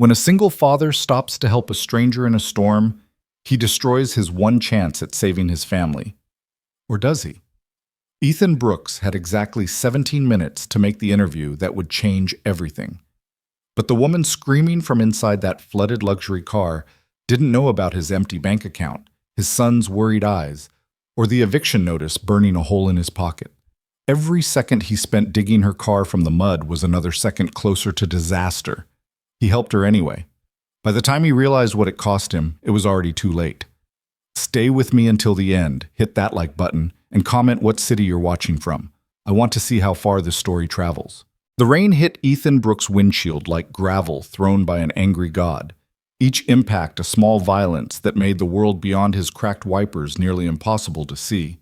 When a single father stops to help a stranger in a storm, he destroys his one chance at saving his family. Or does he? Ethan Brooks had exactly 17 minutes to make the interview that would change everything. But the woman screaming from inside that flooded luxury car didn't know about his empty bank account, his son's worried eyes, or the eviction notice burning a hole in his pocket. Every second he spent digging her car from the mud was another second closer to disaster. He helped her anyway. By the time he realized what it cost him, it was already too late. Stay with me until the end, hit that like button, and comment what city you're watching from. I want to see how far this story travels. The rain hit Ethan Brooks' windshield like gravel thrown by an angry god. Each impact a small violence that made the world beyond his cracked wipers nearly impossible to see.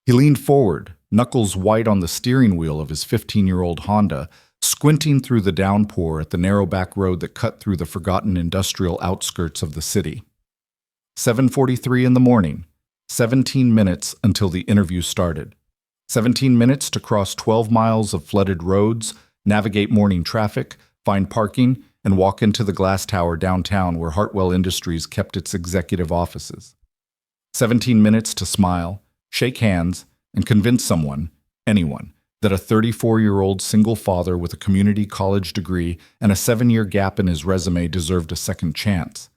He leaned forward, knuckles white on the steering wheel of his 15-year-old Honda, squinting through the downpour at the narrow back road that cut through the forgotten industrial outskirts of the city. 7:43 in the morning, 17 minutes until the interview started. 17 minutes to cross 12 miles of flooded roads, navigate morning traffic, find parking, and walk into the glass tower downtown where Hartwell Industries kept its executive offices. 17 minutes to smile, shake hands, and convince someone, anyone, that a 34-year-old single father with a community college degree and a 7-year gap in his resume deserved a second chance.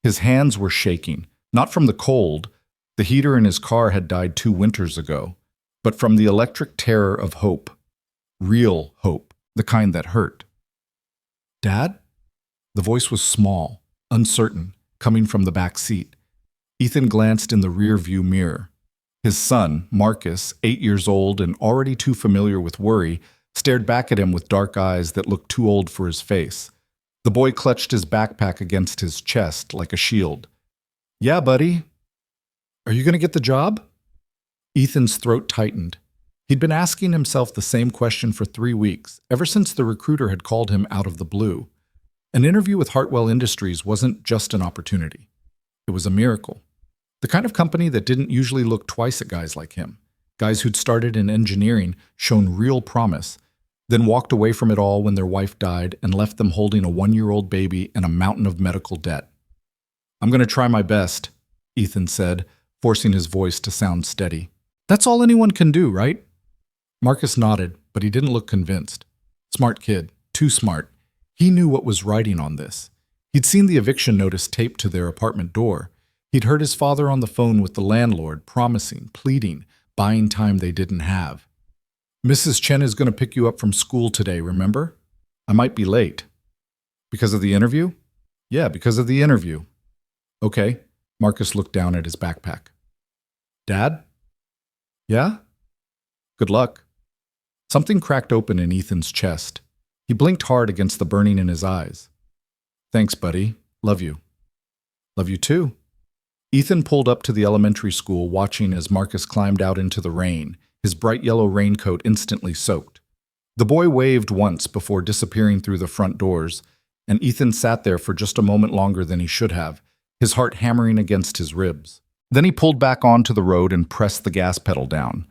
His hands were shaking, not from the cold, the heater in his car had died 2 winters ago, but from the electric terror of hope. Real hope, the kind that hurt. "Dad?" The voice was small, uncertain, coming from the back seat. Ethan glanced in the rear-view mirror. His son, Marcus, 8 years old and already too familiar with worry, stared back at him with dark eyes that looked too old for his face. The boy clutched his backpack against his chest like a shield. "Yeah, buddy. Are you going to get the job?" Ethan's throat tightened. He'd been asking himself the same question for 3 weeks, ever since the recruiter had called him out of the blue. An interview with Hartwell Industries wasn't just an opportunity. It was a miracle. The kind of company that didn't usually look twice at guys like him, guys who'd started in engineering, shown real promise, then walked away from it all when their wife died and left them holding a 1-year-old baby and a mountain of medical debt. "I'm going to try my best," Ethan said, forcing his voice to sound steady. "That's all anyone can do, right?" Marcus nodded, but he didn't look convinced. Smart kid, too smart. He knew what was writing on this. He'd seen the eviction notice taped to their apartment door. He'd heard his father on the phone with the landlord, promising, pleading, buying time they didn't have. "Mrs. Chen is going to pick you up from school today, remember? I might be late." "Because of the interview?" "Yeah, because of the interview." "Okay." Marcus looked down at his backpack. "Dad?" "Yeah?" "Good luck." Something cracked open in Ethan's chest. He blinked hard against the burning in his eyes. "Thanks, buddy. Love you." "Love you too." Ethan pulled up to the elementary school, watching as Marcus climbed out into the rain, his bright yellow raincoat instantly soaked. The boy waved once before disappearing through the front doors, and Ethan sat there for just a moment longer than he should have, his heart hammering against his ribs. Then he pulled back onto the road and pressed the gas pedal down.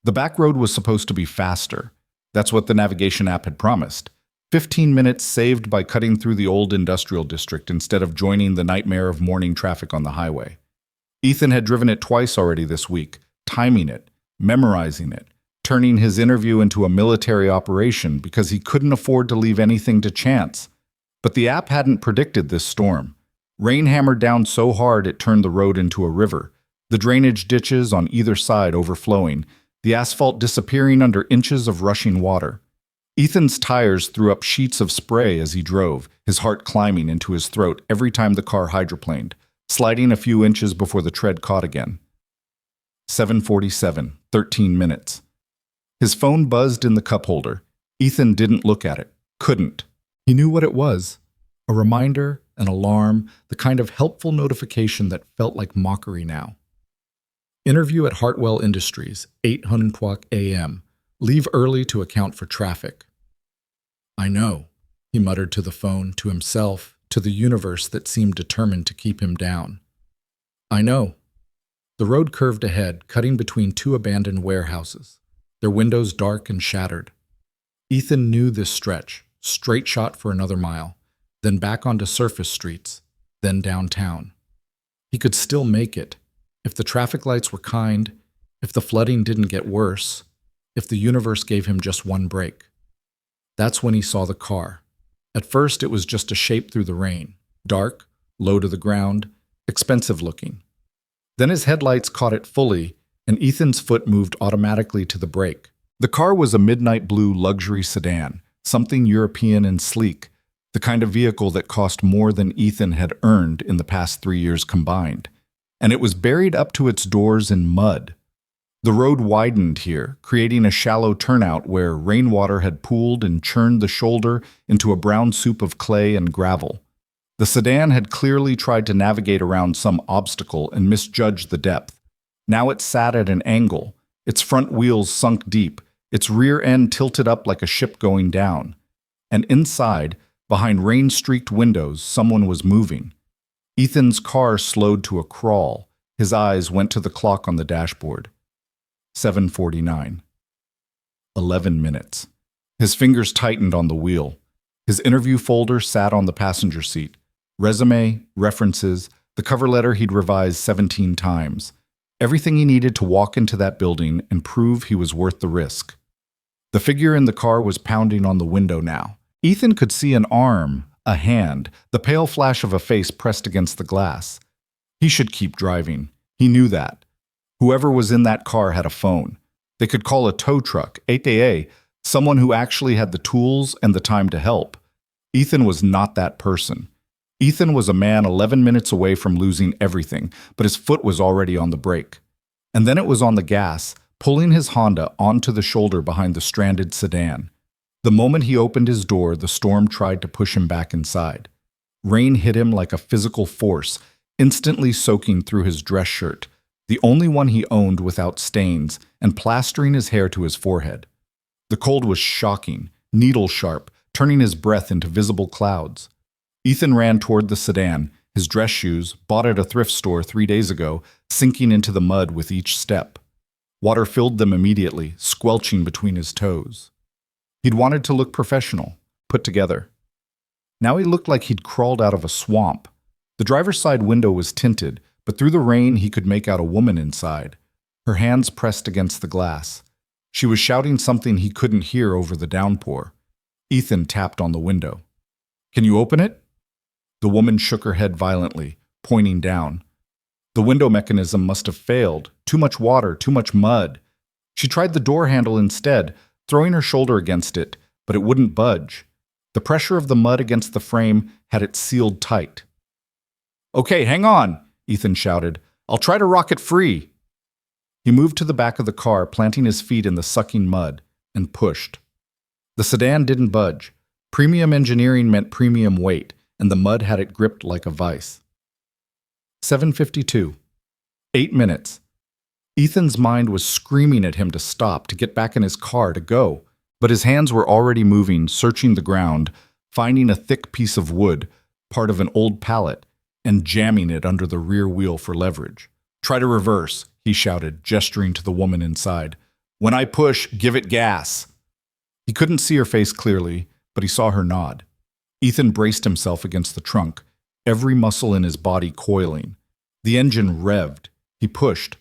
The back road was supposed to be faster. That's what the navigation app had promised. 15 minutes saved by cutting through the old industrial district instead of joining the nightmare of morning traffic on the highway. Ethan had driven it twice already this week, timing it, memorizing it, turning his interview into a military operation because he couldn't afford to leave anything to chance. But the app hadn't predicted this storm. Rain hammered down so hard it turned the road into a river, the drainage ditches on either side overflowing, the asphalt disappearing under inches of rushing water. Ethan's tires threw up sheets of spray as he drove, his heart climbing into his throat every time the car hydroplaned, sliding a few inches before the tread caught again. 7:47, 13 minutes. His phone buzzed in the cup holder. Ethan didn't look at it. Couldn't. He knew what it was. A reminder, an alarm, the kind of helpful notification that felt like mockery now. Interview at Hartwell Industries, 8:00 a.m. Leave early to account for traffic. "I know," he muttered to the phone, to himself, to the universe that seemed determined to keep him down. "I know." The road curved ahead, cutting between 2 abandoned warehouses, their windows dark and shattered. Ethan knew this stretch, straight shot for another mile, then back onto surface streets, then downtown. He could still make it, if the traffic lights were kind, if the flooding didn't get worse, if the universe gave him just one break. That's when he saw the car. At first, it was just a shape through the rain, dark, low to the ground, expensive looking. Then his headlights caught it fully, and Ethan's foot moved automatically to the brake. The car was a midnight blue luxury sedan, something European and sleek, the kind of vehicle that cost more than Ethan had earned in the past 3 years combined. And it was buried up to its doors in mud. The road widened here, creating a shallow turnout where rainwater had pooled and churned the shoulder into a brown soup of clay and gravel. The sedan had clearly tried to navigate around some obstacle and misjudged the depth. Now it sat at an angle, its front wheels sunk deep, its rear end tilted up like a ship going down. And inside, behind rain-streaked windows, someone was moving. Ethan's car slowed to a crawl. His eyes went to the clock on the dashboard. 7:49. 11 minutes. His fingers tightened on the wheel. His interview folder sat on the passenger seat. Resume, references, the cover letter he'd revised 17 times. Everything he needed to walk into that building and prove he was worth the risk. The figure in the car was pounding on the window now. Ethan could see an arm, a hand, the pale flash of a face pressed against the glass. He should keep driving. He knew that. Whoever was in that car had a phone. They could call a tow truck, aka someone who actually had the tools and the time to help. Ethan was not that person. Ethan was a man 11 minutes away from losing everything, but his foot was already on the brake. And then it was on the gas, pulling his Honda onto the shoulder behind the stranded sedan. The moment he opened his door, the storm tried to push him back inside. Rain hit him like a physical force, instantly soaking through his dress shirt, the only one he owned without stains, and plastering his hair to his forehead. The cold was shocking, needle-sharp, turning his breath into visible clouds. Ethan ran toward the sedan, his dress shoes, bought at a thrift store 3 days ago, sinking into the mud with each step. Water filled them immediately, squelching between his toes. He'd wanted to look professional, put together. Now he looked like he'd crawled out of a swamp. The driver's side window was tinted, but through the rain he could make out a woman inside, her hands pressed against the glass. She was shouting something he couldn't hear over the downpour. Ethan tapped on the window. "Can you open it?" The woman shook her head violently, pointing down. The window mechanism must have failed. Too much water, too much mud. She tried the door handle instead, throwing her shoulder against it, but it wouldn't budge. The pressure of the mud against the frame had it sealed tight. "Okay, hang on," Ethan shouted. "I'll try to rock it free." He moved to the back of the car, planting his feet in the sucking mud, and pushed. The sedan didn't budge. Premium engineering meant premium weight, and the mud had it gripped like a vice. 7:52. 8 minutes. Ethan's mind was screaming at him to stop, to get back in his car, to go. But his hands were already moving, searching the ground, finding a thick piece of wood, part of an old pallet, and jamming it under the rear wheel for leverage. "Try to reverse," he shouted, gesturing to the woman inside. "When I push, give it gas." He couldn't see her face clearly, but he saw her nod. Ethan braced himself against the trunk, every muscle in his body coiling. The engine revved. He pushed.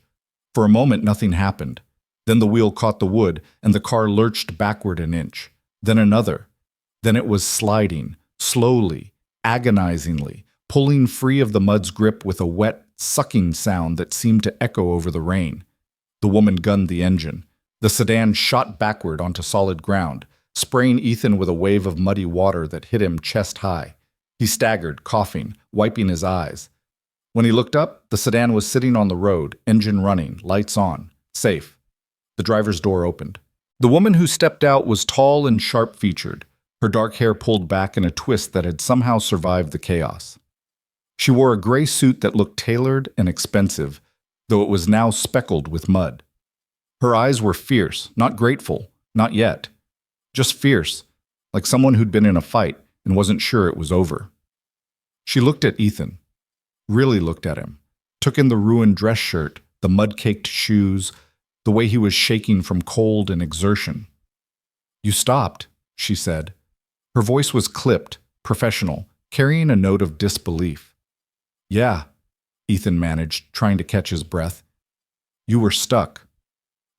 For a moment, nothing happened. Then the wheel caught the wood, and the car lurched backward an inch. Then another. Then it was sliding, slowly, agonizingly, pulling free of the mud's grip with a wet, sucking sound that seemed to echo over the rain. The woman gunned the engine. The sedan shot backward onto solid ground, spraying Ethan with a wave of muddy water that hit him chest high. He staggered, coughing, wiping his eyes. When he looked up, the sedan was sitting on the road, engine running, lights on, safe. The driver's door opened. The woman who stepped out was tall and sharp-featured, her dark hair pulled back in a twist that had somehow survived the chaos. She wore a gray suit that looked tailored and expensive, though it was now speckled with mud. Her eyes were fierce, not grateful, not yet. Just fierce, like someone who'd been in a fight and wasn't sure it was over. She looked at Ethan. Really looked at him, took in the ruined dress shirt, the mud-caked shoes, the way he was shaking from cold and exertion. "You stopped," she said. Her voice was clipped, professional, carrying a note of disbelief. "Yeah," Ethan managed, trying to catch his breath. "You were stuck."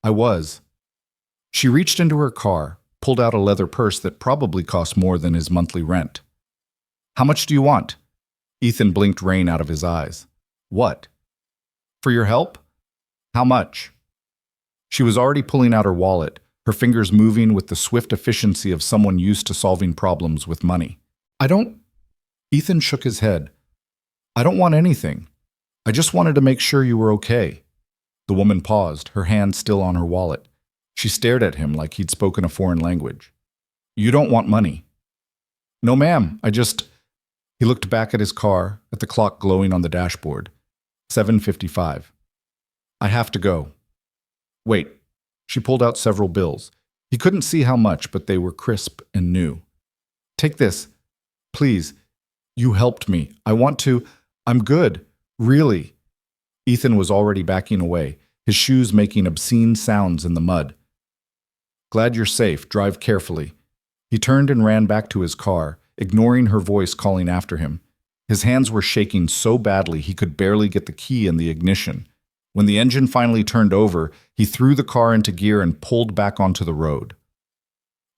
"I was." She reached into her car, pulled out a leather purse that probably cost more than his monthly rent. "How much do you want?" Ethan blinked rain out of his eyes. "What?" "For your help?" "How much?" She was already pulling out her wallet, her fingers moving with the swift efficiency of someone used to solving problems with money. "I don't—" Ethan shook his head. "I don't want anything. I just wanted to make sure you were okay." The woman paused, her hand still on her wallet. She stared at him like he'd spoken a foreign language. "You don't want money." "No, ma'am, I just—" He looked back at his car, at the clock glowing on the dashboard. 7:55. "I have to go." "Wait." She pulled out several bills. He couldn't see how much, but they were crisp and new. "Take this. Please. You helped me. I want to. I'm good. Really." Ethan was already backing away, his shoes making obscene sounds in the mud. "Glad you're safe. Drive carefully." He turned and ran back to his car, ignoring her voice calling after him. His hands were shaking so badly he could barely get the key in the ignition. When the engine finally turned over, he threw the car into gear and pulled back onto the road.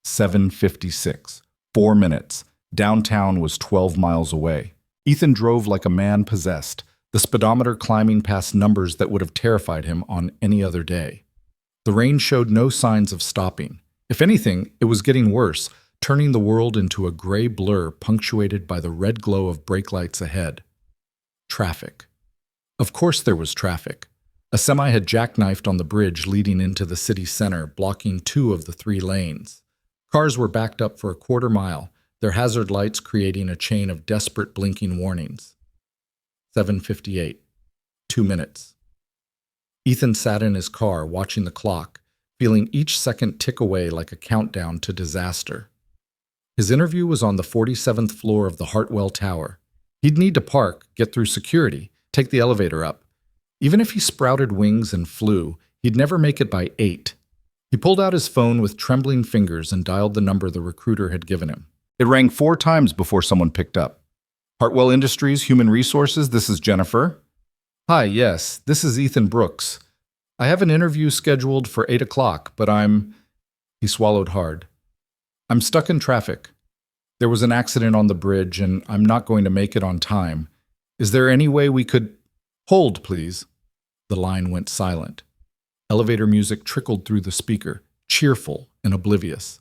7:56. 4 minutes. Downtown was 12 miles away. Ethan drove like a man possessed, the speedometer climbing past numbers that would have terrified him on any other day. The rain showed no signs of stopping. If anything, it was getting worse, turning the world into a gray blur punctuated by the red glow of brake lights ahead. Traffic. Of course there was traffic. A semi had jackknifed on the bridge leading into the city center, blocking 2 of the 3 lanes. Cars were backed up for a quarter mile, their hazard lights creating a chain of desperate blinking warnings. 7:58. 2 minutes. Ethan sat in his car, watching the clock, feeling each second tick away like a countdown to disaster. His interview was on the 47th floor of the Hartwell Tower. He'd need to park, get through security, take the elevator up. Even if he sprouted wings and flew, he'd never make it by 8. He pulled out his phone with trembling fingers and dialed the number the recruiter had given him. It rang 4 times before someone picked up. "Hartwell Industries, Human Resources, this is Jennifer." "Hi, yes, this is Ethan Brooks. I have an interview scheduled for 8 o'clock, but He swallowed hard. "I'm stuck in traffic. There was an accident on the bridge, and I'm not going to make it on time. Is there any way we could—" "Hold, please." The line went silent. Elevator music trickled through the speaker, cheerful and oblivious.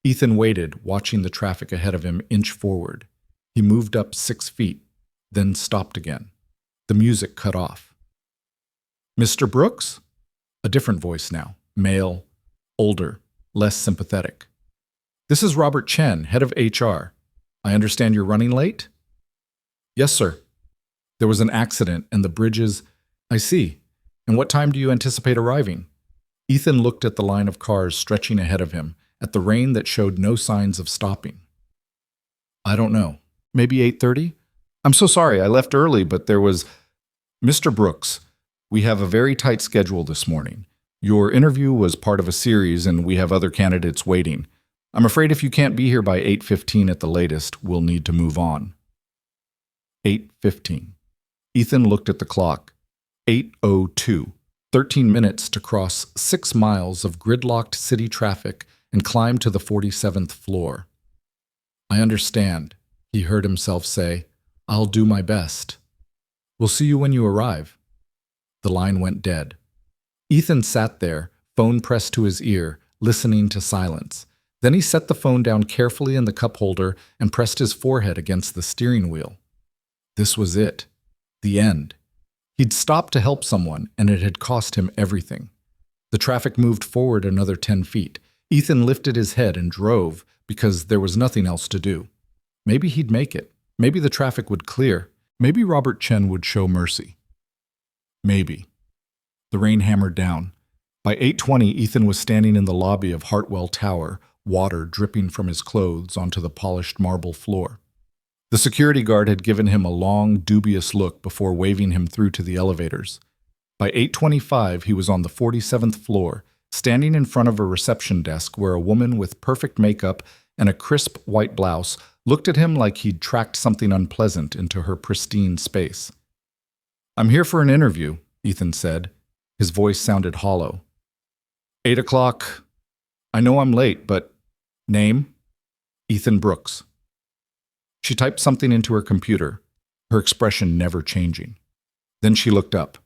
Ethan waited, watching the traffic ahead of him inch forward. He moved up 6 feet, then stopped again. The music cut off. "Mr. Brooks?" A different voice now, male, older, less sympathetic. "This is Robert Chen, head of HR. I understand you're running late?" "Yes, sir. There was an accident and the bridges—" "I see. And what time do you anticipate arriving?" Ethan looked at the line of cars stretching ahead of him, at the rain that showed no signs of stopping. "I don't know. Maybe 8:30? I'm so sorry, I left early, but there was—" "Mr. Brooks, we have a very tight schedule this morning. Your interview was part of a series and we have other candidates waiting. I'm afraid if you can't be here by 8:15 at the latest, we'll need to move on." 8:15. Ethan looked at the clock. 8:02. 13 minutes to cross 6 miles of gridlocked city traffic and climb to the 47th floor. "I understand," he heard himself say. "I'll do my best. We'll see you when you arrive." The line went dead. Ethan sat there, phone pressed to his ear, listening to silence. Then he set the phone down carefully in the cup holder and pressed his forehead against the steering wheel. This was it. The end. He'd stopped to help someone, and it had cost him everything. The traffic moved forward another 10 feet. Ethan lifted his head and drove because there was nothing else to do. Maybe he'd make it. Maybe the traffic would clear. Maybe Robert Chen would show mercy. Maybe. The rain hammered down. By 8:20, Ethan was standing in the lobby of Hartwell Tower, water dripping from his clothes onto the polished marble floor. The security guard had given him a long, dubious look before waving him through to the elevators. By 8:25, he was on the 47th floor, standing in front of a reception desk where a woman with perfect makeup and a crisp white blouse, looked at him like he'd tracked something unpleasant into her pristine space. "I'm here for an interview," Ethan said. His voice sounded hollow. 8 o'clock. I know I'm late, but... Name? Ethan Brooks. She typed something into her computer, her expression never changing. Then she looked up.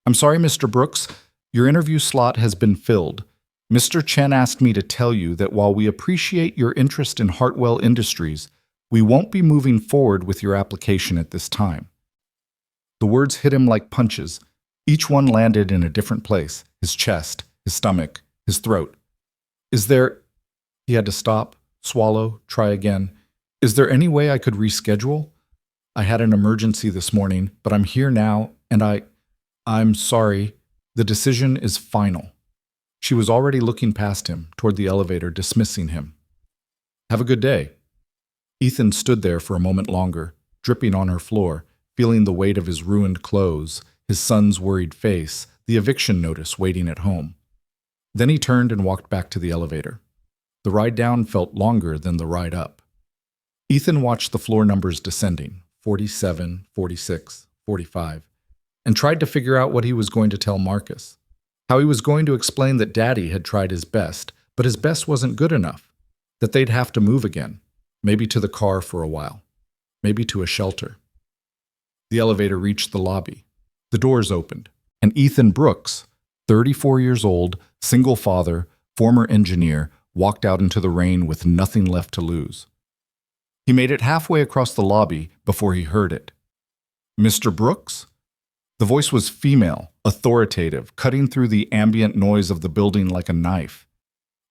"I'm sorry, Mr. Brooks. Your interview slot has been filled. Mr. Chen asked me to tell you that while we appreciate your interest in Hartwell Industries, we won't be moving forward with your application at this time." The words hit him like punches. Each one landed in a different place, his chest, his stomach, his throat. "Is there..." He had to stop, swallow, try again. "Is there any way I could reschedule? I had an emergency this morning, but I'm here now, and I'm sorry. The decision is final." She was already looking past him, toward the elevator, dismissing him. "Have a good day." Ethan stood there for a moment longer, dripping on her floor, feeling the weight of his ruined clothes, his son's worried face, the eviction notice waiting at home. Then he turned and walked back to the elevator. The ride down felt longer than the ride up. Ethan watched the floor numbers descending, 47, 46, 45, and tried to figure out what he was going to tell Marcus. How he was going to explain that Daddy had tried his best, but his best wasn't good enough, that they'd have to move again, maybe to the car for a while, maybe to a shelter. The elevator reached the lobby. The doors opened, and Ethan Brooks, 34 years old, single father, former engineer, walked out into the rain with nothing left to lose. He made it halfway across the lobby before he heard it. "Mr. Brooks?" The voice was female, authoritative, cutting through the ambient noise of the building like a knife.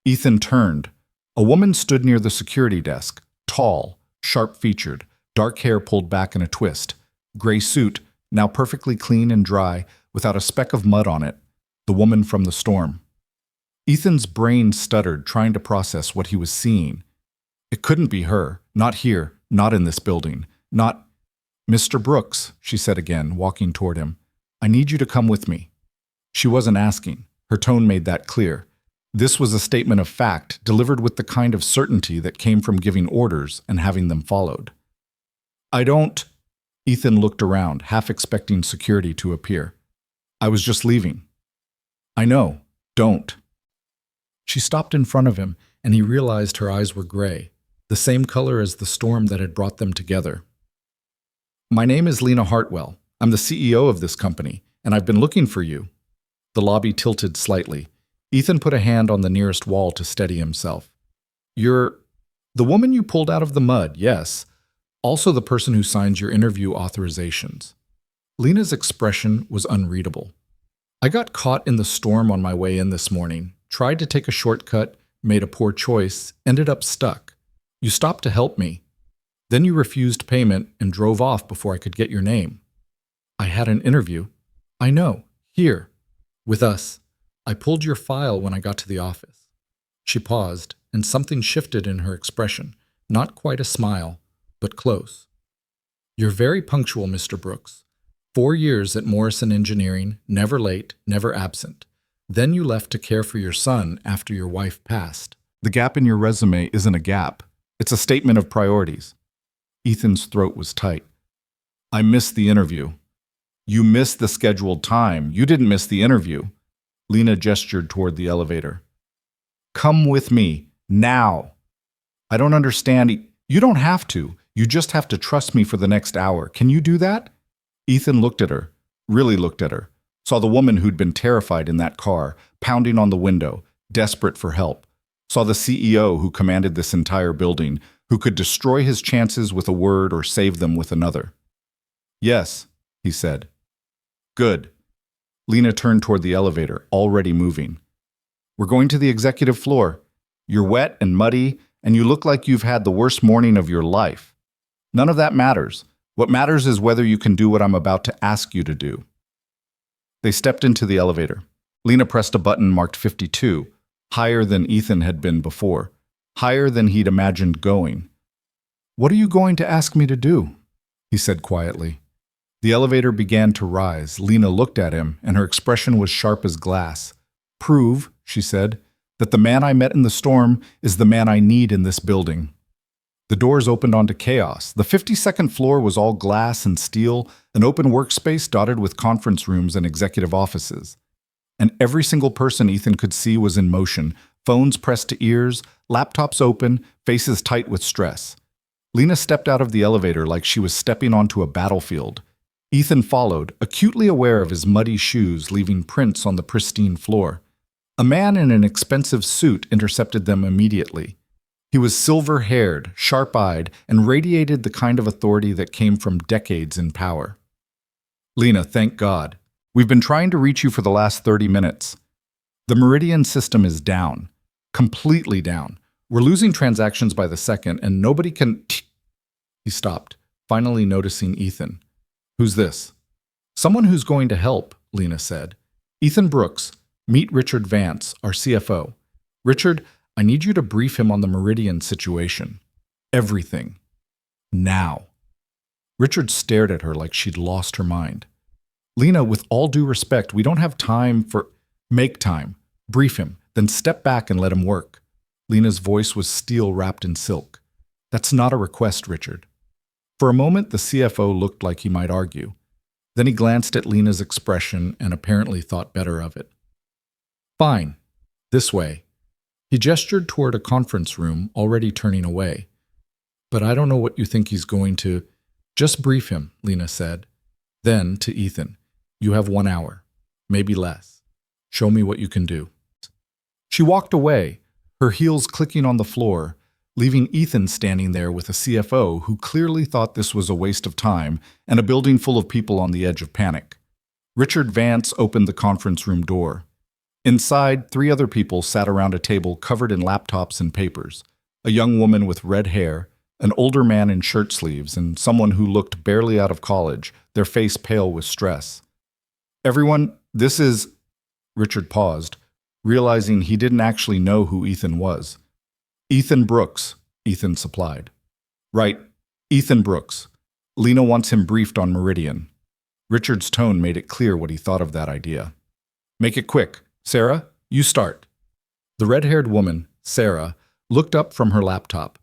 Ethan turned. A woman stood near the security desk, tall, sharp-featured, dark hair pulled back in a twist, gray suit, now perfectly clean and dry, without a speck of mud on it, the woman from the storm. Ethan's brain stuttered, trying to process what he was seeing. It couldn't be her, not here, not in this building, not... "Mr. Brooks," she said again, walking toward him, "I need you to come with me." She wasn't asking. Her tone made that clear. This was a statement of fact, delivered with the kind of certainty that came from giving orders and having them followed. "I don't..." Ethan looked around, half expecting security to appear. "I was just leaving." "I know. Don't." She stopped in front of him, and he realized her eyes were gray, the same color as the storm that had brought them together. "My name is Lena Hartwell. I'm the CEO of this company, and I've been looking for you." The lobby tilted slightly. Ethan put a hand on the nearest wall to steady himself. "You're the woman you pulled out of the mud, yes. Also the person who signs your interview authorizations." Lena's expression was unreadable. "I got caught in the storm on my way in this morning, tried to take a shortcut, made a poor choice, ended up stuck. You stopped to help me. Then you refused payment and drove off before I could get your name. I had an interview." "I know. Here. With us. I pulled your file when I got to the office." She paused, and something shifted in her expression. Not quite a smile, but close. "You're very punctual, Mr. Brooks. 4 years at Morrison Engineering, never late, never absent. Then you left to care for your son after your wife passed. The gap in your resume isn't a gap. It's a statement of priorities." Ethan's throat was tight. "I missed the interview." "You missed the scheduled time. You didn't miss the interview." Lena gestured toward the elevator. "Come with me. Now." "I don't understand." "You don't have to. You just have to trust me for the next hour. Can you do that?" Ethan looked at her, really looked at her, saw the woman who'd been terrified in that car, pounding on the window, desperate for help, saw the CEO who commanded this entire building, who could destroy his chances with a word or save them with another. "Yes," he said. "Good." Lena turned toward the elevator, already moving. "We're going to the executive floor. You're wet and muddy, and you look like you've had the worst morning of your life. None of that matters. What matters is whether you can do what I'm about to ask you to do." They stepped into the elevator. Lena pressed a button marked 52, higher than Ethan had been before, higher than he'd imagined going. "What are you going to ask me to do?" he said quietly. The elevator began to rise. Lena looked at him, and her expression was sharp as glass. "Prove," she said, that the man I met in the storm is the man I need in this building. The doors opened onto chaos. The 52nd floor was all glass and steel, an open workspace dotted with conference rooms and executive offices. And every single person Ethan could see was in motion, phones pressed to ears, laptops open, faces tight with stress. Lena stepped out of the elevator like she was stepping onto a battlefield. Ethan followed, acutely aware of his muddy shoes leaving prints on the pristine floor. A man in an expensive suit intercepted them immediately. He was silver-haired, sharp-eyed, and radiated the kind of authority that came from decades in power. "Lena, thank God. We've been trying to reach you for the last 30 minutes. The Meridian system is down. Completely down. We're losing transactions by the second, and nobody can—" He stopped, finally noticing Ethan. "Who's this?" "Someone who's going to help," Lena said. "Ethan Brooks. Meet Richard Vance, our CFO. Richard, I need you to brief him on the Meridian situation. Everything. Now." Richard stared at her like she'd lost her mind. "Lena, with all due respect, we don't have time for—" "Make time. Brief him, then step back and let him work." Lena's voice was steel wrapped in silk. "That's not a request, Richard." For a moment, the CFO looked like he might argue. Then he glanced at Lena's expression and apparently thought better of it. "Fine. This way." He gestured toward a conference room, already turning away. "But I don't know what you think he's going to—" "Just brief him," Lena said. Then, to Ethan, "You have 1 hour, maybe less. Show me what you can do." She walked away, her heels clicking on the floor, leaving Ethan standing there with a CFO who clearly thought this was a waste of time and a building full of people on the edge of panic. Richard Vance opened the conference room door. Inside, 3 other people sat around a table covered in laptops and papers. A young woman with red hair, an older man in shirt sleeves, and someone who looked barely out of college, their face pale with stress. "Everyone, this is—" Richard paused, realizing he didn't actually know who Ethan was. "Ethan Brooks," Ethan supplied. "Right, Ethan Brooks. Lena wants him briefed on Meridian." Richard's tone made it clear what he thought of that idea. "Make it quick. Sarah, you start." The red-haired woman, Sarah, looked up from her laptop.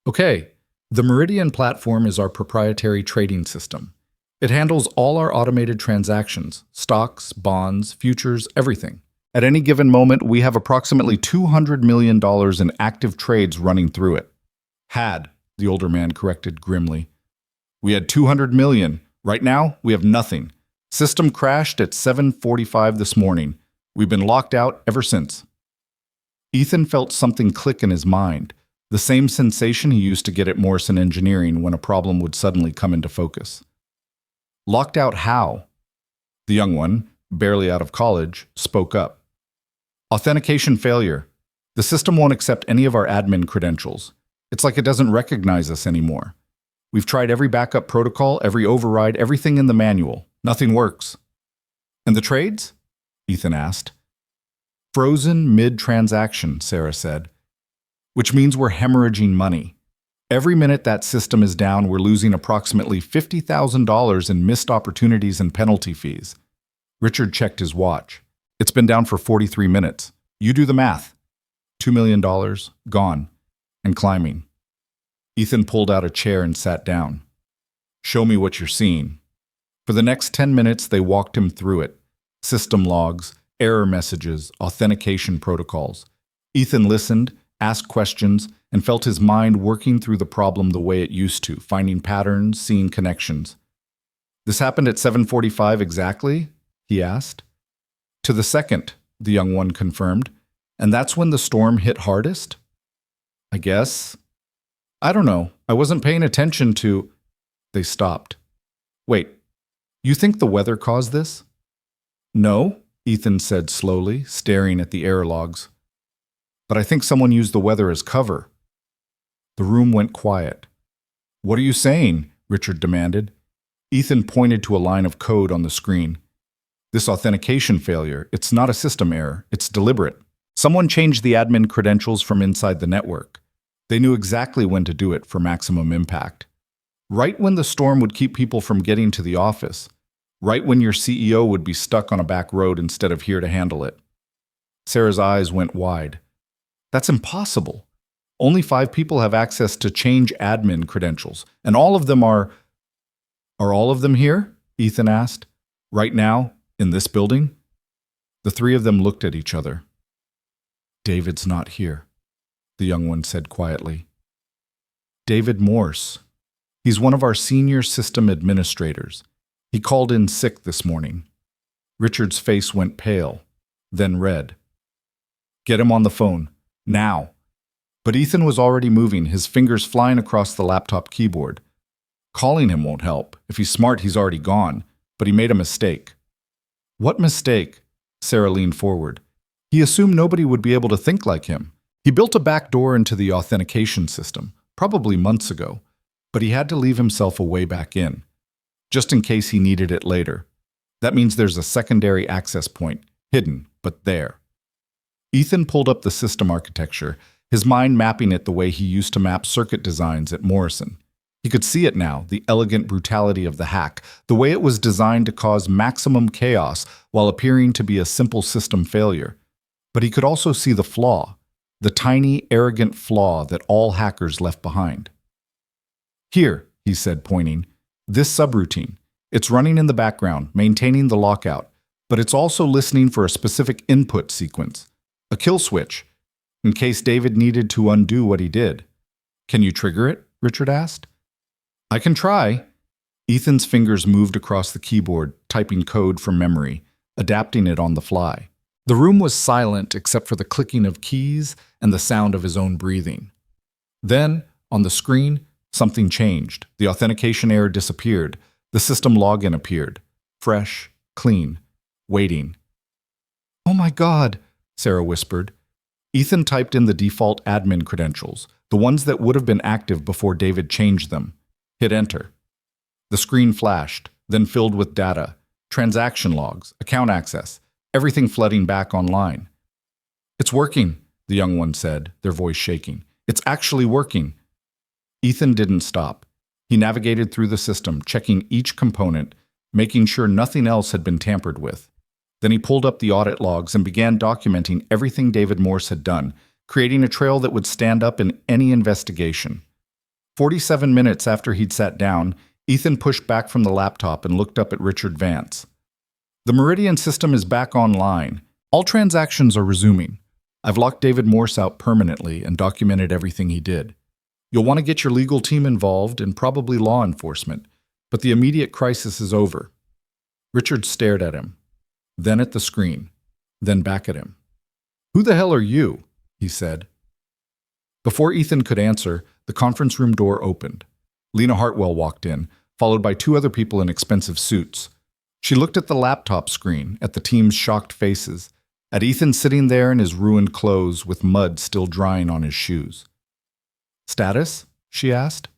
"Okay, the Meridian platform is our proprietary trading system. It handles all our automated transactions, stocks, bonds, futures, everything. At any given moment, we have approximately $200 million in active trades running through it." "Had," the older man corrected grimly. "We had 200 million. Right now, we have nothing. System crashed at 7:45 this morning. We've been locked out ever since." Ethan felt something click in his mind, the same sensation he used to get at Morrison Engineering when a problem would suddenly come into focus. "Locked out how?" The young one, barely out of college, spoke up. "Authentication failure. The system won't accept any of our admin credentials. It's like it doesn't recognize us anymore. We've tried every backup protocol, every override, everything in the manual. Nothing works." "And the trades?" Ethan asked. "Frozen mid-transaction," Sarah said. "Which means we're hemorrhaging money. Every minute that system is down, we're losing approximately $50,000 in missed opportunities and penalty fees." Richard checked his watch. "It's been down for 43 minutes. You do the math. $2 million, gone, and climbing." Ethan pulled out a chair and sat down. "Show me what you're seeing." For the next 10 minutes, they walked him through it. System logs, error messages, authentication protocols. Ethan listened, asked questions, and felt his mind working through the problem the way it used to, finding patterns, seeing connections. "This happened at 7:45 exactly?" he asked. "To the second," the young one confirmed. "And that's when the storm hit hardest?" "I guess. I don't know. I wasn't paying attention to—" They stopped. "Wait, you think the weather caused this?" "No," Ethan said slowly, staring at the error logs. "But I think someone used the weather as cover." The room went quiet. "What are you saying?" Richard demanded. Ethan pointed to a line of code on the screen. "This authentication failure, it's not a system error, it's deliberate. Someone changed the admin credentials from inside the network. They knew exactly when to do it for maximum impact. Right when the storm would keep people from getting to the office. Right when your CEO would be stuck on a back road instead of here to handle it." Sarah's eyes went wide. That's impossible. Only 5 people have access to change admin credentials, and all of them are... Are all of them here? Ethan asked. Right now, in this building? The 3 of them looked at each other. David's not here, the young one said quietly. David Morse. He's one of our senior system administrators. He called in sick this morning. Richard's face went pale, then red. Get him on the phone, now. But Ethan was already moving, his fingers flying across the laptop keyboard. Calling him won't help. If he's smart, he's already gone. But he made a mistake. What mistake? Sarah leaned forward. He assumed nobody would be able to think like him. He built a back door into the authentication system, probably months ago, but he had to leave himself a way back in, just in case he needed it later. That means there's a secondary access point, hidden, but there. Ethan pulled up the system architecture, his mind mapping it the way he used to map circuit designs at Morrison. He could see it now, the elegant brutality of the hack, the way it was designed to cause maximum chaos while appearing to be a simple system failure. But he could also see the flaw, the tiny, arrogant flaw that all hackers left behind. Here, he said, pointing, this subroutine. It's running in the background, maintaining the lockout, but it's also listening for a specific input sequence, a kill switch, in case David needed to undo what he did. Can you trigger it? Richard asked. I can try. Ethan's fingers moved across the keyboard, typing code from memory, adapting it on the fly. The room was silent except for the clicking of keys and the sound of his own breathing. Then, on the screen, something changed. The authentication error disappeared. The system login appeared. Fresh, clean, waiting. Oh my God, Sarah whispered. Ethan typed in the default admin credentials, the ones that would have been active before David changed them. Hit enter. The screen flashed, then filled with data, transaction logs, account access, everything flooding back online. It's working, the young one said, their voice shaking. It's actually working. Ethan didn't stop. He navigated through the system, checking each component, making sure nothing else had been tampered with. Then he pulled up the audit logs and began documenting everything David Morse had done, creating a trail that would stand up in any investigation. 47 minutes after he'd sat down, Ethan pushed back from the laptop and looked up at Richard Vance. The Meridian system is back online. All transactions are resuming. I've locked David Morse out permanently and documented everything he did. You'll want to get your legal team involved and probably law enforcement, but the immediate crisis is over. Richard stared at him, then at the screen, then back at him. Who the hell are you? He said. Before Ethan could answer, the conference room door opened. Lena Hartwell walked in, followed by 2 other people in expensive suits. She looked at the laptop screen, at the team's shocked faces, at Ethan sitting there in his ruined clothes with mud still drying on his shoes. Status? She asked.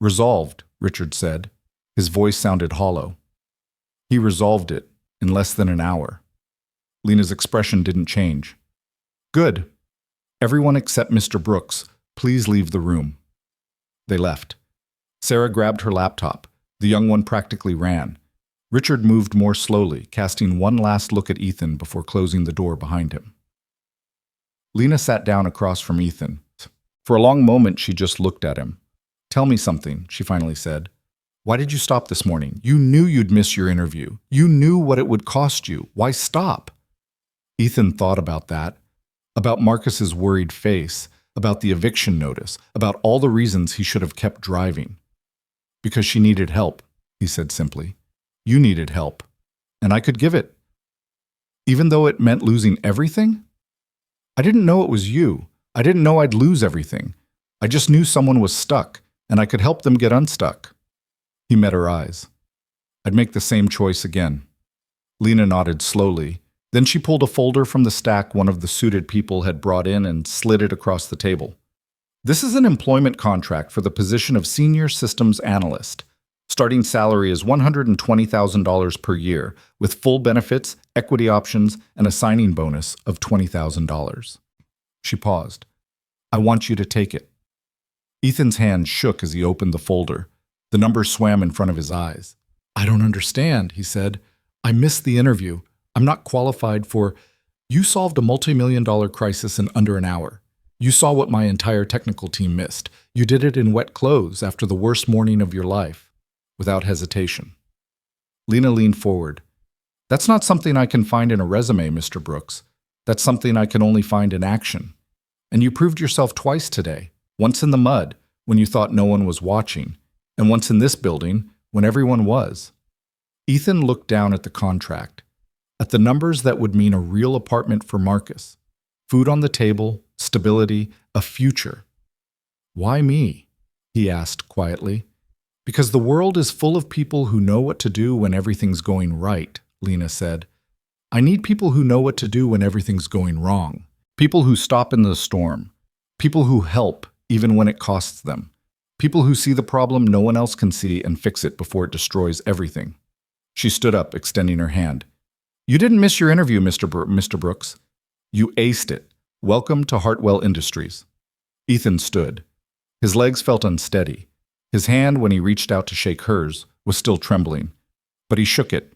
Resolved, Richard said. His voice sounded hollow. He resolved it in less than an hour. Lena's expression didn't change. Good. Everyone except Mr. Brooks, please leave the room. They left. Sarah grabbed her laptop. The young one practically ran. Richard moved more slowly, casting one last look at Ethan before closing the door behind him. Lena sat down across from Ethan. For a long moment, she just looked at him. Tell me something, she finally said. Why did you stop this morning? You knew you'd miss your interview. You knew what it would cost you. Why stop? Ethan thought about that, about Marcus's worried face, about the eviction notice, about all the reasons he should have kept driving. Because she needed help, he said simply. You needed help, and I could give it. Even though it meant losing everything? I didn't know it was you. I didn't know I'd lose everything. I just knew someone was stuck, and I could help them get unstuck. He met her eyes. I'd make the same choice again. Lena nodded slowly. Then she pulled a folder from the stack one of the suited people had brought in and slid it across the table. This is an employment contract for the position of Senior Systems Analyst. Starting salary is $120,000 per year, with full benefits, equity options, and a signing bonus of $20,000. She paused. I want you to take it. Ethan's hand shook as he opened the folder. The numbers swam in front of his eyes. I don't understand, he said. I missed the interview. I'm not qualified for... You solved a multi-million-dollar crisis in under an hour. You saw what my entire technical team missed. You did it in wet clothes after the worst morning of your life, without hesitation. Lena leaned forward. That's not something I can find in a resume, Mr. Brooks. That's something I can only find in action. And you proved yourself twice today, once in the mud, when you thought no one was watching, and once in this building, when everyone was. Ethan looked down at the contract, at the numbers that would mean a real apartment for Marcus. Food on the table, stability, a future. Why me? He asked quietly. Because the world is full of people who know what to do when everything's going right, Lena said. I need people who know what to do when everything's going wrong. People who stop in the storm. People who help, even when it costs them. People who see the problem no one else can see and fix it before it destroys everything. She stood up, extending her hand. You didn't miss your interview, Mr. Brooks. You aced it. Welcome to Hartwell Industries. Ethan stood. His legs felt unsteady. His hand, when he reached out to shake hers, was still trembling. But he shook it.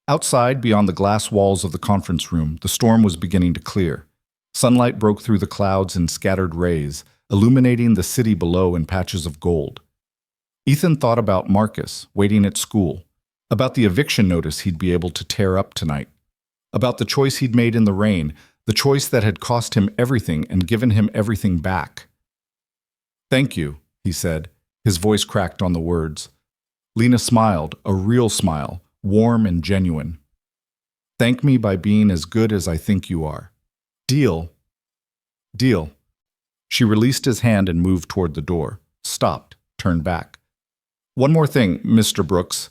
Outside, beyond the glass walls of the conference room, the storm was beginning to clear. Sunlight broke through the clouds in scattered rays, illuminating the city below in patches of gold. Ethan thought about Marcus, waiting at school, about the eviction notice he'd be able to tear up tonight, about the choice he'd made in the rain, the choice that had cost him everything and given him everything back. Thank you, he said, his voice cracked on the words. Lena smiled, a real smile, warm and genuine. Thank me by being as good as I think you are. Deal. Deal. She released his hand and moved toward the door, stopped, turned back. One more thing, Mr. Brooks.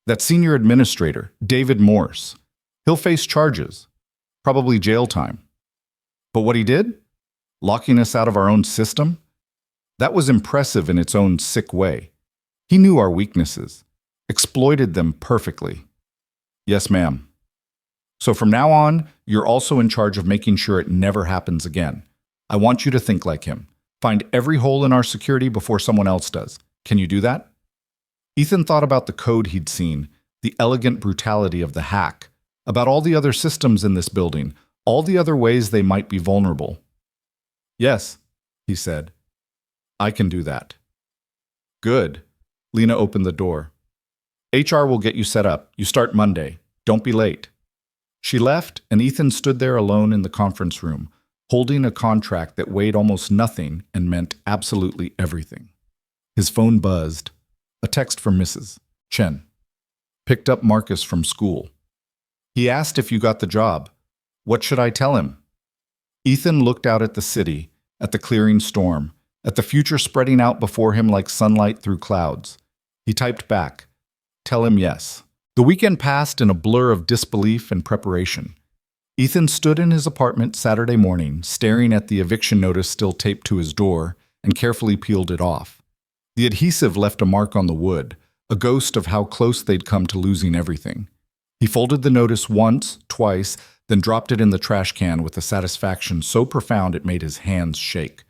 That senior administrator, David Morse, he'll face charges, probably jail time. But what he did? Locking us out of our own system? That was impressive in its own sick way. He knew our weaknesses, exploited them perfectly. Yes, ma'am. So from now on, you're also in charge of making sure it never happens again. I want you to think like him. Find every hole in our security before someone else does. Can you do that? Ethan thought about the code he'd seen, the elegant brutality of the hack, about all the other systems in this building, all the other ways they might be vulnerable. Yes, he said. I can do that. Good. Lena opened the door. HR will get you set up. You start Monday. Don't be late. She left, and Ethan stood there alone in the conference room, holding a contract that weighed almost nothing and meant absolutely everything. His phone buzzed. A text from Mrs. Chen. Picked up Marcus from school. He asked if you got the job. What should I tell him? Ethan looked out at the city, at the clearing storm, at the future spreading out before him like sunlight through clouds. He typed back, tell him yes. The weekend passed in a blur of disbelief and preparation. Ethan stood in his apartment Saturday morning, staring at the eviction notice still taped to his door, and carefully peeled it off. The adhesive left a mark on the wood, a ghost of how close they'd come to losing everything. He folded the notice once, twice, then dropped it in the trash can with a satisfaction so profound it made his hands shake.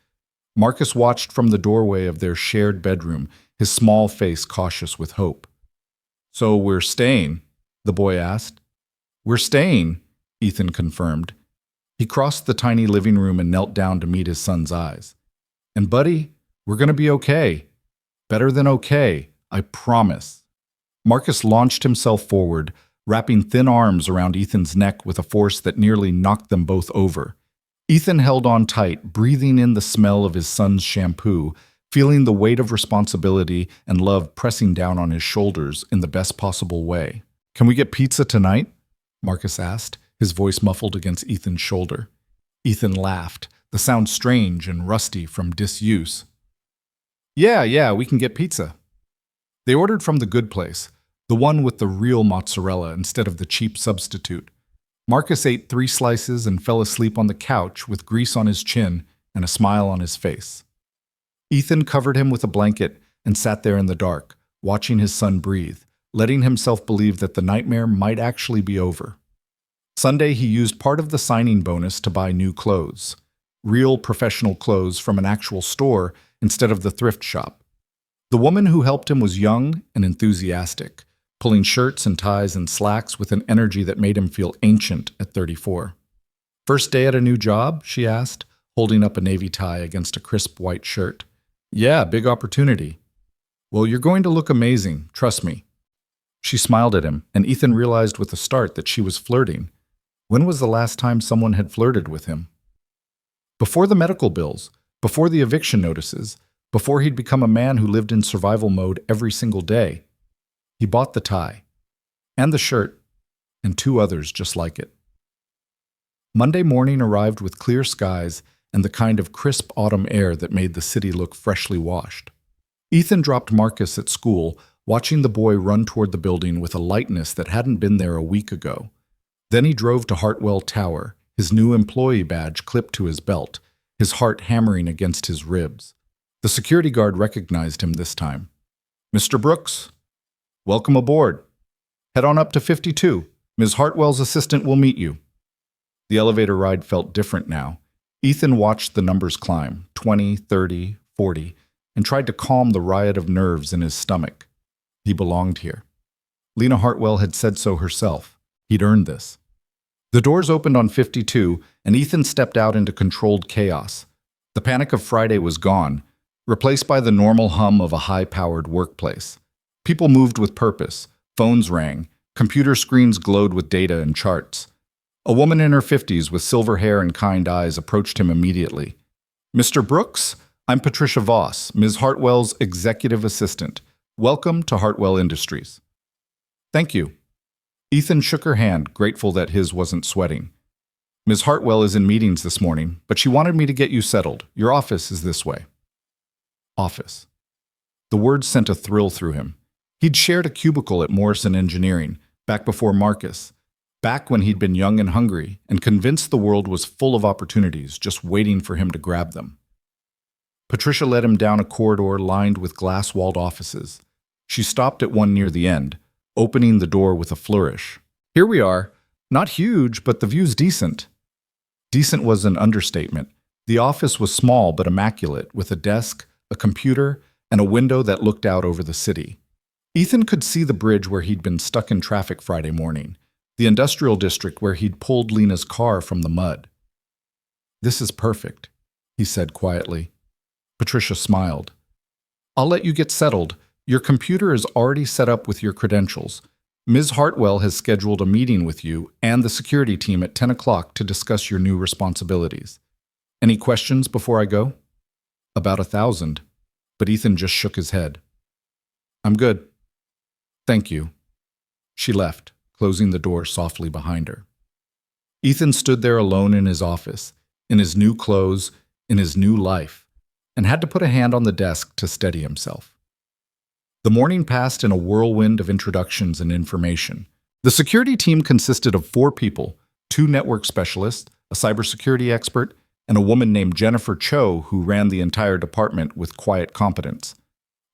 Marcus watched from the doorway of their shared bedroom, his small face cautious with hope. So we're staying? The boy asked. We're staying, Ethan confirmed. He crossed the tiny living room and knelt down to meet his son's eyes. And buddy, we're going to be okay. Better than okay, I promise. Marcus launched himself forward, wrapping thin arms around Ethan's neck with a force that nearly knocked them both over. Ethan held on tight, breathing in the smell of his son's shampoo, feeling the weight of responsibility and love pressing down on his shoulders in the best possible way. Can we get pizza tonight? Marcus asked, his voice muffled against Ethan's shoulder. Ethan laughed, the sound strange and rusty from disuse. Yeah, we can get pizza. They ordered from the good place, the one with the real mozzarella instead of the cheap substitute. Marcus ate 3 slices and fell asleep on the couch with grease on his chin and a smile on his face. Ethan covered him with a blanket and sat there in the dark, watching his son breathe, letting himself believe that the nightmare might actually be over. Sunday, he used part of the signing bonus to buy new clothes, real professional clothes from an actual store instead of the thrift shop. The woman who helped him was young and enthusiastic, pulling shirts and ties and slacks with an energy that made him feel ancient at 34. First day at a new job? She asked, holding up a navy tie against a crisp white shirt. Yeah, big opportunity. Well, you're going to look amazing, trust me. She smiled at him, and Ethan realized with a start that she was flirting. When was the last time someone had flirted with him? Before the medical bills, before the eviction notices, before he'd become a man who lived in survival mode every single day. He bought the tie, and the shirt, and two others just like it. Monday morning arrived with clear skies and the kind of crisp autumn air that made the city look freshly washed. Ethan dropped Marcus at school, watching the boy run toward the building with a lightness that hadn't been there a week ago. Then he drove to Hartwell Tower, his new employee badge clipped to his belt, his heart hammering against his ribs. The security guard recognized him this time. Mr. Brooks, welcome aboard. Head on up to 52. Ms. Hartwell's assistant will meet you. The elevator ride felt different now. Ethan watched the numbers climb, 20, 30, 40, and tried to calm the riot of nerves in his stomach. He belonged here. Lena Hartwell had said so herself. He'd earned this. The doors opened on 52, and Ethan stepped out into controlled chaos. The panic of Friday was gone, replaced by the normal hum of a high-powered workplace. People moved with purpose. Phones rang. Computer screens glowed with data and charts. A woman in her 50s with silver hair and kind eyes approached him immediately. Mr. Brooks, I'm Patricia Voss, Ms. Hartwell's executive assistant. Welcome to Hartwell Industries. Thank you. Ethan shook her hand, grateful that his wasn't sweating. Ms. Hartwell is in meetings this morning, but she wanted me to get you settled. Your office is this way. Office. The word sent a thrill through him. He'd shared a cubicle at Morrison Engineering, back before Marcus, back when he'd been young and hungry and convinced the world was full of opportunities just waiting for him to grab them. Patricia led him down a corridor lined with glass-walled offices. She stopped at one near the end, opening the door with a flourish. Here we are. Not huge, but the view's decent. Decent was an understatement. The office was small but immaculate, with a desk, a computer, and a window that looked out over the city. Ethan could see the bridge where he'd been stuck in traffic Friday morning, the industrial district where he'd pulled Lena's car from the mud. This is perfect, he said quietly. Patricia smiled. I'll let you get settled. Your computer is already set up with your credentials. Ms. Hartwell has scheduled a meeting with you and the security team at 10 o'clock to discuss your new responsibilities. Any questions before I go? About 1,000, but Ethan just shook his head. I'm good. Thank you. She left, closing the door softly behind her. Ethan stood there alone in his office, in his new clothes, in his new life, and had to put a hand on the desk to steady himself. The morning passed in a whirlwind of introductions and information. The security team consisted of 4 people, 2 network specialists, a cybersecurity expert, and a woman named Jennifer Cho who ran the entire department with quiet competence.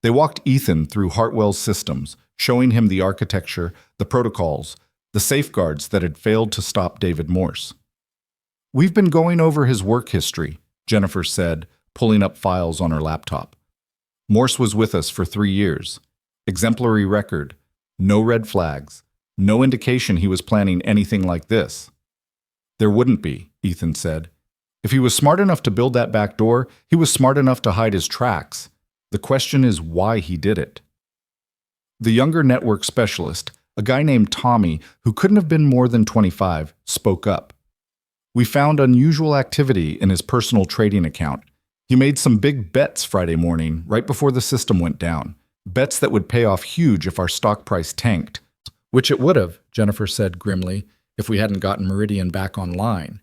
They walked Ethan through Hartwell's systems, showing him the architecture, the protocols, the safeguards that had failed to stop David Morse. We've been going over his work history, Jennifer said, pulling up files on her laptop. Morse was with us for 3 years. Exemplary record, no red flags, no indication he was planning anything like this. There wouldn't be, Ethan said. If he was smart enough to build that back door, he was smart enough to hide his tracks. The question is why he did it. The younger network specialist, a guy named Tommy, who couldn't have been more than 25, spoke up. We found unusual activity in his personal trading account. He made some big bets Friday morning, right before the system went down. Bets that would pay off huge if our stock price tanked. Which it would have, Jennifer said grimly, if we hadn't gotten Meridian back online.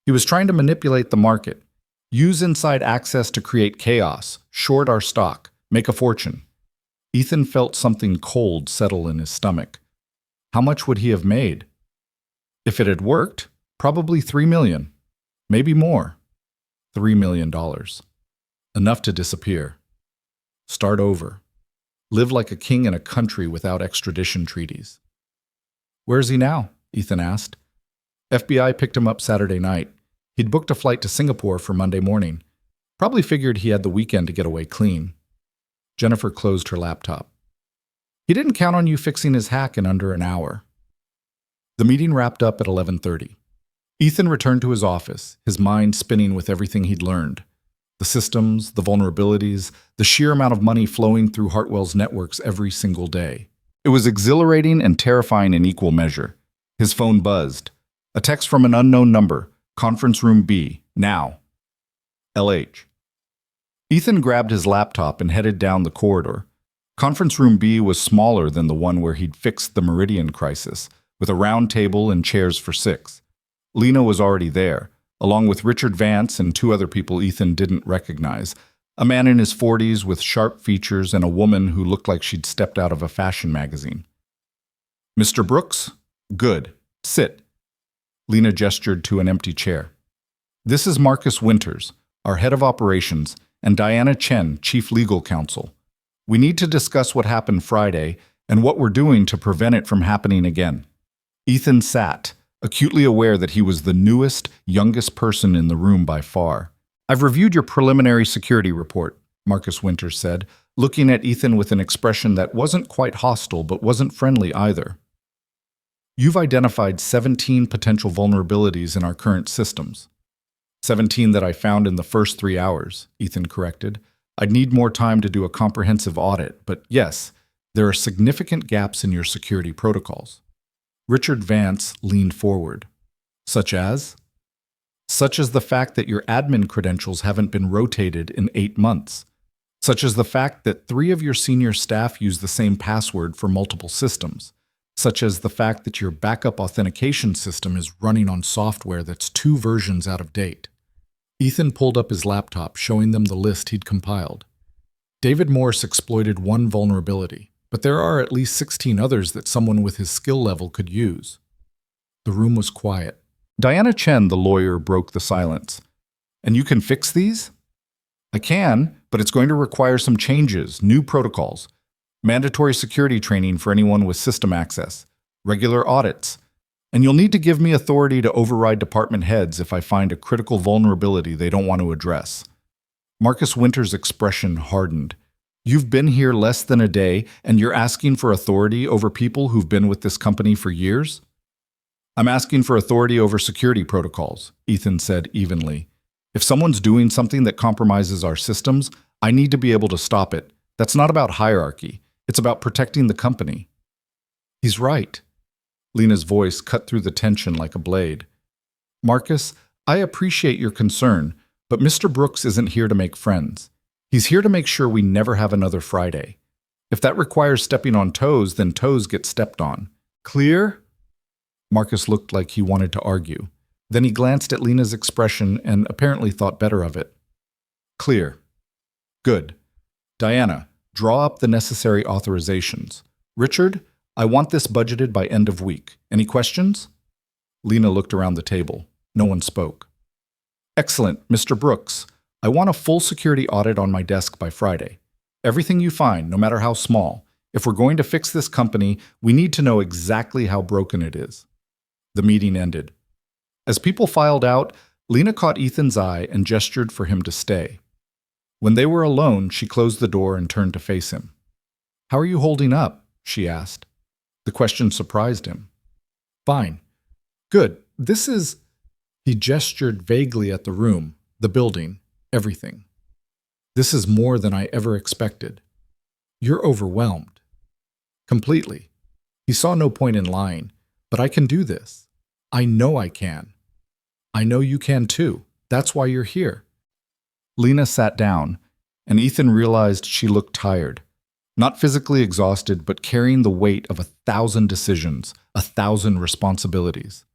He was trying to manipulate the market, use inside access to create chaos, short our stock, make a fortune. Ethan felt something cold settle in his stomach. How much would he have made? If it had worked, probably $3 million, maybe more. $3 million. Enough to disappear. Start over. Live like a king in a country without extradition treaties. Where is he now? Ethan asked. FBI picked him up Saturday night. He'd booked a flight to Singapore for Monday morning. Probably figured he had the weekend to get away clean. Jennifer closed her laptop. He didn't count on you fixing his hack in under an hour. The meeting wrapped up at 11:30. Ethan returned to his office, his mind spinning with everything he'd learned. The systems, the vulnerabilities, the sheer amount of money flowing through Hartwell's networks every single day. It was exhilarating and terrifying in equal measure. His phone buzzed. A text from an unknown number. Conference room B. Now. LH. Ethan grabbed his laptop and headed down the corridor. Conference room B was smaller than the one where he'd fixed the Meridian crisis, with a round table and chairs for 6. Lena was already there, along with Richard Vance and 2 other people Ethan didn't recognize, a man in his 40s with sharp features and a woman who looked like she'd stepped out of a fashion magazine. Mr. Brooks? Good. Sit. Lena gestured to an empty chair. This is Marcus Winters, our head of operations, and Diana Chen, chief legal counsel. We need to discuss what happened Friday and what we're doing to prevent it from happening again. Ethan sat, acutely aware that he was the newest, youngest person in the room by far. I've reviewed your preliminary security report, Marcus Winters said, looking at Ethan with an expression that wasn't quite hostile but wasn't friendly either. You've identified 17 potential vulnerabilities in our current systems. 17 that I found in the first 3 hours, Ethan corrected. I'd need more time to do a comprehensive audit, but yes, there are significant gaps in your security protocols. Richard Vance leaned forward. Such as? Such as the fact that your admin credentials haven't been rotated in 8 months. Such as the fact that 3 of your senior staff use the same password for multiple systems. Such as the fact that your backup authentication system is running on software that's 2 versions out of date. Ethan pulled up his laptop, showing them the list he'd compiled. David Morse exploited 1 vulnerability, but there are at least 16 others that someone with his skill level could use. The room was quiet. Diana Chen, the lawyer, broke the silence. And you can fix these? I can, but it's going to require some changes, new protocols. Mandatory security training for anyone with system access. Regular audits. And you'll need to give me authority to override department heads if I find a critical vulnerability they don't want to address. Marcus Winters' expression hardened. You've been here less than a day, and you're asking for authority over people who've been with this company for years? I'm asking for authority over security protocols, Ethan said evenly. If someone's doing something that compromises our systems, I need to be able to stop it. That's not about hierarchy. It's about protecting the company. He's right. Lena's voice cut through the tension like a blade. Marcus, I appreciate your concern, but Mr. Brooks isn't here to make friends. He's here to make sure we never have another Friday. If that requires stepping on toes, then toes get stepped on. Clear? Marcus looked like he wanted to argue. Then he glanced at Lena's expression and apparently thought better of it. Clear. Good. Diana, draw up the necessary authorizations. Richard, I want this budgeted by end of week. Any questions? Lena looked around the table. No one spoke. Excellent, Mr. Brooks. I want a full security audit on my desk by Friday. Everything you find, no matter how small. If we're going to fix this company, we need to know exactly how broken it is. The meeting ended. As people filed out, Lena caught Ethan's eye and gestured for him to stay. When they were alone, she closed the door and turned to face him. How are you holding up? She asked. The question surprised him. Fine. Good. This is... He gestured vaguely at the room, the building, everything. This is more than I ever expected. You're overwhelmed. Completely. He saw no point in lying, but I can do this. I know I can. I know you can too. That's why you're here. Lena sat down, and Ethan realized she looked tired. Not physically exhausted, but carrying the weight of 1,000 decisions, 1,000 responsibilities.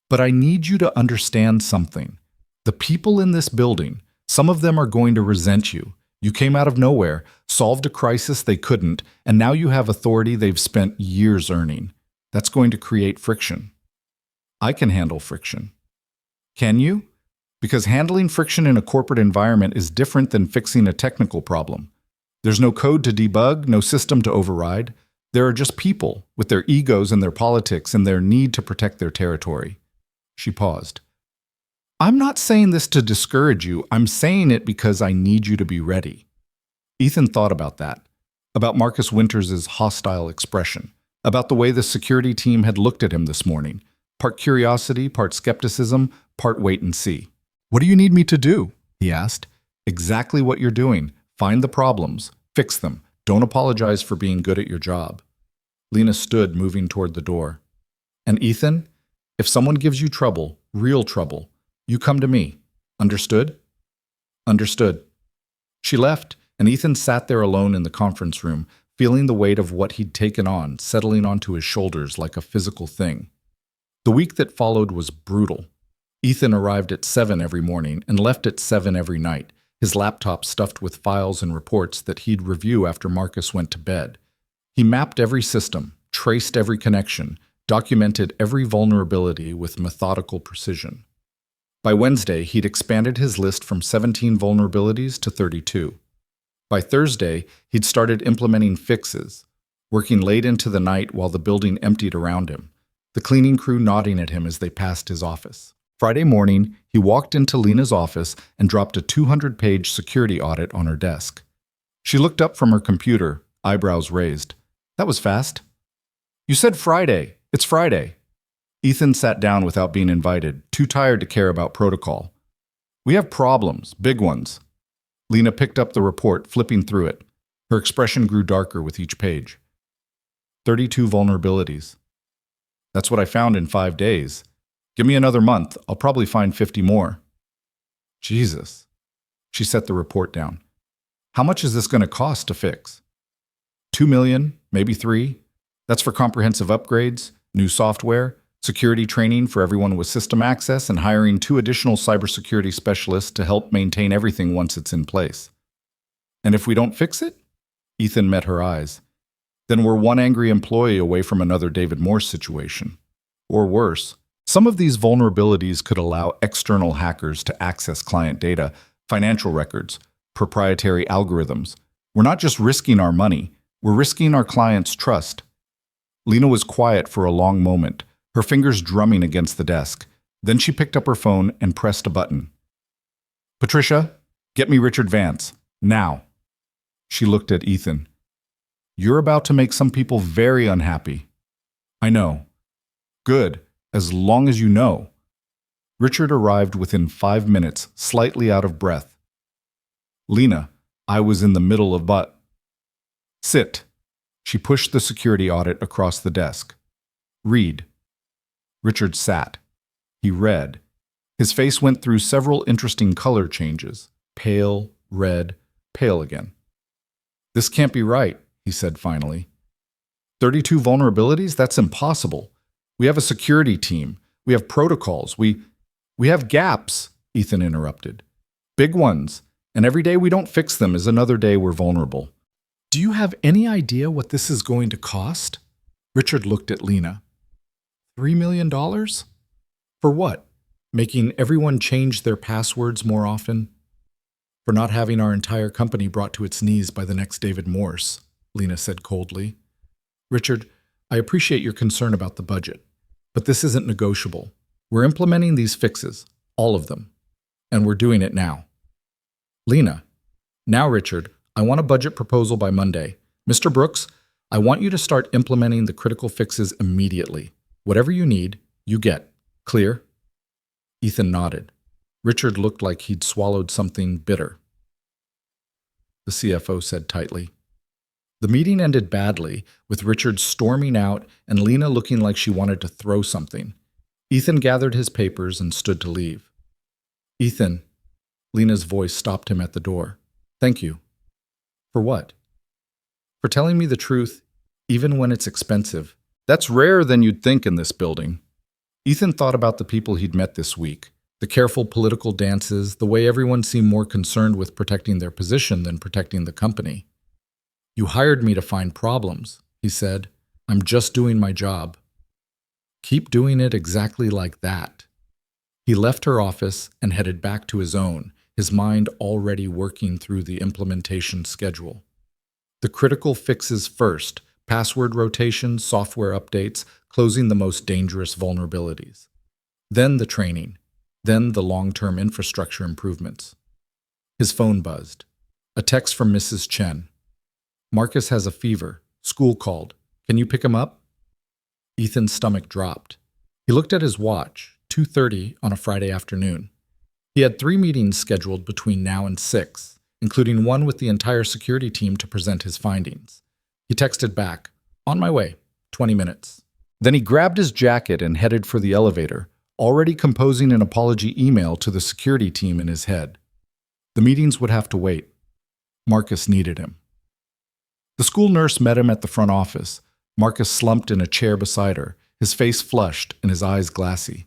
But I need you to understand something. The people in this building, some of them are going to resent you. You came out of nowhere, solved a crisis they couldn't, and now you have authority they've spent years earning. That's going to create friction. I can handle friction. Can you? Because handling friction in a corporate environment is different than fixing a technical problem. There's no code to debug, no system to override. There are just people with their egos and their politics and their need to protect their territory. She paused. I'm not saying this to discourage you. I'm saying it because I need you to be ready. Ethan thought about that, about Marcus Winters' hostile expression, about the way the security team had looked at him this morning, part curiosity, part skepticism, part wait and see. What do you need me to do? He asked. Exactly what you're doing. Find the problems. Fix them. Don't apologize for being good at your job. Lena stood, moving toward the door. And Ethan, if someone gives you trouble, real trouble, you come to me. Understood? Understood. She left, and Ethan sat there alone in the conference room, feeling the weight of what he'd taken on, settling onto his shoulders like a physical thing. The week that followed was brutal. Ethan arrived at 7 every morning and left at 7 every night, his laptop stuffed with files and reports that he'd review after Marcus went to bed. He mapped every system, traced every connection, documented every vulnerability with methodical precision. By Wednesday, he'd expanded his list from 17 vulnerabilities to 32. By Thursday, he'd started implementing fixes, working late into the night while the building emptied around him, the cleaning crew nodding at him as they passed his office. Friday morning, he walked into Lena's office and dropped a 200-page security audit on her desk. She looked up from her computer, eyebrows raised. That was fast. You said Friday. It's Friday. Ethan sat down without being invited, too tired to care about protocol. We have problems, big ones. Lena picked up the report, flipping through it. Her expression grew darker with each page. 32 vulnerabilities. That's what I found in 5 days. Give me another month, I'll probably find 50 more. Jesus. She set the report down. How much is this going to cost to fix? 2 million, maybe 3. That's for comprehensive upgrades, new software, security training for everyone with system access, and hiring 2 additional cybersecurity specialists to help maintain everything once it's in place. And if we don't fix it? Ethan met her eyes. Then we're one angry employee away from another David Morse situation. Or worse. Some of these vulnerabilities could allow external hackers to access client data, financial records, proprietary algorithms. We're not just risking our money, we're risking our clients' trust. Lena was quiet for a long moment, her fingers drumming against the desk. Then she picked up her phone and pressed a button. Patricia, get me Richard Vance, now. She looked at Ethan. You're about to make some people very unhappy. I know. Good. As long as you know. Richard arrived within 5 minutes, slightly out of breath. Lena, I was in the middle of Sit. She pushed the security audit across the desk. Read. Richard sat. He read. His face went through several interesting color changes. Pale, red, pale again. This can't be right, he said finally. 32 vulnerabilities? That's impossible. We have a security team. We have protocols. We have gaps, Ethan interrupted. Big ones. And every day we don't fix them is another day we're vulnerable. Do you have any idea what this is going to cost? Richard looked at Lena. $3 million? For what? Making everyone change their passwords more often? For not having our entire company brought to its knees by the next David Morse, Lena said coldly. Richard, I appreciate your concern about the budget, but this isn't negotiable. We're implementing these fixes, all of them, and we're doing it now. Lena, now Richard, I want a budget proposal by Monday. Mr. Brooks, I want you to start implementing the critical fixes immediately. Whatever you need, you get. Clear? Ethan nodded. Richard looked like he'd swallowed something bitter. The CFO said tightly. The meeting ended badly, with Richard storming out and Lena looking like she wanted to throw something. Ethan gathered his papers and stood to leave. Ethan, Lena's voice stopped him at the door. Thank you. For what? For telling me the truth, even when it's expensive. That's rarer than you'd think in this building. Ethan thought about the people he'd met this week, the careful political dances, the way everyone seemed more concerned with protecting their position than protecting the company. You hired me to find problems, he said. I'm just doing my job. Keep doing it exactly like that. He left her office and headed back to his own, his mind already working through the implementation schedule. The critical fixes first, password rotation, software updates, closing the most dangerous vulnerabilities. Then the training, then the long-term infrastructure improvements. His phone buzzed. A text from Mrs. Chen. Marcus has a fever. School called. Can you pick him up? Ethan's stomach dropped. He looked at his watch, 2:30 on a Friday afternoon. He had 3 meetings scheduled between now and 6, including one with the entire security team to present his findings. He texted back, "On my way, 20 minutes." Then he grabbed his jacket and headed for the elevator, already composing an apology email to the security team in his head. The meetings would have to wait. Marcus needed him. The school nurse met him at the front office. Marcus slumped in a chair beside her, his face flushed and his eyes glassy.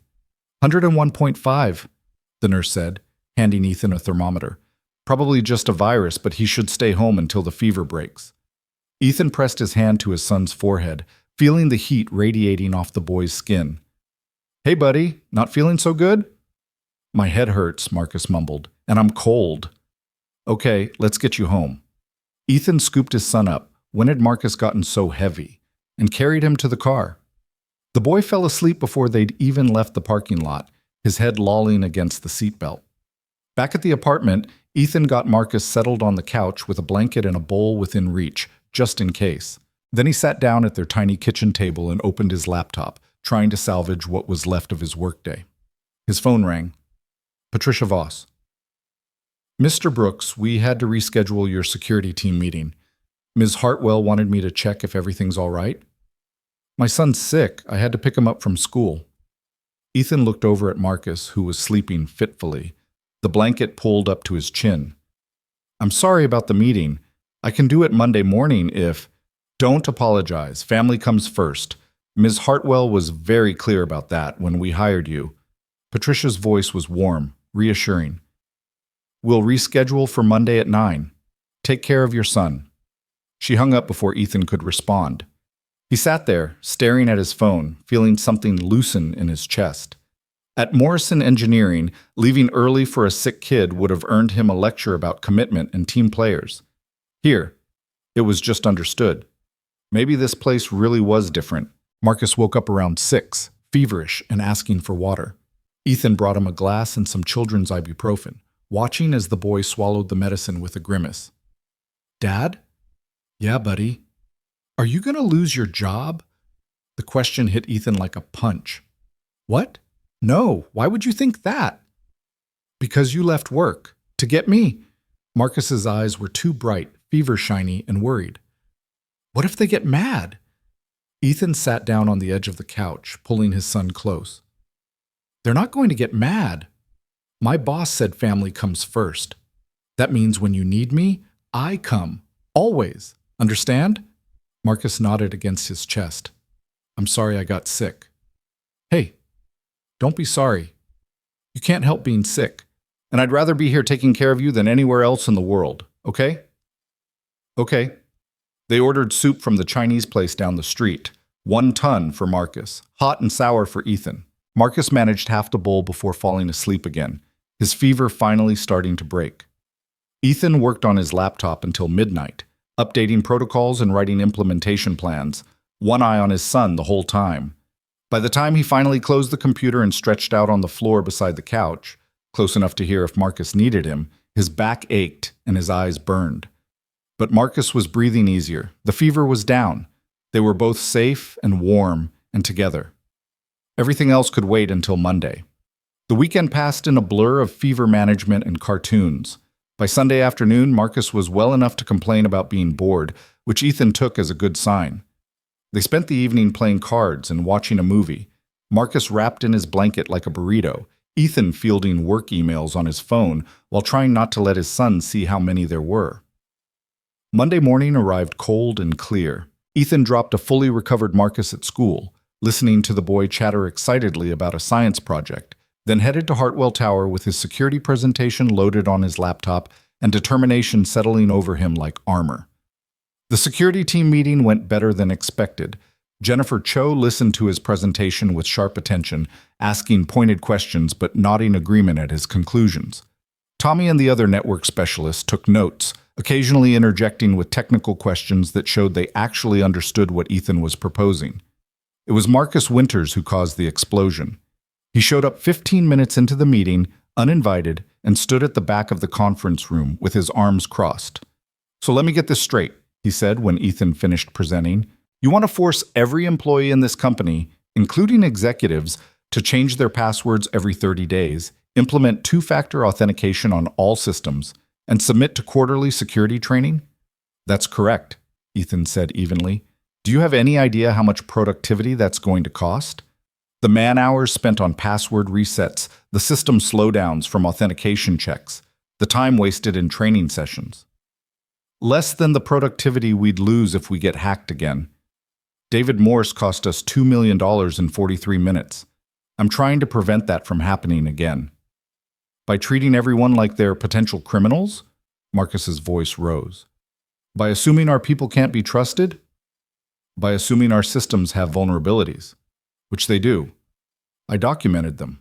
101.5, the nurse said, handing Ethan a thermometer. Probably just a virus, but he should stay home until the fever breaks. Ethan pressed his hand to his son's forehead, feeling the heat radiating off the boy's skin. "Hey, buddy, not feeling so good?" "My head hurts," Marcus mumbled, "and I'm cold." "Okay, let's get you home." Ethan scooped his son up. When had Marcus gotten so heavy? And carried him to the car. The boy fell asleep before they'd even left the parking lot, his head lolling against the seatbelt. Back at the apartment, Ethan got Marcus settled on the couch with a blanket and a bowl within reach, just in case. Then he sat down at their tiny kitchen table and opened his laptop, trying to salvage what was left of his workday. His phone rang. Patricia Voss. "Mr. Brooks, we had to reschedule your security team meeting. Ms. Hartwell wanted me to check if everything's all right." "My son's sick. I had to pick him up from school." Ethan looked over at Marcus, who was sleeping fitfully, the blanket pulled up to his chin. "I'm sorry about the meeting. I can do it Monday morning if—" "Don't apologize. Family comes first. Ms. Hartwell was very clear about that when we hired you." Patricia's voice was warm, reassuring. "We'll reschedule for Monday at 9. Take care of your son." She hung up before Ethan could respond. He sat there, staring at his phone, feeling something loosen in his chest. At Morrison Engineering, leaving early for a sick kid would have earned him a lecture about commitment and team players. Here, it was just understood. Maybe this place really was different. Marcus woke up around 6, feverish and asking for water. Ethan brought him a glass and some children's ibuprofen, watching as the boy swallowed the medicine with a grimace. "Dad?" "Yeah, buddy." "Are you going to lose your job?" The question hit Ethan like a punch. "What? No, why would you think that?" "Because you left work. To get me." Marcus's eyes were too bright, fever-shiny, and worried. "What if they get mad?" Ethan sat down on the edge of the couch, pulling his son close. "They're not going to get mad. My boss said family comes first. That means when you need me, I come. Always. Understand?" Marcus nodded against his chest. "I'm sorry I got sick." "Hey, don't be sorry. You can't help being sick, and I'd rather be here taking care of you than anywhere else in the world, okay?" "Okay." They ordered soup from the Chinese place down the street, 1 ton for Marcus, hot and sour for Ethan. Marcus managed half the bowl before falling asleep again, his fever finally starting to break. Ethan worked on his laptop until midnight, updating protocols and writing implementation plans, one eye on his son the whole time. By the time he finally closed the computer and stretched out on the floor beside the couch, close enough to hear if Marcus needed him, his back ached and his eyes burned. But Marcus was breathing easier. The fever was down. They were both safe and warm and together. Everything else could wait until Monday. The weekend passed in a blur of fever management and cartoons. By Sunday afternoon, Marcus was well enough to complain about being bored, which Ethan took as a good sign. They spent the evening playing cards and watching a movie, Marcus wrapped in his blanket like a burrito, Ethan fielding work emails on his phone while trying not to let his son see how many there were. Monday morning arrived cold and clear. Ethan dropped a fully recovered Marcus at school, listening to the boy chatter excitedly about a science project, then headed to Hartwell Tower with his security presentation loaded on his laptop and determination settling over him like armor. The security team meeting went better than expected. Jennifer Cho listened to his presentation with sharp attention, asking pointed questions but nodding agreement at his conclusions. Tommy and the other network specialists took notes, occasionally interjecting with technical questions that showed they actually understood what Ethan was proposing. It was Marcus Winters who caused the explosion. He showed up 15 minutes into the meeting, uninvited, and stood at the back of the conference room with his arms crossed. "So let me get this straight," he said when Ethan finished presenting. "You want to force every employee in this company, including executives, to change their passwords every 30 days, implement two-factor authentication on all systems, and submit to quarterly security training? That's correct, Ethan said evenly. Do you have any idea how much productivity that's going to cost? The man-hours spent on password resets, the system slowdowns from authentication checks, the time wasted in training sessions. Less than the productivity we'd lose if we get hacked again. David Morse cost us $2 million in 43 minutes. I'm trying to prevent that from happening again. By treating everyone like they're potential criminals? Marcus's voice rose. By assuming our people can't be trusted? By assuming our systems have vulnerabilities, which they do. I documented them.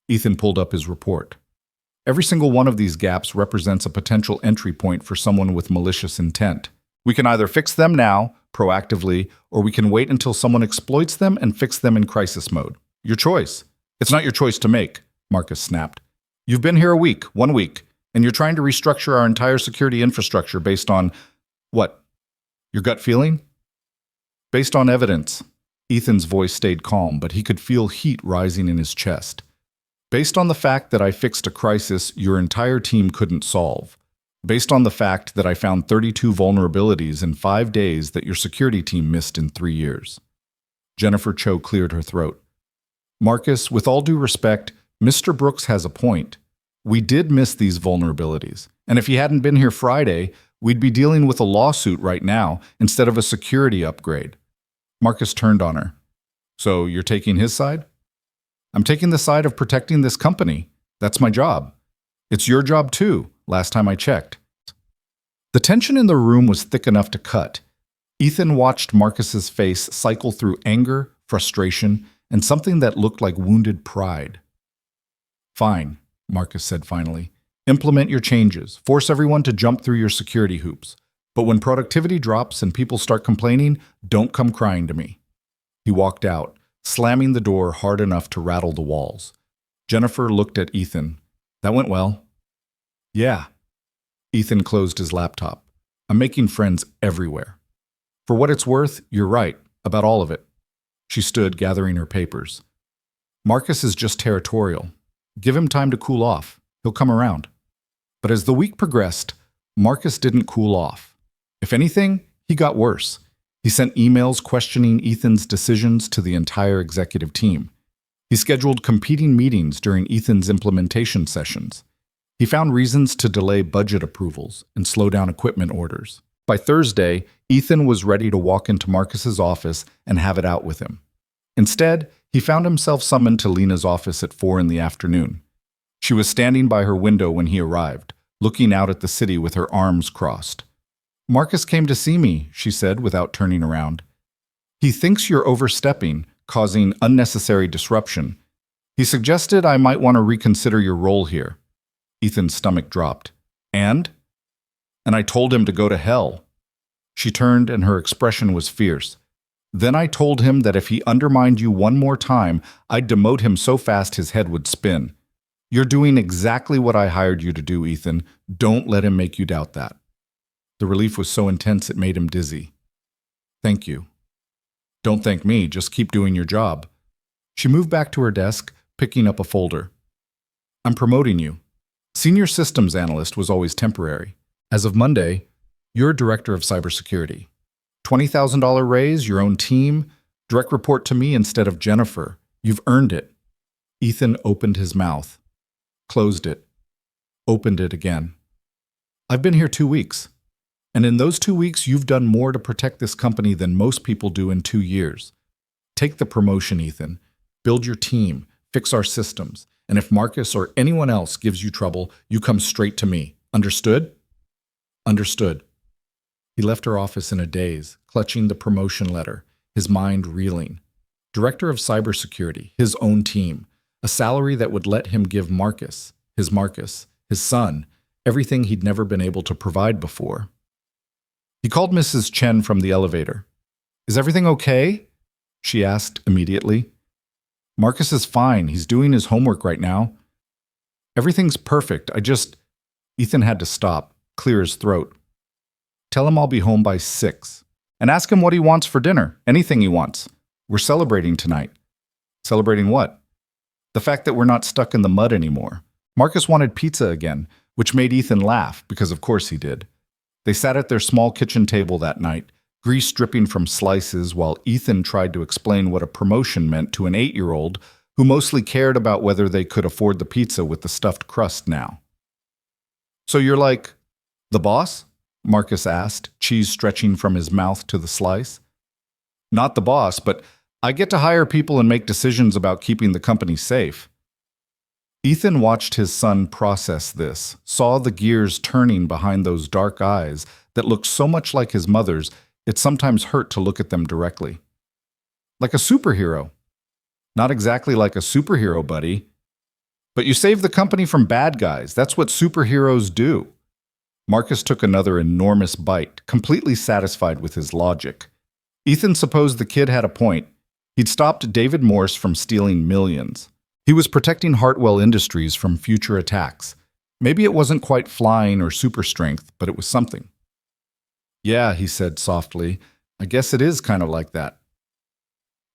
Ethan pulled up his report. Every single one of these gaps represents a potential entry point for someone with malicious intent. We can either fix them now, proactively, or we can wait until someone exploits them and fix them in crisis mode. Your choice. It's not your choice to make, Marcus snapped. You've been here 1 week, and you're trying to restructure our entire security infrastructure based on, what? Your gut feeling? Based on evidence. Ethan's voice stayed calm, but he could feel heat rising in his chest. Based on the fact that I fixed a crisis your entire team couldn't solve. Based on the fact that I found 32 vulnerabilities in 5 days that your security team missed in 3 years. Jennifer Cho cleared her throat. Marcus, with all due respect, Mr. Brooks has a point. We did miss these vulnerabilities, and if he hadn't been here Friday, we'd be dealing with a lawsuit right now instead of a security upgrade. Marcus turned on her. So you're taking his side? I'm taking the side of protecting this company. That's my job. It's your job too, last time I checked. The tension in the room was thick enough to cut. Ethan watched Marcus's face cycle through anger, frustration, and something that looked like wounded pride. Fine, Marcus said finally. Implement your changes. Force everyone to jump through your security hoops. But when productivity drops and people start complaining, don't come crying to me. He walked out, slamming the door hard enough to rattle the walls. Jennifer looked at Ethan. That went well. Yeah. Ethan closed his laptop. I'm making friends everywhere. For what it's worth, you're right, about all of it. She stood, gathering her papers. Marcus is just territorial. Give him time to cool off. He'll come around. But as the week progressed, Marcus didn't cool off. If anything, he got worse. He sent emails questioning Ethan's decisions to the entire executive team. He scheduled competing meetings during Ethan's implementation sessions. He found reasons to delay budget approvals and slow down equipment orders. By Thursday, Ethan was ready to walk into Marcus's office and have it out with him. Instead, he found himself summoned to Lena's office at 4 in the afternoon. She was standing by her window when he arrived, looking out at the city with her arms crossed. Marcus came to see me, she said without turning around. He thinks you're overstepping, causing unnecessary disruption. He suggested I might want to reconsider your role here. Ethan's stomach dropped. And I told him to go to hell. She turned and her expression was fierce. Then I told him that if he undermined you one more time, I'd demote him so fast his head would spin. You're doing exactly what I hired you to do, Ethan. Don't let him make you doubt that. The relief was so intense it made him dizzy. Thank you. Don't thank me, just keep doing your job. She moved back to her desk, picking up a folder. I'm promoting you. Senior systems analyst was always temporary. As of Monday, you're director of cybersecurity. $20,000 raise, your own team, direct report to me instead of Jennifer. You've earned it. Ethan opened his mouth, closed it, opened it again. I've been here 2 weeks. And in those 2 weeks, you've done more to protect this company than most people do in 2 years. Take the promotion, Ethan. Build your team. Fix our systems. And if Marcus or anyone else gives you trouble, you come straight to me. Understood? Understood. He left her office in a daze, clutching the promotion letter, his mind reeling. Director of cybersecurity, his own team. A salary that would let him give Marcus, his son, everything he'd never been able to provide before. He called Mrs. Chen from the elevator. Is everything okay? She asked immediately. Marcus is fine. He's doing his homework right now. Everything's perfect. Ethan had to stop, clear his throat. Tell him I'll be home by 6. And ask him what he wants for dinner. Anything he wants. We're celebrating tonight. Celebrating what? The fact that we're not stuck in the mud anymore. Marcus wanted pizza again, which made Ethan laugh, because of course he did. They sat at their small kitchen table that night, grease dripping from slices, while Ethan tried to explain what a promotion meant to an 8-year-old who mostly cared about whether they could afford the pizza with the stuffed crust now. So you're like, the boss? Marcus asked, cheese stretching from his mouth to the slice. Not the boss, but I get to hire people and make decisions about keeping the company safe. Ethan watched his son process this, saw the gears turning behind those dark eyes that looked so much like his mother's, it sometimes hurt to look at them directly. Like a superhero. Not exactly like a superhero, buddy. But you save the company from bad guys. That's what superheroes do. Marcus took another enormous bite, completely satisfied with his logic. Ethan supposed the kid had a point. He'd stopped David Morse from stealing millions. He was protecting Hartwell Industries from future attacks. Maybe it wasn't quite flying or super strength, but it was something. Yeah, he said softly. I guess it is kind of like that.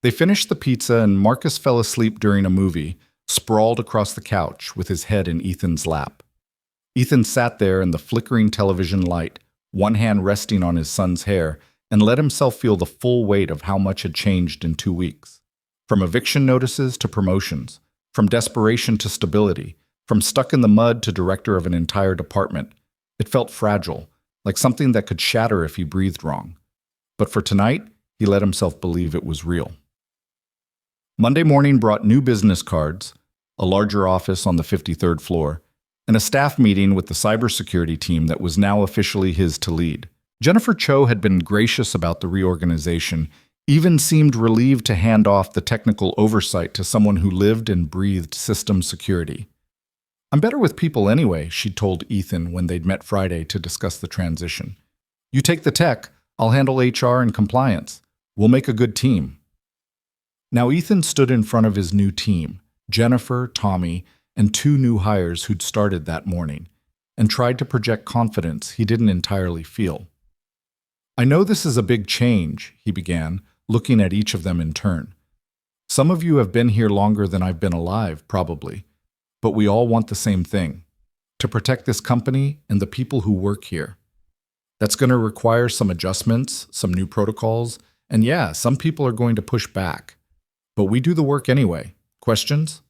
They finished the pizza and Marcus fell asleep during a movie, sprawled across the couch with his head in Ethan's lap. Ethan sat there in the flickering television light, one hand resting on his son's hair, and let himself feel the full weight of how much had changed in 2 weeks. From eviction notices to promotions, from desperation to stability, from stuck in the mud to director of an entire department. It felt fragile, like something that could shatter if he breathed wrong. But for tonight, he let himself believe it was real. Monday morning brought new business cards, a larger office on the 53rd floor, and a staff meeting with the cybersecurity team that was now officially his to lead. Jennifer Cho had been gracious about the reorganization, even seemed relieved to hand off the technical oversight to someone who lived and breathed system security. I'm better with people anyway, she told Ethan when they'd met Friday to discuss the transition. You take the tech, I'll handle HR and compliance. We'll make a good team. Now Ethan stood in front of his new team, Jennifer, Tommy, and 2 new hires who'd started that morning, and tried to project confidence he didn't entirely feel. I know this is a big change, he began, looking at each of them in turn. Some of you have been here longer than I've been alive, probably, but we all want the same thing, to protect this company and the people who work here. That's going to require some adjustments, some new protocols, and yeah, some people are going to push back. But we do the work anyway. Questions?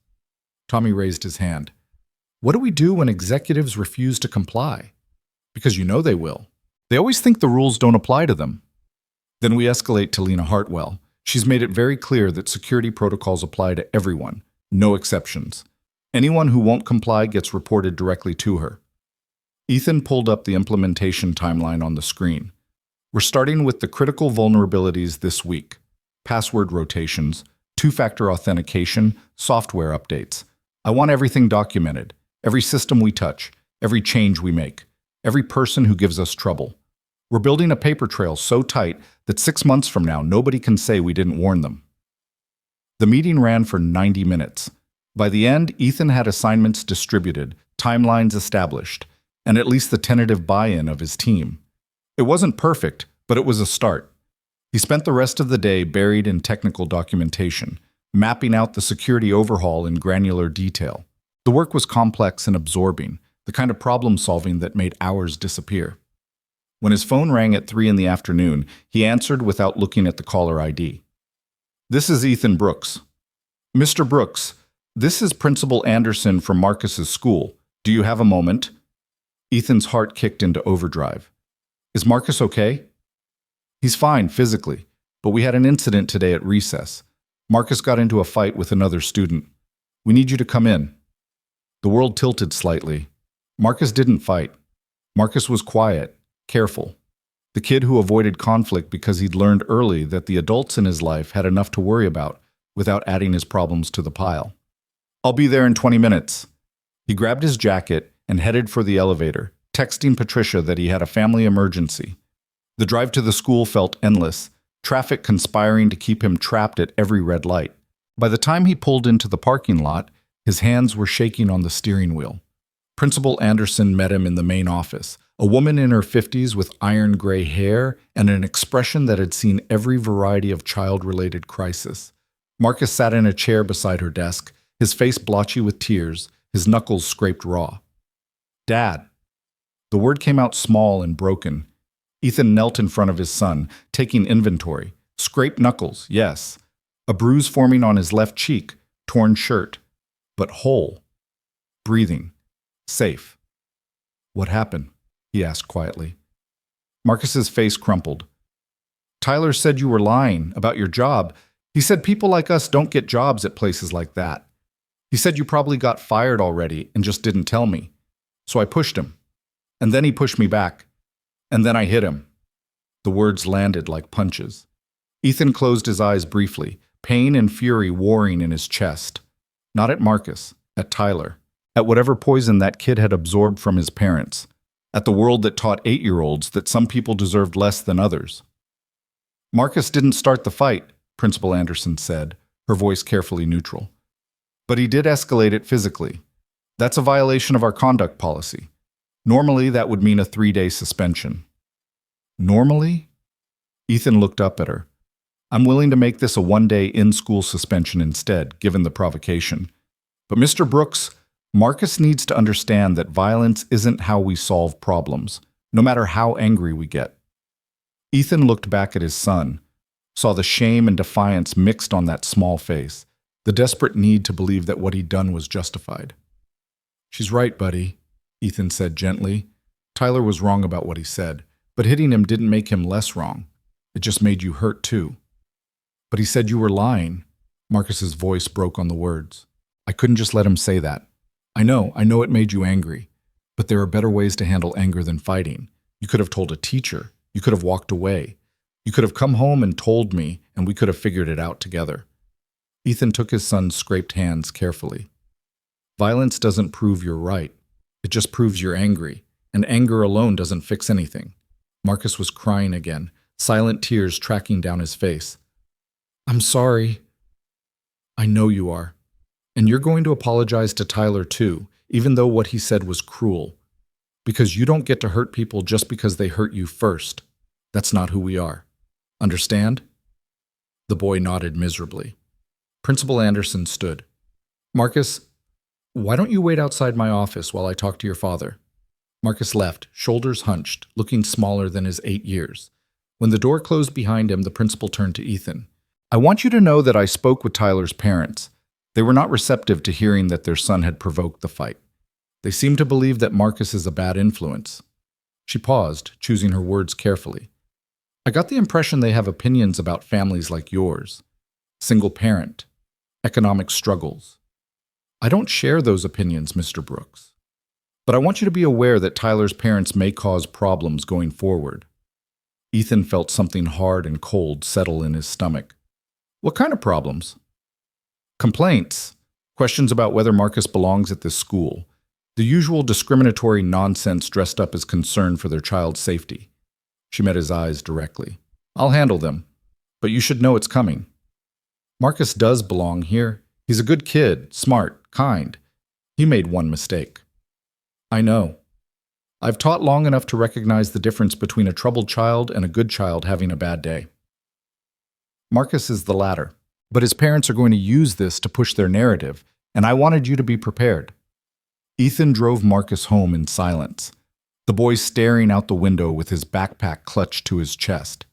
Tommy raised his hand. What do we do when executives refuse to comply? Because you know they will. They always think the rules don't apply to them. Then we escalate to Lena Hartwell. She's made it very clear that security protocols apply to everyone, no exceptions. Anyone who won't comply gets reported directly to her. Ethan pulled up the implementation timeline on the screen. We're starting with the critical vulnerabilities this week. Password rotations, 2-factor authentication, software updates. I want everything documented. Every system we touch, every change we make, every person who gives us trouble. We're building a paper trail so tight that 6 months from now, nobody can say we didn't warn them. The meeting ran for 90 minutes. By the end, Ethan had assignments distributed, timelines established, and at least the tentative buy-in of his team. It wasn't perfect, but it was a start. He spent the rest of the day buried in technical documentation, mapping out the security overhaul in granular detail. The work was complex and absorbing, the kind of problem-solving that made hours disappear. When his phone rang at 3 in the afternoon, he answered without looking at the caller ID. This is Ethan Brooks. Mr. Brooks, this is Principal Anderson from Marcus's school. Do you have a moment? Ethan's heart kicked into overdrive. Is Marcus okay? He's fine physically, but we had an incident today at recess. Marcus got into a fight with another student. We need you to come in. The world tilted slightly. Marcus didn't fight. Marcus was quiet, careful. The kid who avoided conflict because he'd learned early that the adults in his life had enough to worry about without adding his problems to the pile. I'll be there in 20 minutes. He grabbed his jacket and headed for the elevator, texting Patricia that he had a family emergency. The drive to the school felt endless, traffic conspiring to keep him trapped at every red light. By the time he pulled into the parking lot, his hands were shaking on the steering wheel. Principal Anderson met him in the main office, a woman in her 50s with iron gray hair and an expression that had seen every variety of child-related crisis. Marcus sat in a chair beside her desk, his face blotchy with tears, his knuckles scraped raw. Dad. The word came out small and broken. Ethan knelt in front of his son, taking inventory. Scraped knuckles, yes. A bruise forming on his left cheek, torn shirt. But whole. Breathing. Safe. What happened? He asked quietly. Marcus's face crumpled. Tyler said you were lying about your job. He said people like us don't get jobs at places like that. He said you probably got fired already and just didn't tell me. So I pushed him. And then he pushed me back. And then I hit him. The words landed like punches. Ethan closed his eyes briefly, pain and fury warring in his chest. Not at Marcus, at Tyler, at whatever poison that kid had absorbed from his parents, at the world that taught 8-year-olds that some people deserved less than others. Marcus didn't start the fight, Principal Anderson said, her voice carefully neutral. But he did escalate it physically. That's a violation of our conduct policy. Normally, that would mean a 3-day suspension. Normally? Ethan looked up at her. I'm willing to make this a 1-day in-school suspension instead, given the provocation. But Mr. Brooks, Marcus needs to understand that violence isn't how we solve problems, no matter how angry we get. Ethan looked back at his son, saw the shame and defiance mixed on that small face, the desperate need to believe that what he'd done was justified. She's right, buddy, Ethan said gently. Tyler was wrong about what he said, but hitting him didn't make him less wrong. It just made you hurt too. But he said you were lying. Marcus's voice broke on the words. I couldn't just let him say that. I know it made you angry. But there are better ways to handle anger than fighting. You could have told a teacher. You could have walked away. You could have come home and told me, and we could have figured it out together. Ethan took his son's scraped hands carefully. Violence doesn't prove you're right. It just proves you're angry, and anger alone doesn't fix anything. Marcus was crying again, silent tears tracking down his face. I'm sorry. I know you are. And you're going to apologize to Tyler too, even though what he said was cruel. Because you don't get to hurt people just because they hurt you first. That's not who we are. Understand? The boy nodded miserably. Principal Anderson stood. Marcus, why don't you wait outside my office while I talk to your father? Marcus left, shoulders hunched, looking smaller than his 8 years. When the door closed behind him, the principal turned to Ethan. I want you to know that I spoke with Tyler's parents. They were not receptive to hearing that their son had provoked the fight. They seem to believe that Marcus is a bad influence. She paused, choosing her words carefully. I got the impression they have opinions about families like yours. Single parent. Economic struggles. I don't share those opinions, Mr. Brooks. But I want you to be aware that Tyler's parents may cause problems going forward. Ethan felt something hard and cold settle in his stomach. What kind of problems? Complaints. Questions about whether Marcus belongs at this school. The usual discriminatory nonsense dressed up as concern for their child's safety. She met his eyes directly. I'll handle them, but you should know it's coming. Marcus does belong here. He's a good kid, smart, kind. He made one mistake. I know. I've taught long enough to recognize the difference between a troubled child and a good child having a bad day. Marcus is the latter, but his parents are going to use this to push their narrative, and I wanted you to be prepared. Ethan drove Marcus home in silence, the boy staring out the window with his backpack clutched to his chest.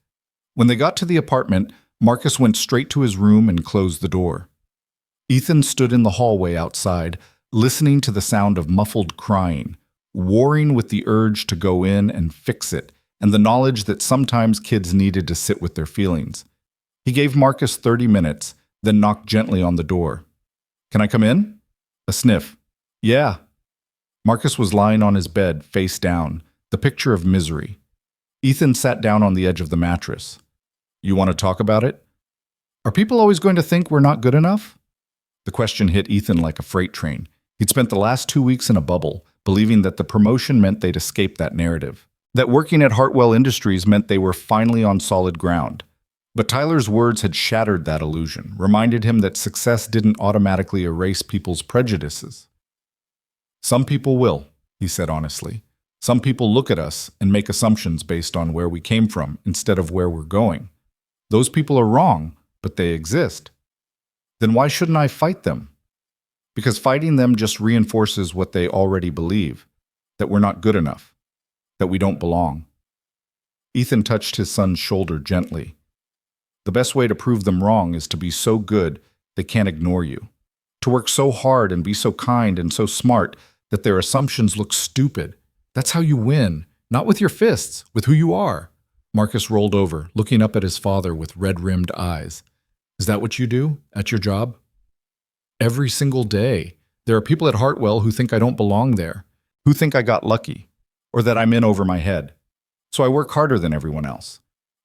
When they got to the apartment, Marcus went straight to his room and closed the door. Ethan stood in the hallway outside, listening to the sound of muffled crying, warring with the urge to go in and fix it, and the knowledge that sometimes kids needed to sit with their feelings. He gave Marcus 30 minutes, then knocked gently on the door. Can I come in? A sniff. Yeah. Marcus was lying on his bed, face down, the picture of misery. Ethan sat down on the edge of the mattress. You want to talk about it? Are people always going to think we're not good enough? The question hit Ethan like a freight train. He'd spent the last 2 weeks in a bubble, believing that the promotion meant they'd escape that narrative, that working at Hartwell Industries meant they were finally on solid ground. But Tyler's words had shattered that illusion, reminded him that success didn't automatically erase people's prejudices. Some people will, he said honestly. Some people look at us and make assumptions based on where we came from instead of where we're going. Those people are wrong, but they exist. Then why shouldn't I fight them? Because fighting them just reinforces what they already believe, that we're not good enough, that we don't belong. Ethan touched his son's shoulder gently. The best way to prove them wrong is to be so good they can't ignore you, to work so hard and be so kind and so smart that their assumptions look stupid. That's how you win, not with your fists, with who you are. Marcus rolled over, looking up at his father with red-rimmed eyes. Is that what you do at your job? Every single day. There are people at Hartwell who think I don't belong there, who think I got lucky, or that I'm in over my head. So I work harder than everyone else.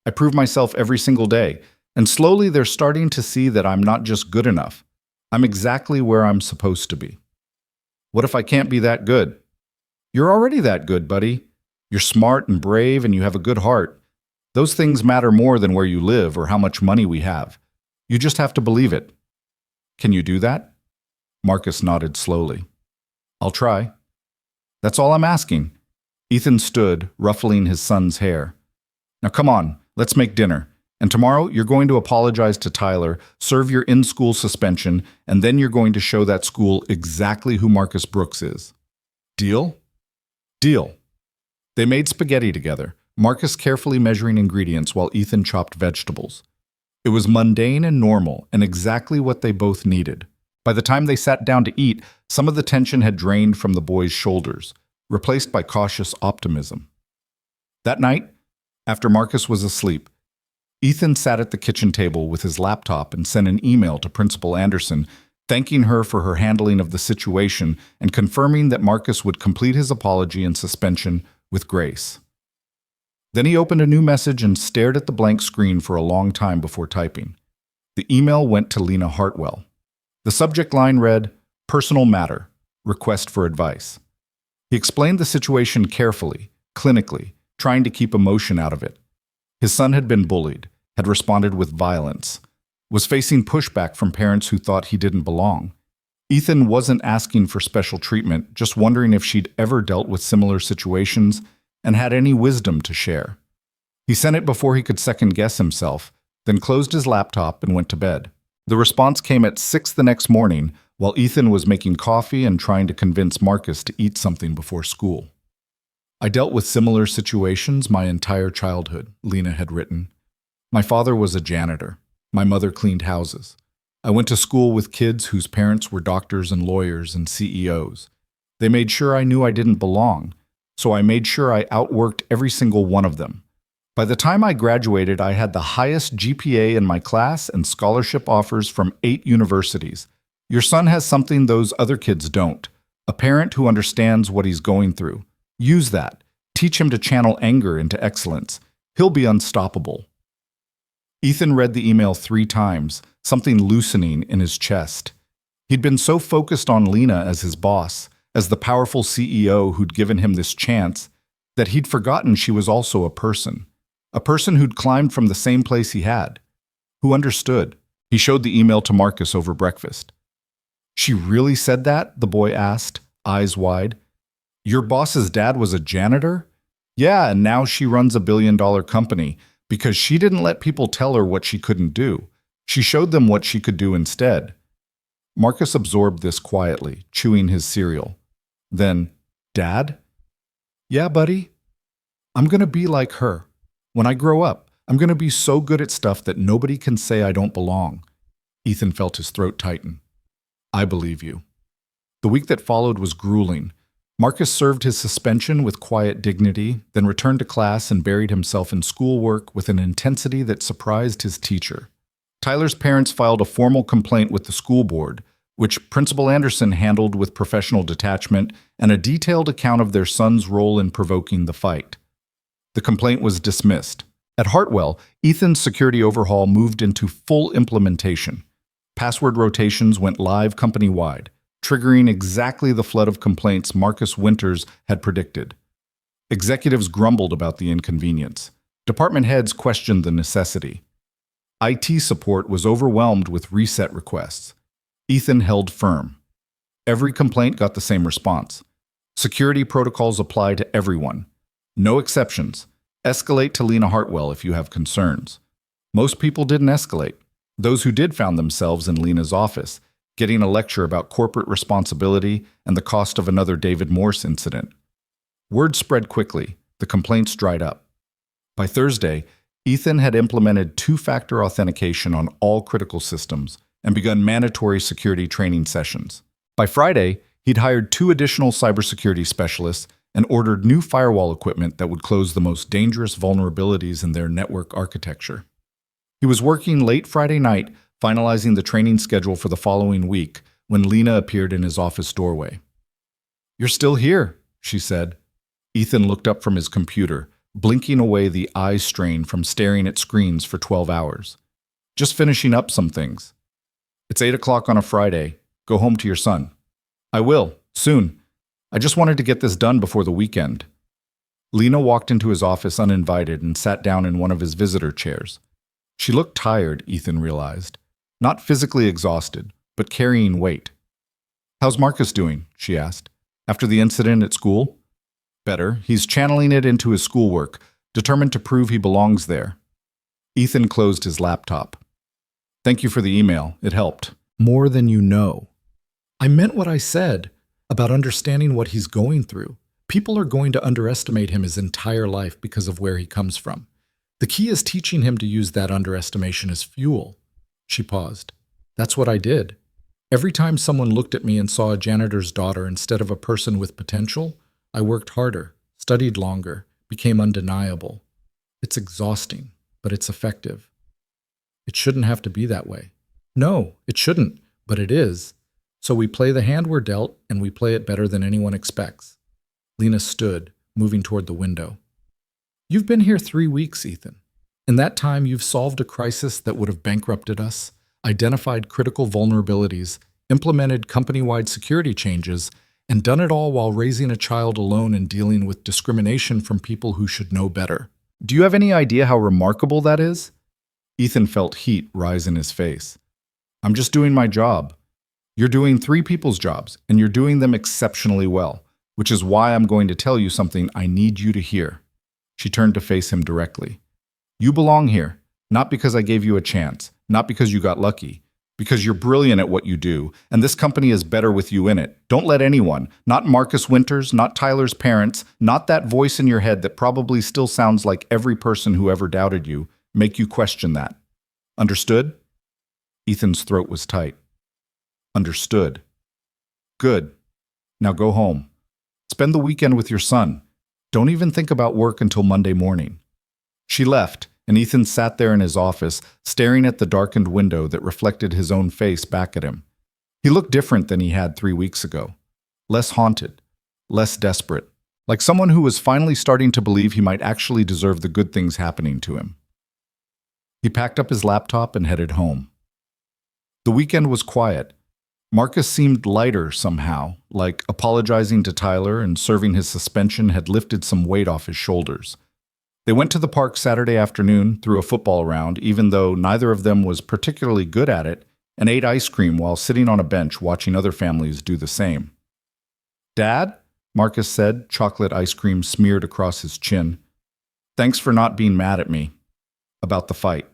I prove myself every single day, and slowly they're starting to see that I'm not just good enough. I'm exactly where I'm supposed to be. What if I can't be that good? You're already that good, buddy. You're smart and brave and you have a good heart. Those things matter more than where you live or how much money we have. You just have to believe it. Can you do that? Marcus nodded slowly. I'll try. That's all I'm asking. Ethan stood, ruffling his son's hair. Now come on, let's make dinner. And tomorrow you're going to apologize to Tyler, serve your in-school suspension, and then you're going to show that school exactly who Marcus Brooks is. Deal? Deal. They made spaghetti together, Marcus carefully measuring ingredients while Ethan chopped vegetables. It was mundane and normal, and exactly what they both needed. By the time they sat down to eat, some of the tension had drained from the boys' shoulders, replaced by cautious optimism. That night, after Marcus was asleep, Ethan sat at the kitchen table with his laptop and sent an email to Principal Anderson, thanking her for her handling of the situation and confirming that Marcus would complete his apology and suspension with grace. Then he opened a new message and stared at the blank screen for a long time before typing. The email went to Lena Hartwell. The subject line read, "Personal matter, request for advice." He explained the situation carefully, clinically, trying to keep emotion out of it. His son had been bullied, had responded with violence, was facing pushback from parents who thought he didn't belong. Ethan wasn't asking for special treatment, just wondering if she'd ever dealt with similar situations and had any wisdom to share. He sent it before he could second-guess himself, then closed his laptop and went to bed. The response came at 6 the next morning, while Ethan was making coffee and trying to convince Marcus to eat something before school. I dealt with similar situations my entire childhood, Lena had written. My father was a janitor. My mother cleaned houses. I went to school with kids whose parents were doctors and lawyers and CEOs. They made sure I knew I didn't belong, so I made sure I outworked every single one of them. By the time I graduated, I had the highest GPA in my class and scholarship offers from 8 universities. Your son has something those other kids don't, a parent who understands what he's going through. Use that. Teach him to channel anger into excellence. He'll be unstoppable. Ethan read the email 3 times, something loosening in his chest. He'd been so focused on Lena as his boss, as the powerful CEO who'd given him this chance, that he'd forgotten she was also a person who'd climbed from the same place he had, who understood. He showed the email to Marcus over breakfast. She really said that? The boy asked, eyes wide. Your boss's dad was a janitor? Yeah, and now she runs a billion-dollar company because she didn't let people tell her what she couldn't do. She showed them what she could do instead. Marcus absorbed this quietly, chewing his cereal. Then, Dad? Yeah, buddy. I'm going to be like her. When I grow up, I'm going to be so good at stuff that nobody can say I don't belong. Ethan felt his throat tighten. I believe you. The week that followed was grueling. Marcus served his suspension with quiet dignity, then returned to class and buried himself in schoolwork with an intensity that surprised his teacher. Tyler's parents filed a formal complaint with the school board, which Principal Anderson handled with professional detachment and a detailed account of their son's role in provoking the fight. The complaint was dismissed. At Hartwell, Ethan's security overhaul moved into full implementation. Password rotations went live company-wide, triggering exactly the flood of complaints Marcus Winters had predicted. Executives grumbled about the inconvenience. Department heads questioned the necessity. IT support was overwhelmed with reset requests. Ethan held firm. Every complaint got the same response. Security protocols apply to everyone. No exceptions. Escalate to Lena Hartwell if you have concerns. Most people didn't escalate. Those who did found themselves in Lena's office, getting a lecture about corporate responsibility and the cost of another David Morse incident. Word spread quickly. The complaints dried up. By Thursday, Ethan had implemented two-factor authentication on all critical systems and begun mandatory security training sessions. By Friday, he'd hired 2 additional cybersecurity specialists and ordered new firewall equipment that would close the most dangerous vulnerabilities in their network architecture. He was working late Friday night, finalizing the training schedule for the following week, when Lena appeared in his office doorway. "You're still here," she said. Ethan looked up from his computer, blinking away the eye strain from staring at screens for 12 hours. "Just finishing up some things." "It's 8 o'clock on a Friday. Go home to your son." "I will, soon. I just wanted to get this done before the weekend." Lena walked into his office uninvited and sat down in one of his visitor chairs. She looked tired, Ethan realized. Not physically exhausted, but carrying weight. "How's Marcus doing?" she asked. "After the incident at school?" "Better. He's channeling it into his schoolwork, determined to prove he belongs there." Ethan closed his laptop. "Thank you for the email. It helped." "More than you know." "I meant what I said about understanding what he's going through. People are going to underestimate him his entire life because of where he comes from. The key is teaching him to use that underestimation as fuel." She paused. "That's what I did. Every time someone looked at me and saw a janitor's daughter instead of a person with potential, I worked harder, studied longer, became undeniable. It's exhausting, but it's effective." "It shouldn't have to be that way." "No, it shouldn't, but it is. So we play the hand we're dealt, and we play it better than anyone expects." Lena stood, moving toward the window. "You've been here 3 weeks, Ethan. In that time, you've solved a crisis that would have bankrupted us, identified critical vulnerabilities, implemented company-wide security changes, and done it all while raising a child alone and dealing with discrimination from people who should know better. Do you have any idea how remarkable that is?" Ethan felt heat rise in his face. "I'm just doing my job. You're doing 3 people's jobs, and you're doing them exceptionally well, which is why I'm going to tell you something I need you to hear." She turned to face him directly. "You belong here, not because I gave you a chance, not because you got lucky, because you're brilliant at what you do, and this company is better with you in it. Don't let anyone, not Marcus Winters, not Tyler's parents, not that voice in your head that probably still sounds like every person who ever doubted you, make you question that. Understood?" Ethan's throat was tight. "Understood." "Good. Now go home. Spend the weekend with your son. Don't even think about work until Monday morning." She left, and Ethan sat there in his office, staring at the darkened window that reflected his own face back at him. He looked different than he had 3 weeks ago. Less haunted, less desperate, like someone who was finally starting to believe he might actually deserve the good things happening to him. He packed up his laptop and headed home. The weekend was quiet. Marcus seemed lighter somehow, like apologizing to Tyler and serving his suspension had lifted some weight off his shoulders. They went to the park Saturday afternoon, threw a football round, even though neither of them was particularly good at it, and ate ice cream while sitting on a bench watching other families do the same. "Dad?" Marcus said, chocolate ice cream smeared across his chin. "Thanks for not being mad at me about the fight."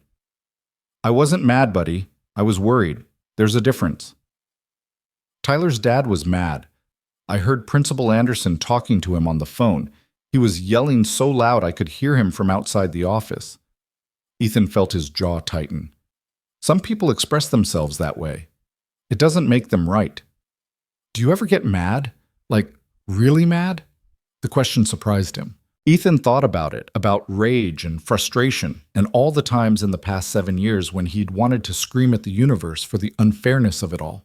"I wasn't mad, buddy. I was worried. There's a difference." Tyler's dad was mad. I heard Principal Anderson talking to him on the phone. He was yelling so loud I could hear him from outside the office. Ethan felt his jaw tighten. Some people express themselves that way. It doesn't make them right. "Do you ever get mad? Like, really mad?" The question surprised him. Ethan thought about it, about rage and frustration, and all the times in the past 7 years when he'd wanted to scream at the universe for the unfairness of it all.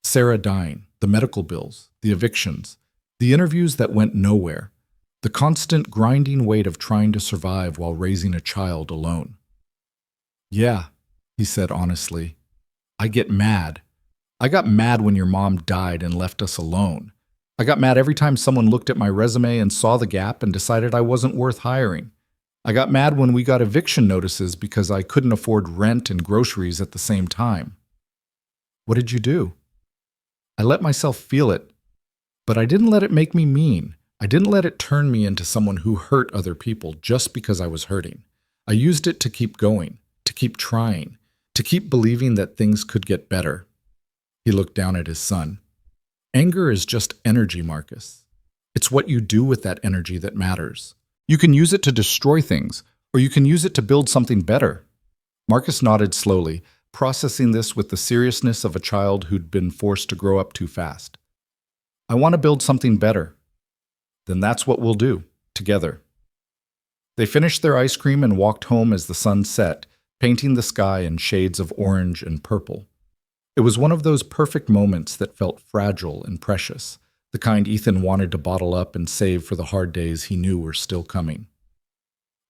Sarah dying, the medical bills, the evictions, the interviews that went nowhere, the constant grinding weight of trying to survive while raising a child alone. "Yeah," he said honestly, "I get mad. I got mad when your mom died and left us alone. I got mad every time someone looked at my resume and saw the gap and decided I wasn't worth hiring. I got mad when we got eviction notices because I couldn't afford rent and groceries at the same time." "What did you do?" "I let myself feel it, but I didn't let it make me mean. I didn't let it turn me into someone who hurt other people just because I was hurting. I used it to keep going, to keep trying, to keep believing that things could get better. He looked down at his son. Anger is just energy, Marcus. It's what you do with that energy that matters. You can use it to destroy things, or you can use it to build something better. Marcus nodded slowly, processing this with the seriousness of a child who'd been forced to grow up too fast. I want to build something better. Then that's what we'll do, together. They finished their ice cream and walked home as the sun set, painting the sky in shades of orange and purple. It was one of those perfect moments that felt fragile and precious, the kind Ethan wanted to bottle up and save for the hard days he knew were still coming.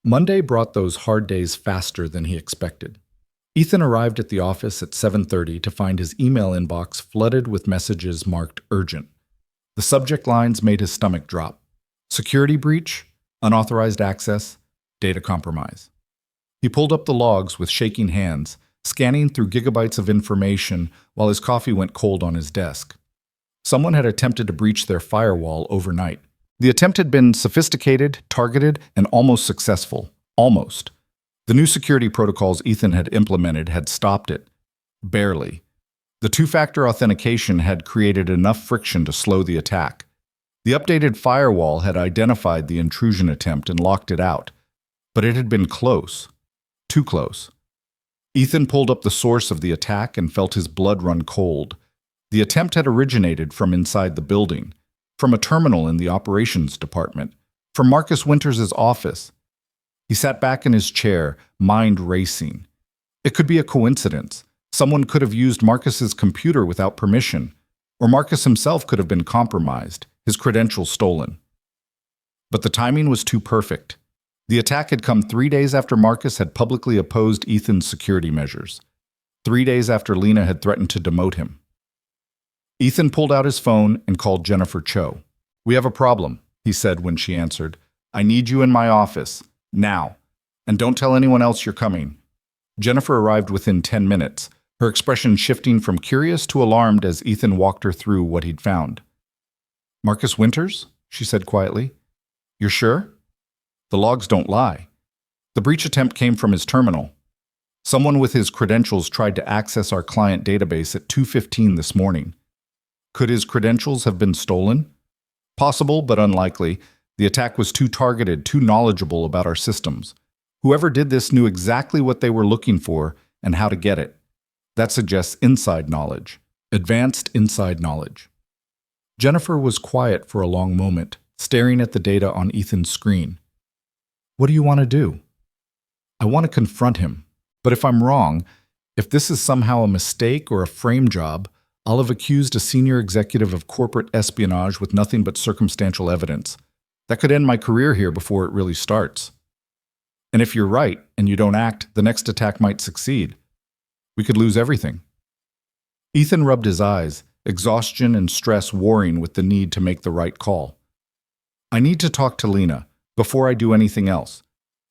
Monday brought those hard days faster than he expected. Ethan arrived at the office at 7:30 to find his email inbox flooded with messages marked urgent. The subject lines made his stomach drop. Security breach, unauthorized access, data compromise. He pulled up the logs with shaking hands, scanning through gigabytes of information while his coffee went cold on his desk. Someone had attempted to breach their firewall overnight. The attempt had been sophisticated, targeted, and almost successful. Almost. The new security protocols Ethan had implemented had stopped it. Barely. The two-factor authentication had created enough friction to slow the attack. The updated firewall had identified the intrusion attempt and locked it out. But it had been close. Too close. Ethan pulled up the source of the attack and felt his blood run cold. The attempt had originated from inside the building, from a terminal in the operations department, from Marcus Winters' office. He sat back in his chair, mind racing. It could be a coincidence. Someone could have used Marcus's computer without permission, or Marcus himself could have been compromised, his credentials stolen. But the timing was too perfect. The attack had come 3 days after Marcus had publicly opposed Ethan's security measures. 3 days after Lena had threatened to demote him. Ethan pulled out his phone and called Jennifer Cho. "We have a problem," he said when she answered. "I need you in my office. Now. And don't tell anyone else you're coming." Jennifer arrived within 10 minutes, her expression shifting from curious to alarmed as Ethan walked her through what he'd found. "Marcus Winters?" she said quietly. "You're sure? The logs don't lie. The breach attempt came from his terminal. Someone with his credentials tried to access our client database at 2:15 this morning. Could his credentials have been stolen? Possible, but unlikely. The attack was too targeted, too knowledgeable about our systems. Whoever did this knew exactly what they were looking for and how to get it. That suggests inside knowledge, advanced inside knowledge." Jennifer was quiet for a long moment, staring at the data on Ethan's screen. "What do you want to do?" "I want to confront him. But if I'm wrong, if this is somehow a mistake or a frame job, I'll have accused a senior executive of corporate espionage with nothing but circumstantial evidence. That could end my career here before it really starts. And if you're right and you don't act, the next attack might succeed. We could lose everything." Ethan rubbed his eyes, exhaustion and stress warring with the need to make the right call. "I need to talk to Lena before I do anything else.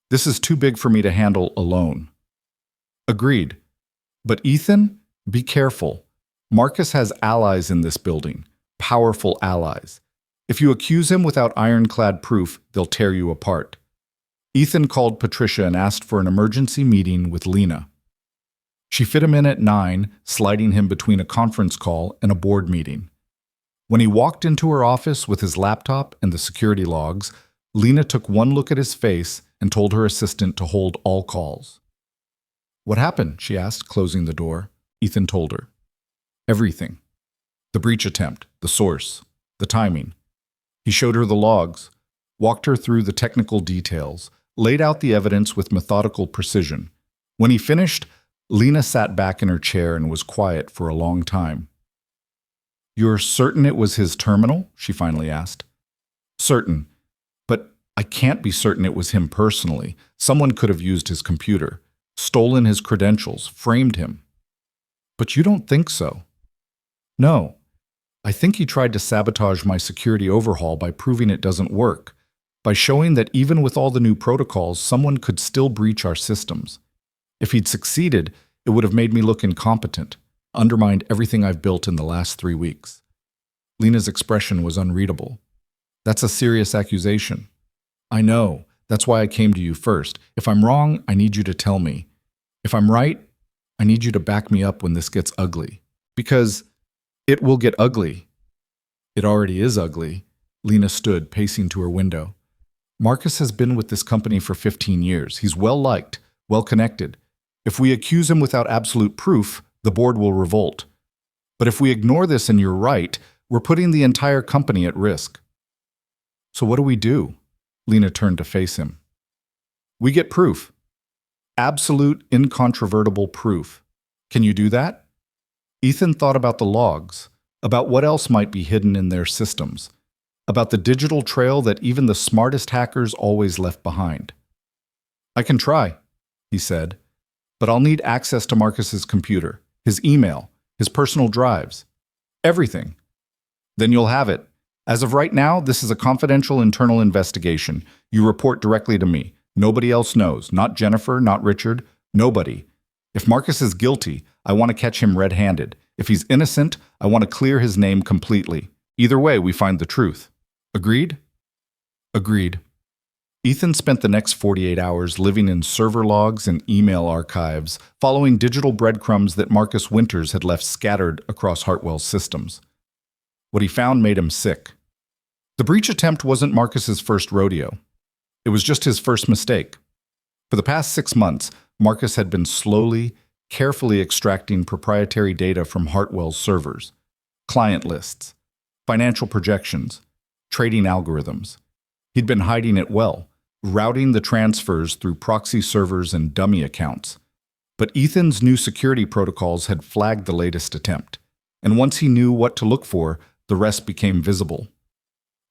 This is too big for me to handle alone." "Agreed. But Ethan, be careful. Marcus has allies in this building, powerful allies. If you accuse him without ironclad proof, they'll tear you apart." Ethan called Patricia and asked for an emergency meeting with Lena. She fit him in at 9, sliding him between a conference call and a board meeting. When he walked into her office with his laptop and the security logs, Lena took one look at his face and told her assistant to hold all calls. "What happened?" she asked, closing the door. Ethan told her. Everything. The breach attempt, the source, the timing. He showed her the logs, walked her through the technical details, laid out the evidence with methodical precision. When he finished, Lena sat back in her chair and was quiet for a long time. "You're certain it was his terminal?" she finally asked. "Certain. But I can't be certain it was him personally. Someone could have used his computer, stolen his credentials, framed him." "But you don't think so?" "No. I think he tried to sabotage my security overhaul by proving it doesn't work, by showing that even with all the new protocols, someone could still breach our systems. If he'd succeeded, it would have made me look incompetent, undermined everything I've built in the last 3 weeks." Lena's expression was unreadable. "That's a serious accusation." "I know. That's why I came to you first. If I'm wrong, I need you to tell me. If I'm right, I need you to back me up when this gets ugly. Because it will get ugly. It already is ugly. Lena stood, pacing to her window. Marcus has been with this company for 15 years. He's well-liked, well-connected. If we accuse him without absolute proof, the board will revolt. But if we ignore this and you're right, we're putting the entire company at risk. So what do we do? Lena turned to face him. We get proof. Absolute, incontrovertible proof. Can you do that? Ethan thought about the logs, about what else might be hidden in their systems, about the digital trail that even the smartest hackers always left behind. I can try, he said, but I'll need access to Marcus's computer, his email, his personal drives, everything. Then you'll have it. As of right now, this is a confidential internal investigation. You report directly to me. Nobody else knows. Not Jennifer, not Richard. Nobody. If Marcus is guilty, I want to catch him red-handed. If he's innocent, I want to clear his name completely. Either way, we find the truth. Agreed? Agreed. Ethan spent the next 48 hours living in server logs and email archives, following digital breadcrumbs that Marcus Winters had left scattered across Hartwell's systems. What he found made him sick. The breach attempt wasn't Marcus's first rodeo. It was just his first mistake. For the past 6 months, Marcus had been slowly, carefully extracting proprietary data from Hartwell's servers, client lists, financial projections, trading algorithms. He'd been hiding it well, routing the transfers through proxy servers and dummy accounts. But Ethan's new security protocols had flagged the latest attempt, and once he knew what to look for, the rest became visible.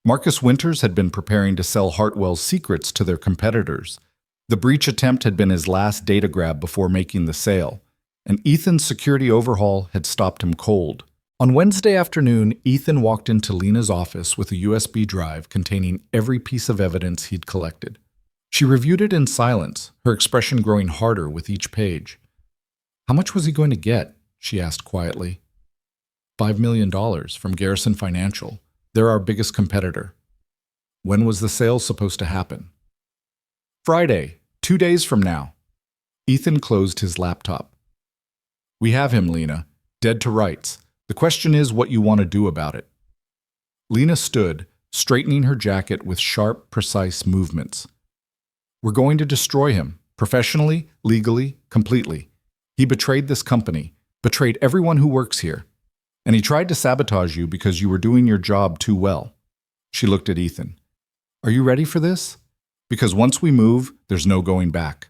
Marcus Winters had been preparing to sell Hartwell's secrets to their competitors. The breach attempt had been his last data grab before making the sale, and Ethan's security overhaul had stopped him cold. On Wednesday afternoon, Ethan walked into Lena's office with a USB drive containing every piece of evidence he'd collected. She reviewed it in silence, her expression growing harder with each page. How much was he going to get? She asked quietly. $5 million from Garrison Financial. They're our biggest competitor. When was the sale supposed to happen? Friday, 2 days from now. Ethan closed his laptop. We have him, Lena, dead to rights. The question is what you want to do about it. Lena stood, straightening her jacket with sharp, precise movements. We're going to destroy him, professionally, legally, completely. He betrayed this company, betrayed everyone who works here. And he tried to sabotage you because you were doing your job too well. She looked at Ethan. Are you ready for this? Because once we move, there's no going back.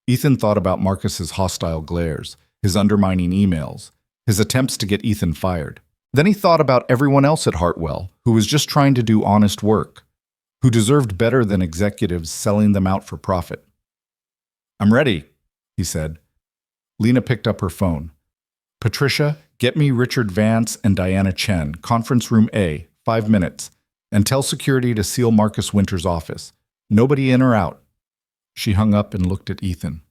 Ethan thought about Marcus's hostile glares, his undermining emails, his attempts to get Ethan fired. Then he thought about everyone else at Hartwell who was just trying to do honest work, who deserved better than executives selling them out for profit. I'm ready, he said. Lena picked up her phone. Patricia, get me Richard Vance and Diana Chen, conference room A, 5 minutes, and tell security to seal Marcus Winters' office. Nobody in or out. She hung up and looked at Ethan.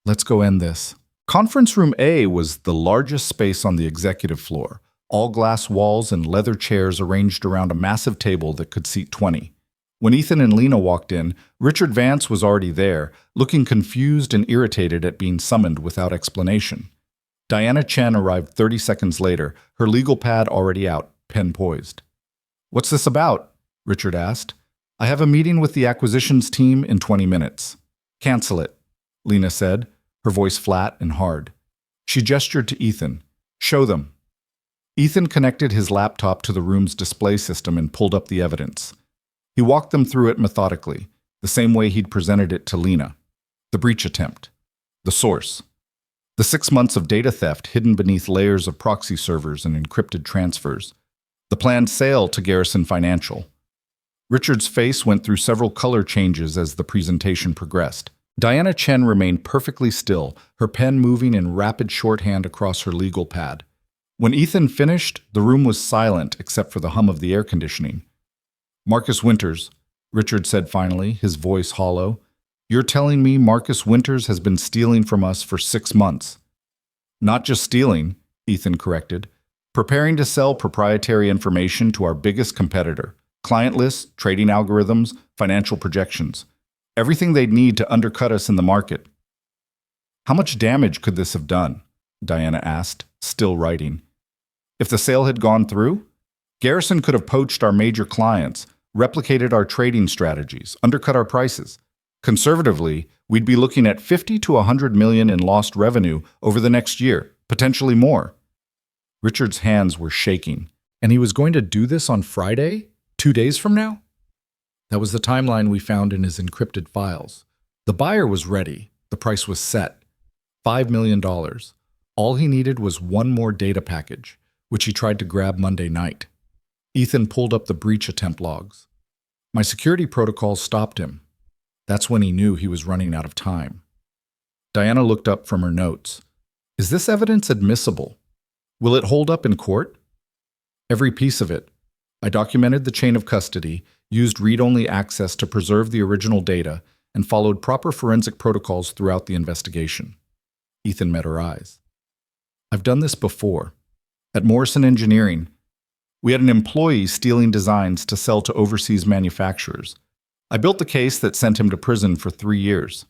Let's go end this. Conference room A was the largest space on the executive floor, all glass walls and leather chairs arranged around a massive table that could seat 20. When Ethan and Lena walked in, Richard Vance was already there, looking confused and irritated at being summoned without explanation. Diana Chen arrived 30 seconds later, her legal pad already out, pen poised. What's this about? Richard asked. I have a meeting with the acquisitions team in 20 minutes. Cancel it, Lena said, her voice flat and hard. She gestured to Ethan. Show them. Ethan connected his laptop to the room's display system and pulled up the evidence. He walked them through it methodically, the same way he'd presented it to Lena. The breach attempt. The source. The 6 months of data theft hidden beneath layers of proxy servers and encrypted transfers. The planned sale to Garrison Financial. Richard's face went through several color changes as the presentation progressed. Diana Chen remained perfectly still, her pen moving in rapid shorthand across her legal pad. When Ethan finished, the room was silent except for the hum of the air conditioning. Marcus Winters, Richard said finally, his voice hollow. You're telling me Marcus Winters has been stealing from us for 6 months. Not just stealing, Ethan corrected. Preparing to sell proprietary information to our biggest competitor. Client lists, trading algorithms, financial projections. Everything they'd need to undercut us in the market. How much damage could this have done? Diana asked, still writing. If the sale had gone through, Garrison could have poached our major clients, replicated our trading strategies, undercut our prices. Conservatively, we'd be looking at 50 to 100 million in lost revenue over the next year, potentially more. Richard's hands were shaking. And he was going to do this on Friday, 2 days from now? That was the timeline we found in his encrypted files. The buyer was ready. The price was set. $5 million. All he needed was one more data package, which he tried to grab Monday night. Ethan pulled up the breach attempt logs. My security protocol stopped him. That's when he knew he was running out of time. Diana looked up from her notes. Is this evidence admissible? Will it hold up in court? Every piece of it. I documented the chain of custody, used read-only access to preserve the original data, and followed proper forensic protocols throughout the investigation. Ethan met her eyes. I've done this before. At Morrison Engineering, we had an employee stealing designs to sell to overseas manufacturers. I built the case that sent him to prison for 3 years.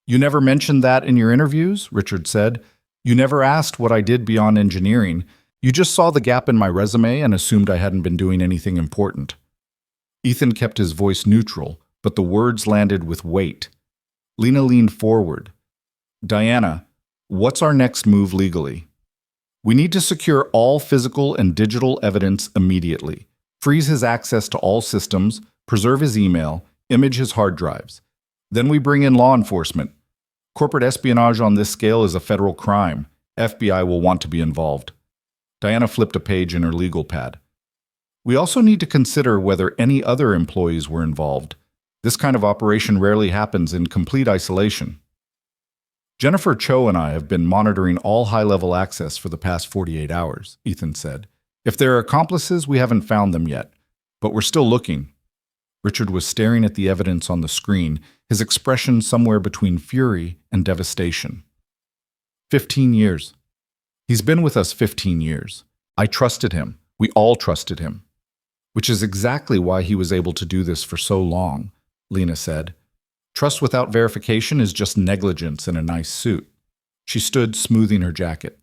You never mentioned that in your interviews, Richard said. You never asked what I did beyond engineering. You just saw the gap in my resume and assumed I hadn't been doing anything important. Ethan kept his voice neutral, but the words landed with weight. Lena leaned forward. Diana, what's our next move legally? We need to secure all physical and digital evidence immediately, freeze his access to all systems, preserve his email, image his hard drives. Then we bring in law enforcement. Corporate espionage on this scale is a federal crime. FBI will want to be involved. Diana flipped a page in her legal pad. We also need to consider whether any other employees were involved. This kind of operation rarely happens in complete isolation. Jennifer Cho and I have been monitoring all high-level access for the past 48 hours, Ethan said. If there are accomplices, we haven't found them yet, but we're still looking. Richard was staring at the evidence on the screen, his expression somewhere between fury and devastation. 15 years. He's been with us 15 years. I trusted him. We all trusted him. Which is exactly why he was able to do this for so long, Lena said. Trust without verification is just negligence in a nice suit. She stood, smoothing her jacket.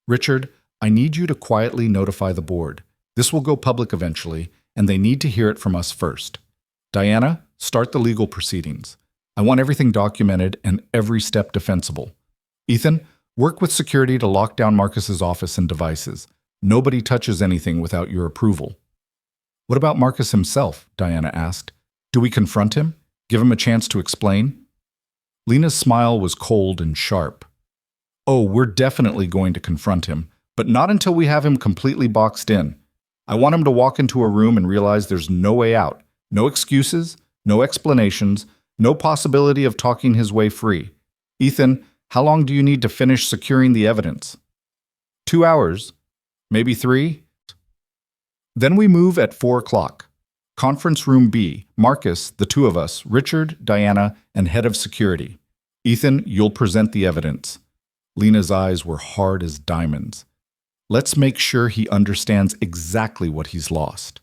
Richard, I need you to quietly notify the board. This will go public eventually, and they need to hear it from us first. Diana, start the legal proceedings. I want everything documented and every step defensible. Ethan, work with security to lock down Marcus's office and devices. Nobody touches anything without your approval. What about Marcus himself? Diana asked. Do we confront him? Give him a chance to explain? Lena's smile was cold and sharp. Oh, we're definitely going to confront him, but not until we have him completely boxed in. I want him to walk into a room and realize there's no way out, no excuses, no explanations, no possibility of talking his way free. Ethan, how long do you need to finish securing the evidence? 2 hours, maybe 3. Then we move at 4 o'clock. Conference room B, Marcus, the 2 of us, Richard, Diana, and head of security. Ethan, you'll present the evidence. Lena's eyes were hard as diamonds. Let's make sure he understands exactly what he's lost.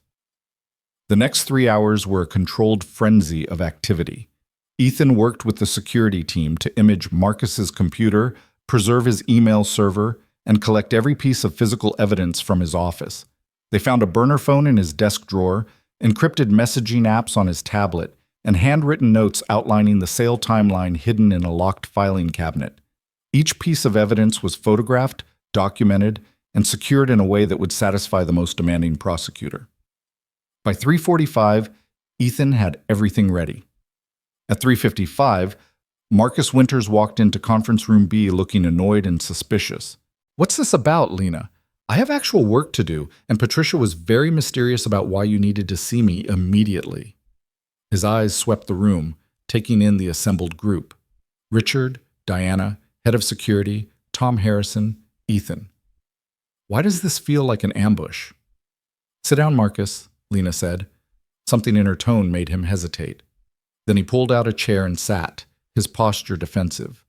The next 3 hours were a controlled frenzy of activity. Ethan worked with the security team to image Marcus's computer, preserve his email server, and collect every piece of physical evidence from his office. They found a burner phone in his desk drawer, encrypted messaging apps on his tablet, and handwritten notes outlining the sale timeline hidden in a locked filing cabinet. Each piece of evidence was photographed, documented, and secured in a way that would satisfy the most demanding prosecutor. By 3:45, Ethan had everything ready. At 3:55, Marcus Winters walked into conference room B looking annoyed and suspicious. What's this about, Lena? I have actual work to do, and Patricia was very mysterious about why you needed to see me immediately. His eyes swept the room, taking in the assembled group. Richard, Diana, head of security, Tom Harrison, Ethan. Why does this feel like an ambush? Sit down, Marcus, Lena said. Something in her tone made him hesitate. Then he pulled out a chair and sat, his posture defensive.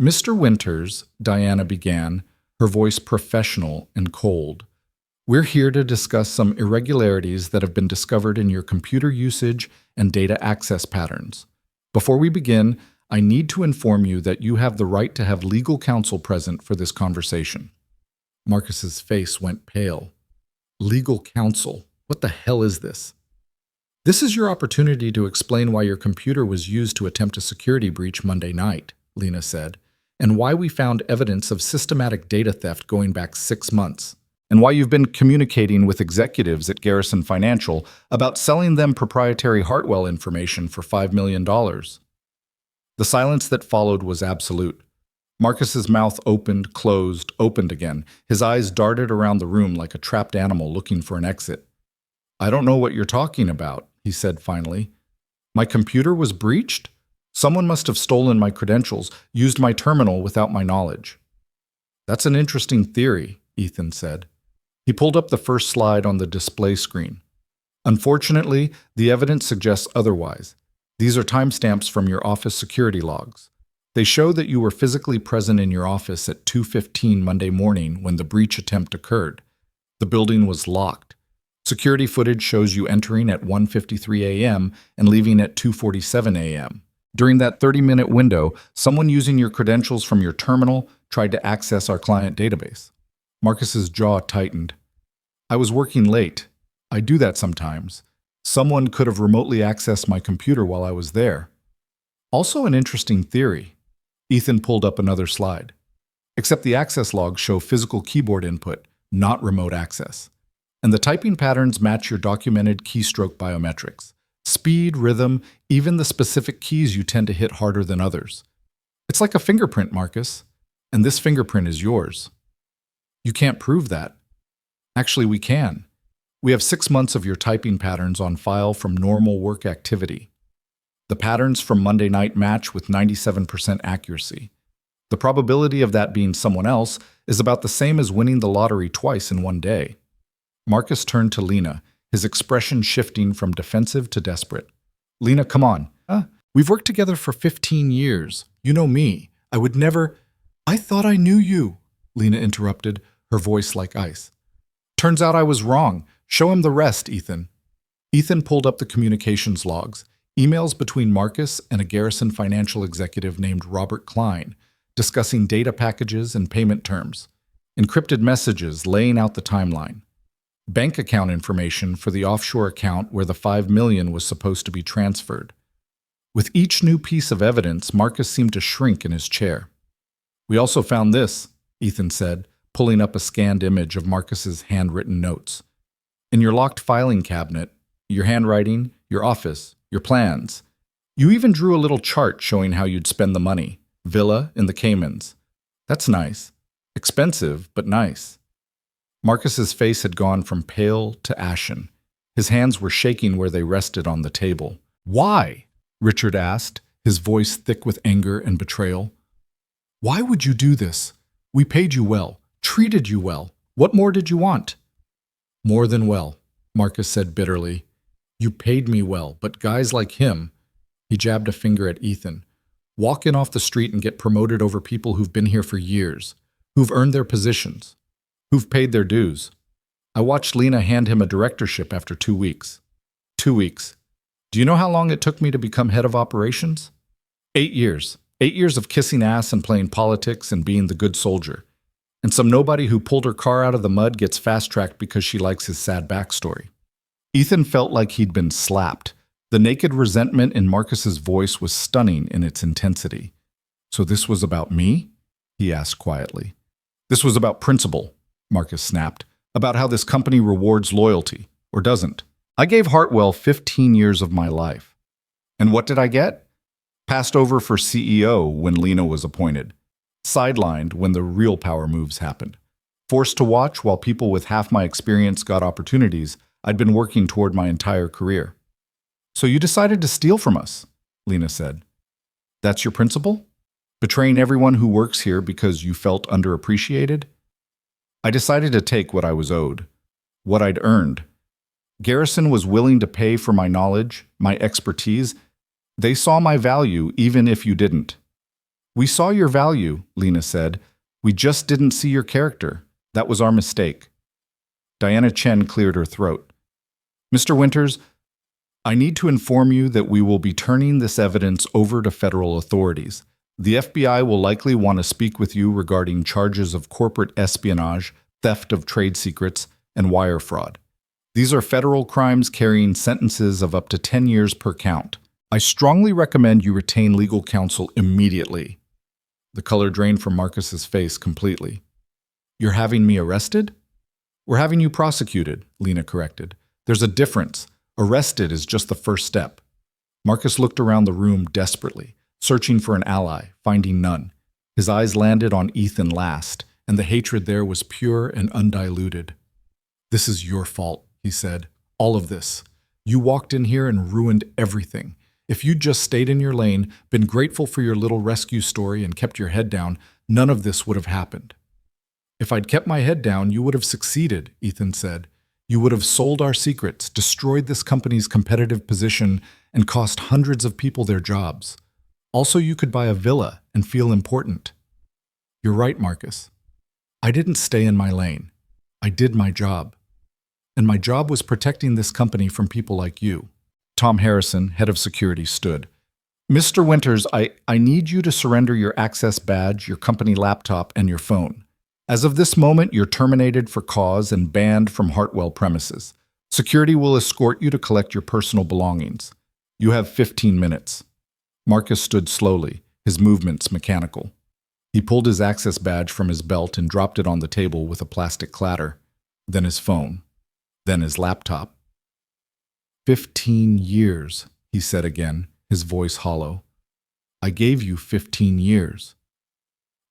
Mr. Winters, Diana began, her voice professional and cold. We're here to discuss some irregularities that have been discovered in your computer usage and data access patterns. Before we begin, I need to inform you that you have the right to have legal counsel present for this conversation. Marcus's face went pale. Legal counsel? What the hell is this? This is your opportunity to explain why your computer was used to attempt a security breach Monday night, Lena said, and why we found evidence of systematic data theft going back 6 months, and why you've been communicating with executives at Garrison Financial about selling them proprietary Hartwell information for $5 million. The silence that followed was absolute. Marcus's mouth opened, closed, opened again. His eyes darted around the room like a trapped animal looking for an exit. I don't know what you're talking about, he said finally. My computer was breached? Someone must have stolen my credentials, used my terminal without my knowledge. That's an interesting theory, Ethan said. He pulled up the first slide on the display screen. Unfortunately, the evidence suggests otherwise. These are timestamps from your office security logs. They show that you were physically present in your office at 2:15 Monday morning when the breach attempt occurred. The building was locked. Security footage shows you entering at 1:53 a.m. and leaving at 2:47 a.m. During that 30-minute window, someone using your credentials from your terminal tried to access our client database. Marcus's jaw tightened. I was working late. I do that sometimes. Someone could have remotely accessed my computer while I was there. Also an interesting theory. Ethan pulled up another slide. Except the access logs show physical keyboard input, not remote access. And the typing patterns match your documented keystroke biometrics. Speed, rhythm, even the specific keys you tend to hit harder than others. It's like a fingerprint, Marcus. And this fingerprint is yours. You can't prove that. Actually, we can. We have 6 months of your typing patterns on file from normal work activity. The patterns from Monday night match with 97% accuracy. The probability of that being someone else is about the same as winning the lottery twice in one day. Marcus turned to Lena, his expression shifting from defensive to desperate. Lena, come on. We've worked together for 15 years. You know me. I would never... I thought I knew you, Lena interrupted, her voice like ice. Turns out I was wrong. Show him the rest, Ethan. Ethan pulled up the communications logs, emails between Marcus and a Garrison Financial executive named Robert Klein, discussing data packages and payment terms, encrypted messages laying out the timeline, bank account information for the offshore account where the $5 million was supposed to be transferred. With each new piece of evidence, Marcus seemed to shrink in his chair. We also found this, Ethan said, pulling up a scanned image of Marcus's handwritten notes. In your locked filing cabinet, your handwriting, your office, your plans. You even drew a little chart showing how you'd spend the money. Villa in the Caymans. That's nice. Expensive, but nice. Marcus's face had gone from pale to ashen. His hands were shaking where they rested on the table. Why? Richard asked, his voice thick with anger and betrayal. Why would you do this? We paid you well, treated you well. What more did you want? More than well, Marcus said bitterly. You paid me well, but guys like him, he jabbed a finger at Ethan, walk in off the street and get promoted over people who've been here for years, who've earned their positions, who've paid their dues. I watched Lena hand him a directorship after 2 weeks. 2 weeks. Do you know how long it took me to become head of operations? 8 years. 8 years of kissing ass and playing politics and being the good soldier. And some nobody who pulled her car out of the mud gets fast-tracked because she likes his sad backstory. Ethan felt like he'd been slapped. The naked resentment in Marcus's voice was stunning in its intensity. So this was about me? He asked quietly. This was about principle, Marcus snapped, about how this company rewards loyalty, or doesn't. I gave Hartwell 15 years of my life. And what did I get? Passed over for CEO when Lena was appointed. Sidelined when the real power moves happened. Forced to watch while people with half my experience got opportunities I'd been working toward my entire career. So you decided to steal from us, Lena said. That's your principle? Betraying everyone who works here because you felt underappreciated? I decided to take what I was owed, what I'd earned. Garrison was willing to pay for my knowledge, my expertise. They saw my value even if you didn't. We saw your value, Lena said. We just didn't see your character. That was our mistake. Diana Chen cleared her throat. Mr. Winters, I need to inform you that we will be turning this evidence over to federal authorities. The FBI will likely want to speak with you regarding charges of corporate espionage, theft of trade secrets, and wire fraud. These are federal crimes carrying sentences of up to 10 years per count. I strongly recommend you retain legal counsel immediately. The color drained from Marcus's face completely. You're having me arrested? We're having you prosecuted, Lena corrected. There's a difference. Arrested is just the first step. Marcus looked around the room desperately, searching for an ally, finding none. His eyes landed on Ethan last, and the hatred there was pure and undiluted. This is your fault, he said. All of this. You walked in here and ruined everything. If you'd just stayed in your lane, been grateful for your little rescue story, and kept your head down, none of this would have happened. If I'd kept my head down, you would have succeeded, Ethan said. You would have sold our secrets, destroyed this company's competitive position, and cost hundreds of people their jobs. Also, you could buy a villa and feel important. You're right, Marcus. I didn't stay in my lane. I did my job. And my job was protecting this company from people like you. Tom Harrison, head of security, stood. Mr. Winters, I need you to surrender your access badge, your company laptop, and your phone. As of this moment, you're terminated for cause and banned from Hartwell premises. Security will escort you to collect your personal belongings. You have 15 minutes. Marcus stood slowly, his movements mechanical. He pulled his access badge from his belt and dropped it on the table with a plastic clatter. Then his phone. Then his laptop. 15 years, he said again, his voice hollow. I gave you 15 years.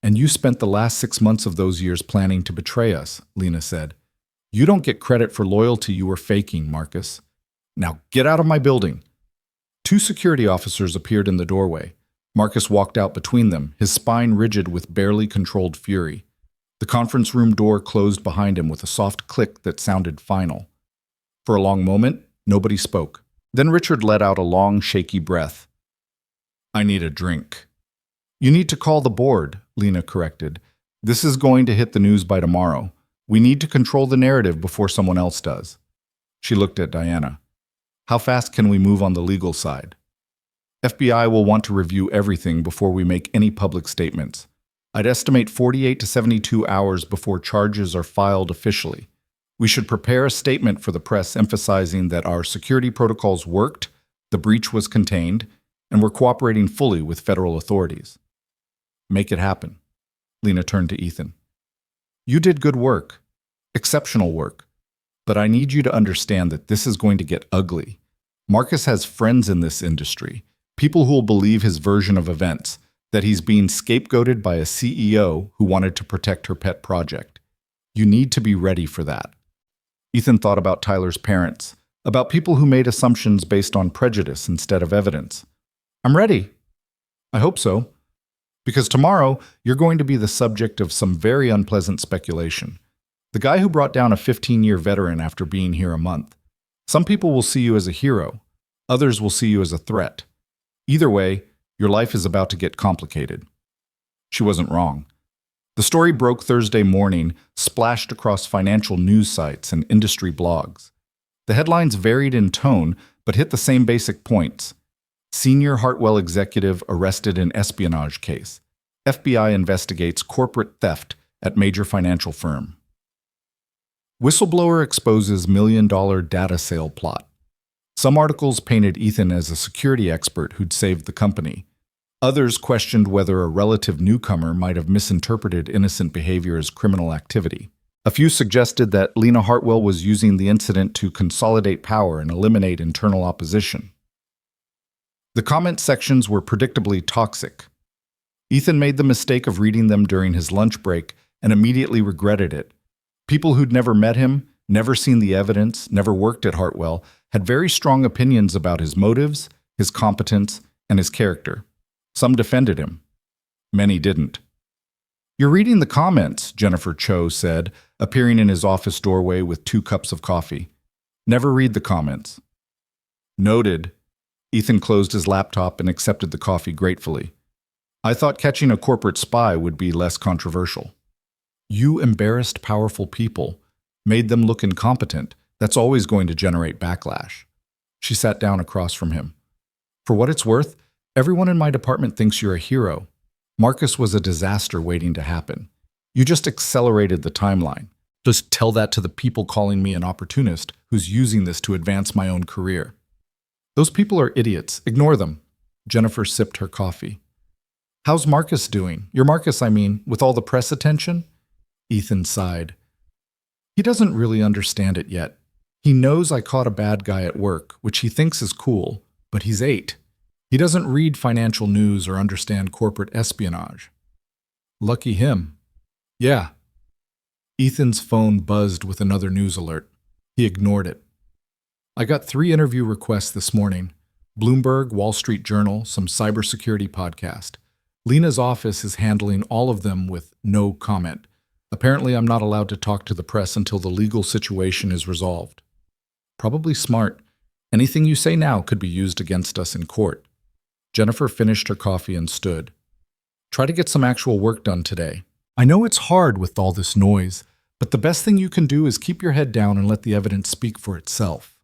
And you spent the last 6 months of those years planning to betray us, Lena said. You don't get credit for loyalty you were faking, Marcus. Now get out of my building. 2 security officers appeared in the doorway. Marcus walked out between them, his spine rigid with barely controlled fury. The conference room door closed behind him with a soft click that sounded final. For a long moment, nobody spoke. Then Richard let out a long, shaky breath. I need a drink. You need to call the board, Lena corrected. This is going to hit the news by tomorrow. We need to control the narrative before someone else does. She looked at Diana. How fast can we move on the legal side? FBI will want to review everything before we make any public statements. I'd estimate 48 to 72 hours before charges are filed officially. We should prepare a statement for the press emphasizing that our security protocols worked, the breach was contained, and we're cooperating fully with federal authorities. Make it happen. Lena turned to Ethan. You did good work, exceptional work, but I need you to understand that this is going to get ugly. Marcus has friends in this industry, people who will believe his version of events, that he's being scapegoated by a CEO who wanted to protect her pet project. You need to be ready for that. Ethan thought about Tyler's parents, about people who made assumptions based on prejudice instead of evidence. I'm ready. I hope so. Because tomorrow, you're going to be the subject of some very unpleasant speculation. The guy who brought down a 15-year veteran after being here a month. Some people will see you as a hero. Others will see you as a threat. Either way, your life is about to get complicated. She wasn't wrong. The story broke Thursday morning, splashed across financial news sites and industry blogs. The headlines varied in tone, but hit the same basic points. Senior Hartwell executive arrested in espionage case. FBI investigates corporate theft at major financial firm. Whistleblower exposes million-dollar data sale plot. Some articles painted Ethan as a security expert who'd saved the company. Others questioned whether a relative newcomer might have misinterpreted innocent behavior as criminal activity. A few suggested that Lena Hartwell was using the incident to consolidate power and eliminate internal opposition. The comment sections were predictably toxic. Ethan made the mistake of reading them during his lunch break and immediately regretted it. People who'd never met him, never seen the evidence, never worked at Hartwell, had very strong opinions about his motives, his competence, and his character. Some defended him. Many didn't. You're reading the comments, Jennifer Cho said, appearing in his office doorway with 2 cups of coffee. Never read the comments. Noted. Ethan closed his laptop and accepted the coffee gratefully. I thought catching a corporate spy would be less controversial. You embarrassed powerful people, made them look incompetent. That's always going to generate backlash. She sat down across from him. For what it's worth, everyone in my department thinks you're a hero. Marcus was a disaster waiting to happen. You just accelerated the timeline. Just tell that to the people calling me an opportunist who's using this to advance my own career. Those people are idiots. Ignore them. Jennifer sipped her coffee. How's Marcus doing? Your Marcus, I mean, with all the press attention? Ethan sighed. He doesn't really understand it yet. He knows I caught a bad guy at work, which he thinks is cool, but he's 8. He doesn't read financial news or understand corporate espionage. Lucky him. Yeah. Ethan's phone buzzed with another news alert. He ignored it. I got 3 interview requests this morning. Bloomberg, Wall Street Journal, some cybersecurity podcast. Lena's office is handling all of them with no comment. Apparently, I'm not allowed to talk to the press until the legal situation is resolved. Probably smart. Anything you say now could be used against us in court. Jennifer finished her coffee and stood. Try to get some actual work done today. I know it's hard with all this noise, but the best thing you can do is keep your head down and let the evidence speak for itself.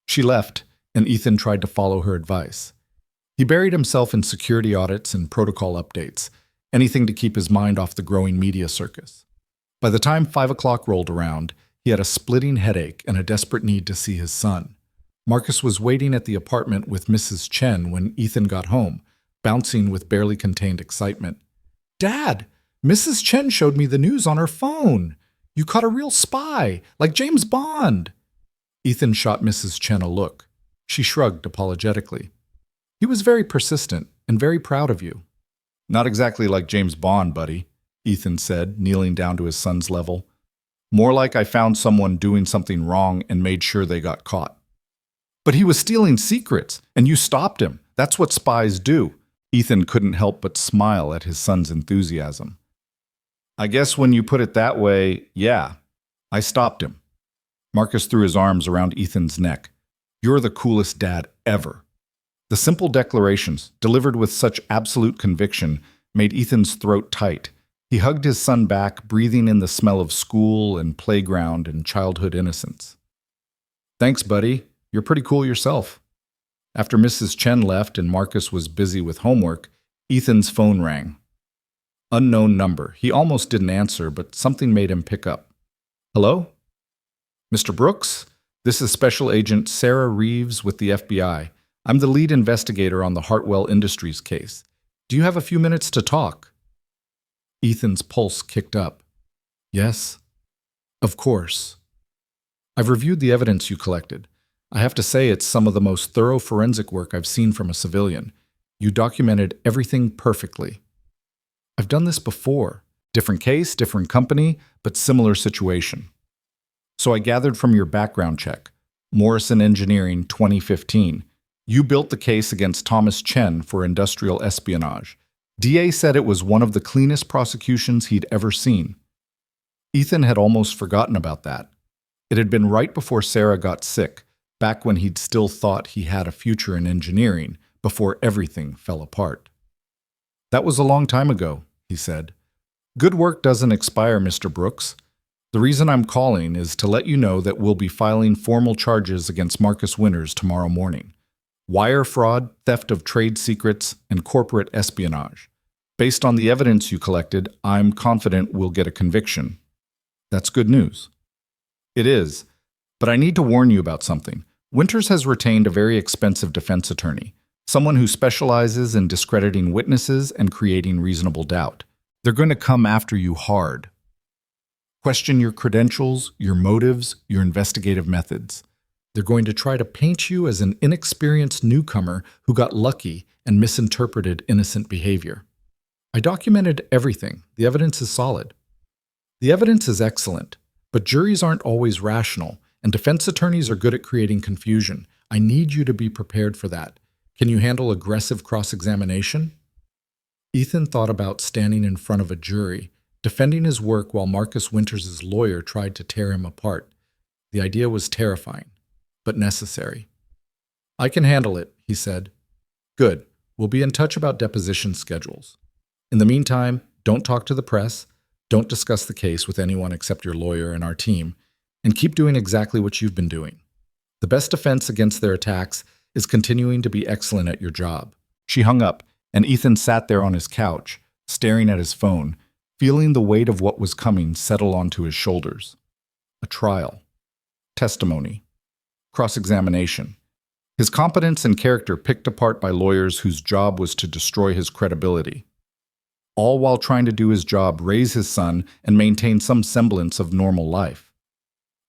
She left, and Ethan tried to follow her advice. He buried himself in security audits and protocol updates, anything to keep his mind off the growing media circus. By the time 5 o'clock rolled around, he had a splitting headache and a desperate need to see his son. Marcus was waiting at the apartment with Mrs. Chen when Ethan got home, bouncing with barely contained excitement. Dad, Mrs. Chen showed me the news on her phone. You caught a real spy, like James Bond. Ethan shot Mrs. Chen a look. She shrugged apologetically. He was very persistent and very proud of you. Not exactly like James Bond, buddy, Ethan said, kneeling down to his son's level. More like I found someone doing something wrong and made sure they got caught. But he was stealing secrets, and you stopped him. That's what spies do. Ethan couldn't help but smile at his son's enthusiasm. I guess when you put it that way, yeah, I stopped him. Marcus threw his arms around Ethan's neck. You're the coolest dad ever. The simple declarations, delivered with such absolute conviction, made Ethan's throat tight. He hugged his son back, breathing in the smell of school and playground and childhood innocence. Thanks, buddy. You're pretty cool yourself. After Mrs. Chen left and Marcus was busy with homework, Ethan's phone rang. Unknown number. He almost didn't answer, but something made him pick up. Hello? Mr. Brooks? This is Special Agent Sarah Reeves with the FBI. I'm the lead investigator on the Hartwell Industries case. Do you have a few minutes to talk? Ethan's pulse kicked up. Yes? Of course. I've reviewed the evidence you collected. I have to say it's some of the most thorough forensic work I've seen from a civilian. You documented everything perfectly. I've done this before. Different case, different company, but similar situation. So I gathered from your background check, Morrison Engineering 2015. You built the case against Thomas Chen for industrial espionage. DA said it was one of the cleanest prosecutions he'd ever seen. Ethan had almost forgotten about that. It had been right before Sarah got sick, back when he'd still thought he had a future in engineering, before everything fell apart. That was a long time ago, he said. Good work doesn't expire, Mr. Brooks. The reason I'm calling is to let you know that we'll be filing formal charges against Marcus Winters tomorrow morning. Wire fraud, theft of trade secrets, and corporate espionage. Based on the evidence you collected, I'm confident we'll get a conviction. That's good news. It is, but I need to warn you about something. Winters has retained a very expensive defense attorney, someone who specializes in discrediting witnesses and creating reasonable doubt. They're going to come after you hard. Question your credentials, your motives, your investigative methods. They're going to try to paint you as an inexperienced newcomer who got lucky and misinterpreted innocent behavior. I documented everything. The evidence is solid. The evidence is excellent, but juries aren't always rational, and defense attorneys are good at creating confusion. I need you to be prepared for that. Can you handle aggressive cross-examination? Ethan thought about standing in front of a jury, defending his work while Marcus Winters' lawyer tried to tear him apart. The idea was terrifying, but necessary. I can handle it, he said. Good. We'll be in touch about deposition schedules. In the meantime, don't talk to the press, don't discuss the case with anyone except your lawyer and our team, and keep doing exactly what you've been doing. The best defense against their attacks is continuing to be excellent at your job. She hung up, and Ethan sat there on his couch, staring at his phone, feeling the weight of what was coming settle onto his shoulders. A trial. Testimony. Cross-examination. His competence and character picked apart by lawyers whose job was to destroy his credibility. All while trying to do his job, raise his son, and maintain some semblance of normal life.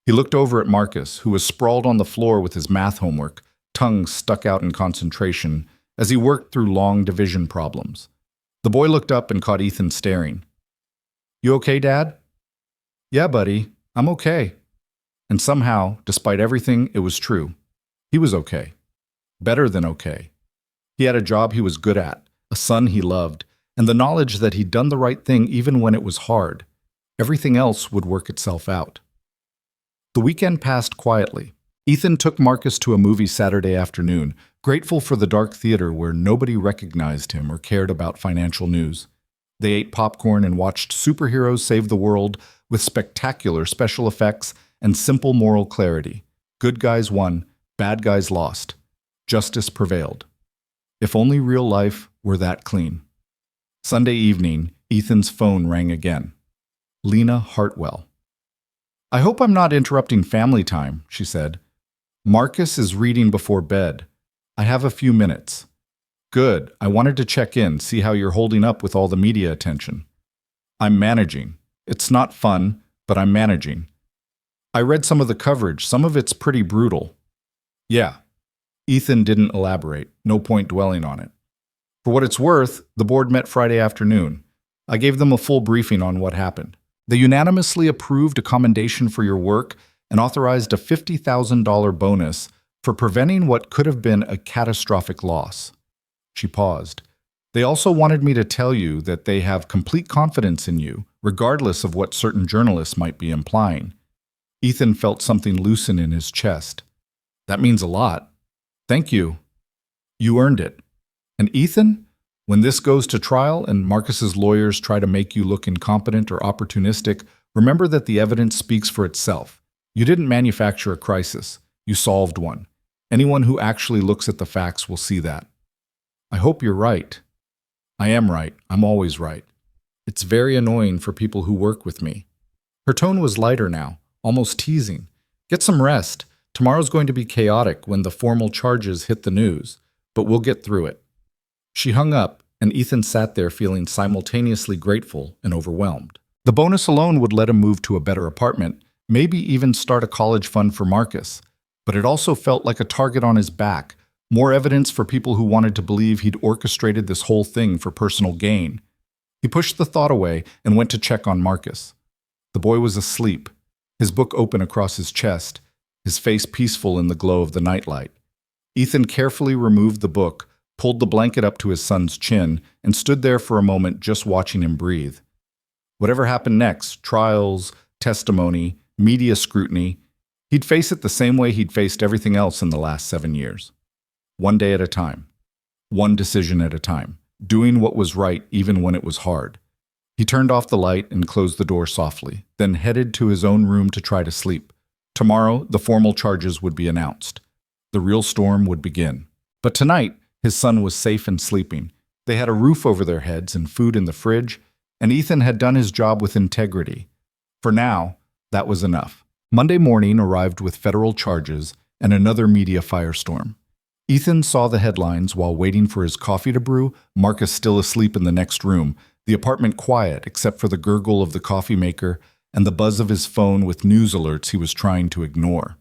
He looked over at Marcus, who was sprawled on the floor with his math homework, tongue stuck out in concentration, as he worked through long division problems. The boy looked up and caught Ethan staring. "You okay, Dad?" "Yeah, buddy, I'm okay." And somehow, despite everything, it was true. He was okay. Better than okay. He had a job he was good at, a son he loved, and the knowledge that he'd done the right thing even when it was hard. Everything else would work itself out. The weekend passed quietly. Ethan took Marcus to a movie Saturday afternoon, grateful for the dark theater where nobody recognized him or cared about financial news. They ate popcorn and watched superheroes save the world with spectacular special effects and simple moral clarity. Good guys won, bad guys lost. Justice prevailed. If only real life were that clean. Sunday evening, Ethan's phone rang again. Lena Hartwell. "I hope I'm not interrupting family time," she said. "Marcus is reading before bed. I have a few minutes." "Good. I wanted to check in, see how you're holding up with all the media attention." "I'm managing. It's not fun, but I'm managing." "I read some of the coverage. Some of it's pretty brutal." "Yeah." Ethan didn't elaborate. No point dwelling on it. "For what it's worth, the board met Friday afternoon. I gave them a full briefing on what happened. They unanimously approved a commendation for your work and authorized a $50,000 bonus for preventing what could have been a catastrophic loss." She paused. "They also wanted me to tell you that they have complete confidence in you, regardless of what certain journalists might be implying." Ethan felt something loosen in his chest. "That means a lot. Thank you. You earned it. And Ethan, when this goes to trial and Marcus's lawyers try to make you look incompetent or opportunistic, remember that the evidence speaks for itself. You didn't manufacture a crisis. You solved one. Anyone who actually looks at the facts will see that." "I hope you're right." "I am right. I'm always right. It's very annoying for people who work with me." Her tone was lighter now, almost teasing. "Get some rest. Tomorrow's going to be chaotic when the formal charges hit the news, but we'll get through it." She hung up, and Ethan sat there feeling simultaneously grateful and overwhelmed. The bonus alone would let him move to a better apartment, maybe even start a college fund for Marcus. But it also felt like a target on his back, more evidence for people who wanted to believe he'd orchestrated this whole thing for personal gain. He pushed the thought away and went to check on Marcus. The boy was asleep, his book open across his chest, his face peaceful in the glow of the nightlight. Ethan carefully removed the book, pulled the blanket up to his son's chin, and stood there for a moment just watching him breathe. Whatever happened next, trials, testimony, media scrutiny, he'd face it the same way he'd faced everything else in the last 7 years. One day at a time. One decision at a time. Doing what was right even when it was hard. He turned off the light and closed the door softly, then headed to his own room to try to sleep. Tomorrow, the formal charges would be announced. The real storm would begin. But tonight, his son was safe and sleeping. They had a roof over their heads and food in the fridge, and Ethan had done his job with integrity. For now, that was enough. Monday morning arrived with federal charges and another media firestorm. Ethan saw the headlines while waiting for his coffee to brew, Marcus still asleep in the next room, the apartment quiet except for the gurgle of the coffee maker and the buzz of his phone with news alerts he was trying to ignore.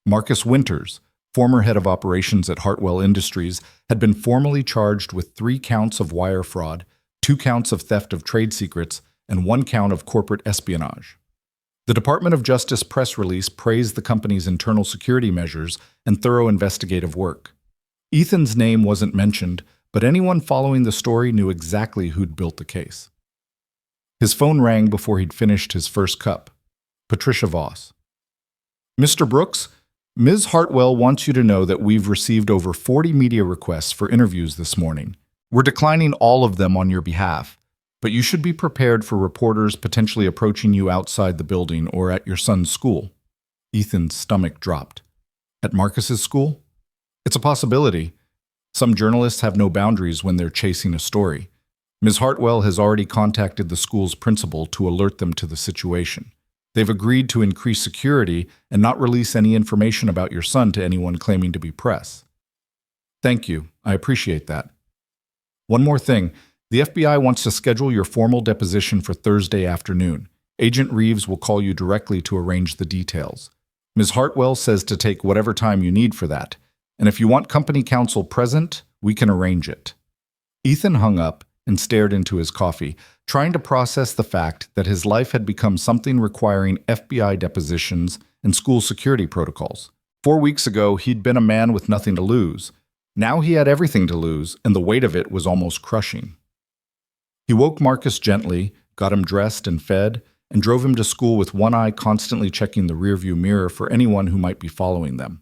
Marcus Winters, former head of operations at Hartwell Industries, had been formally charged with 3 counts of wire fraud, 2 counts of theft of trade secrets, and 1 count of corporate espionage. The Department of Justice press release praised the company's internal security measures and thorough investigative work. Ethan's name wasn't mentioned, but anyone following the story knew exactly who'd built the case. His phone rang before he'd finished his first cup. Patricia Voss. "Mr. Brooks, Ms. Hartwell wants you to know that we've received over 40 media requests for interviews this morning. We're declining all of them on your behalf, but you should be prepared for reporters potentially approaching you outside the building or at your son's school." Ethan's stomach dropped. At Marcus's school? It's a possibility. Some journalists have no boundaries when they're chasing a story. Ms. Hartwell has already contacted the school's principal to alert them to the situation. They've agreed to increase security and not release any information about your son to anyone claiming to be press. Thank you. I appreciate that. One more thing. The FBI wants to schedule your formal deposition for Thursday afternoon. Agent Reeves will call you directly to arrange the details. Ms. Hartwell says to take whatever time you need for that. And if you want company counsel present, we can arrange it. Ethan hung up and stared into his coffee, trying to process the fact that his life had become something requiring FBI depositions and school security protocols. 4 weeks ago, he'd been a man with nothing to lose. Now he had everything to lose, and the weight of it was almost crushing. He woke Marcus gently, got him dressed and fed, and drove him to school with one eye constantly checking the rearview mirror for anyone who might be following them.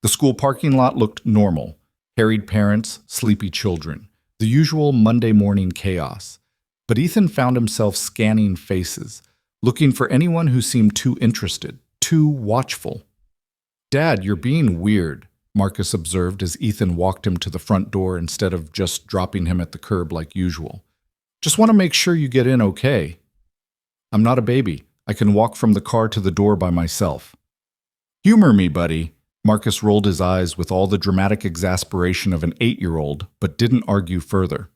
The school parking lot looked normal. Harried parents, sleepy children. The usual Monday morning chaos. But Ethan found himself scanning faces, looking for anyone who seemed too interested, too watchful. "Dad, you're being weird," Marcus observed as Ethan walked him to the front door instead of just dropping him at the curb like usual. "Just want to make sure you get in okay." "I'm not a baby. I can walk from the car to the door by myself." "Humor me, buddy." Marcus rolled his eyes with all the dramatic exasperation of an 8-year-old, but didn't argue further.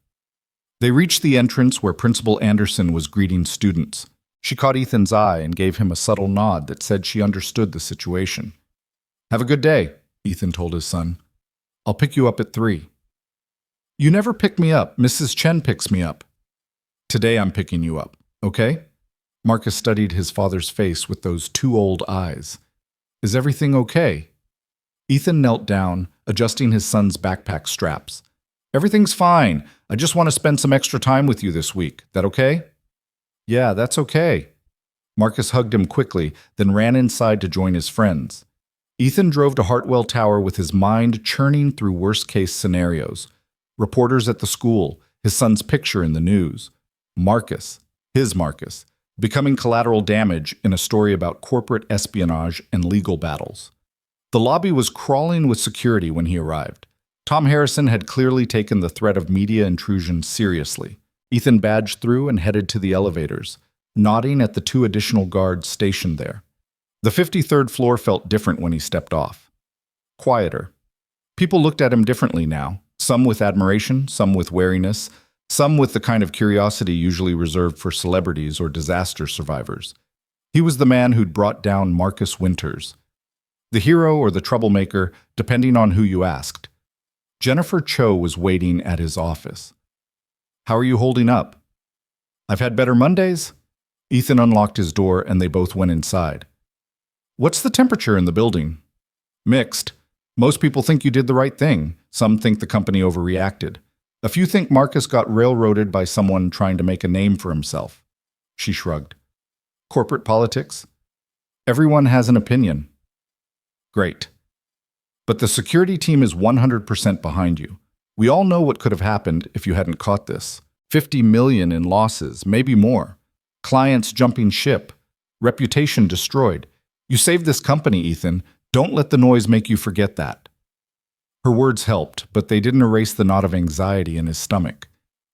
They reached the entrance where Principal Anderson was greeting students. She caught Ethan's eye and gave him a subtle nod that said she understood the situation. "Have a good day," Ethan told his son. "I'll pick you up at 3. "You never pick me up. Mrs. Chen picks me up." "Today I'm picking you up, okay?" Marcus studied his father's face with those two old eyes. "Is everything okay?" Ethan knelt down, adjusting his son's backpack straps. "Everything's fine. I just want to spend some extra time with you this week. That okay?" "Yeah, that's okay." Marcus hugged him quickly, then ran inside to join his friends. Ethan drove to Hartwell Tower with his mind churning through worst-case scenarios. Reporters at the school, his son's picture in the news. Marcus, his Marcus, becoming collateral damage in a story about corporate espionage and legal battles. The lobby was crawling with security when he arrived. Tom Harrison had clearly taken the threat of media intrusion seriously. Ethan badged through and headed to the elevators, nodding at the 2 additional guards stationed there. The 53rd floor felt different when he stepped off. Quieter. People looked at him differently now, some with admiration, some with wariness, some with the kind of curiosity usually reserved for celebrities or disaster survivors. He was the man who'd brought down Marcus Winters. The hero or the troublemaker, depending on who you asked. Jennifer Cho was waiting at his office. "How are you holding up?" "I've had better Mondays." Ethan unlocked his door and they both went inside. "What's the temperature in the building?" "Mixed. Most people think you did the right thing. Some think the company overreacted. A few think Marcus got railroaded by someone trying to make a name for himself." She shrugged. "Corporate politics?" "Everyone has an opinion." "Great. But the security team is 100% behind you. We all know what could have happened if you hadn't caught this. 50 million in losses, maybe more. Clients jumping ship. Reputation destroyed. You saved this company, Ethan. Don't let the noise make you forget that." Her words helped, but they didn't erase the knot of anxiety in his stomach.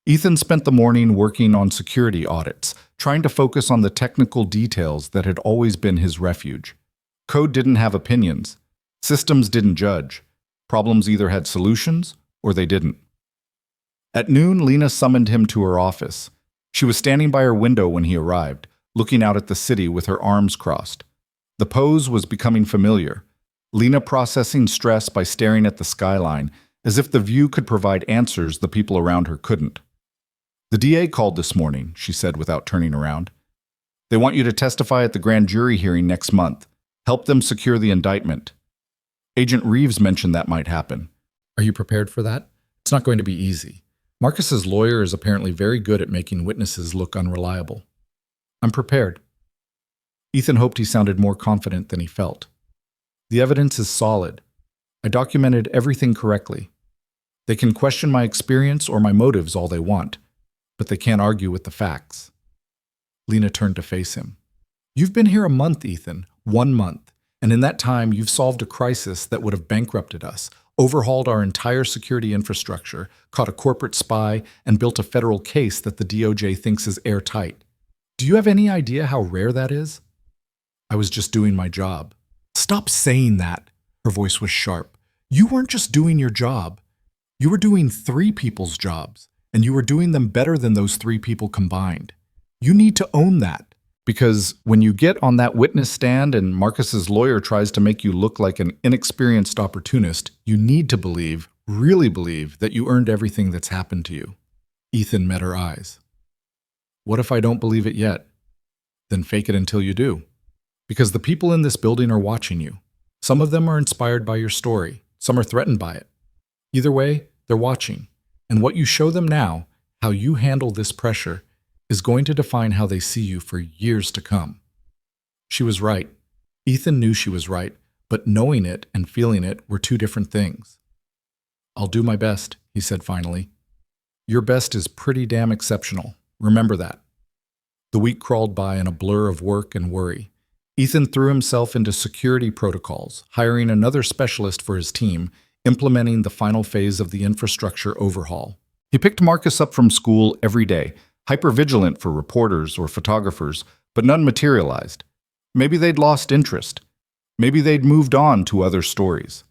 Ethan spent the morning working on security audits, trying to focus on the technical details that had always been his refuge. Code didn't have opinions. Systems didn't judge. Problems either had solutions or they didn't. At noon, Lena summoned him to her office. She was standing by her window when he arrived, looking out at the city with her arms crossed. The pose was becoming familiar. Lena processing stress by staring at the skyline, as if the view could provide answers the people around her couldn't. "The DA called this morning," she said without turning around. "They want you to testify at the grand jury hearing next month. Help them secure the indictment." Agent Reeves mentioned that might happen. "Are you prepared for that? It's not going to be easy. Marcus's lawyer is apparently very good at making witnesses look unreliable." "I'm prepared." Ethan hoped he sounded more confident than he felt. "The evidence is solid. I documented everything correctly. They can question my experience or my motives all they want, but they can't argue with the facts." Lena turned to face him. "You've been here a month, Ethan. 1 month. And in that time, you've solved a crisis that would have bankrupted us, overhauled our entire security infrastructure, caught a corporate spy, and built a federal case that the DOJ thinks is airtight. Do you have any idea how rare that is? I was just doing my job. Stop saying that. Her voice was sharp. You weren't just doing your job. You were doing 3 people's jobs, and you were doing them better than those 3 people combined. You need to own that, because when you get on that witness stand and Marcus's lawyer tries to make you look like an inexperienced opportunist, you need to believe, really believe, that you earned everything that's happened to you. Ethan met her eyes. What if I don't believe it yet? Then fake it until you do. Because the people in this building are watching you. Some of them are inspired by your story. Some are threatened by it. Either way, they're watching. And what you show them now, how you handle this pressure, is going to define how they see you for years to come. She was right. Ethan knew she was right, but knowing it and feeling it were 2 different things. I'll do my best, he said finally. Your best is pretty damn exceptional. Remember that. The week crawled by in a blur of work and worry. Ethan threw himself into security protocols, hiring another specialist for his team, implementing the final phase of the infrastructure overhaul. He picked Marcus up from school every day, hypervigilant for reporters or photographers, but none materialized. Maybe they'd lost interest. Maybe they'd moved on to other stories.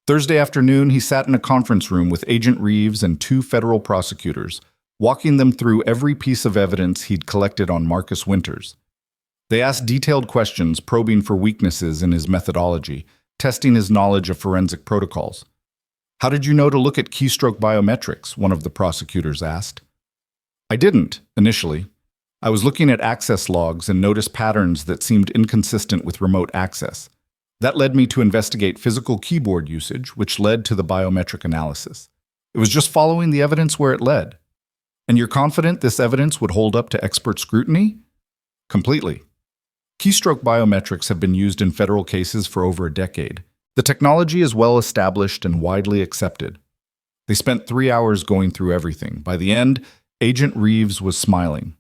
Thursday afternoon, he sat in a conference room with Agent Reeves and 2 federal prosecutors, walking them through every piece of evidence he'd collected on Marcus Winters. They asked detailed questions, probing for weaknesses in his methodology, testing his knowledge of forensic protocols. How did you know to look at keystroke biometrics? One of the prosecutors asked. I didn't, initially. I was looking at access logs and noticed patterns that seemed inconsistent with remote access. That led me to investigate physical keyboard usage, which led to the biometric analysis. It was just following the evidence where it led. And you're confident this evidence would hold up to expert scrutiny? Completely. Keystroke biometrics have been used in federal cases for over a decade. The technology is well established and widely accepted. They spent 3 hours going through everything. By the end, Agent Reeves was smiling.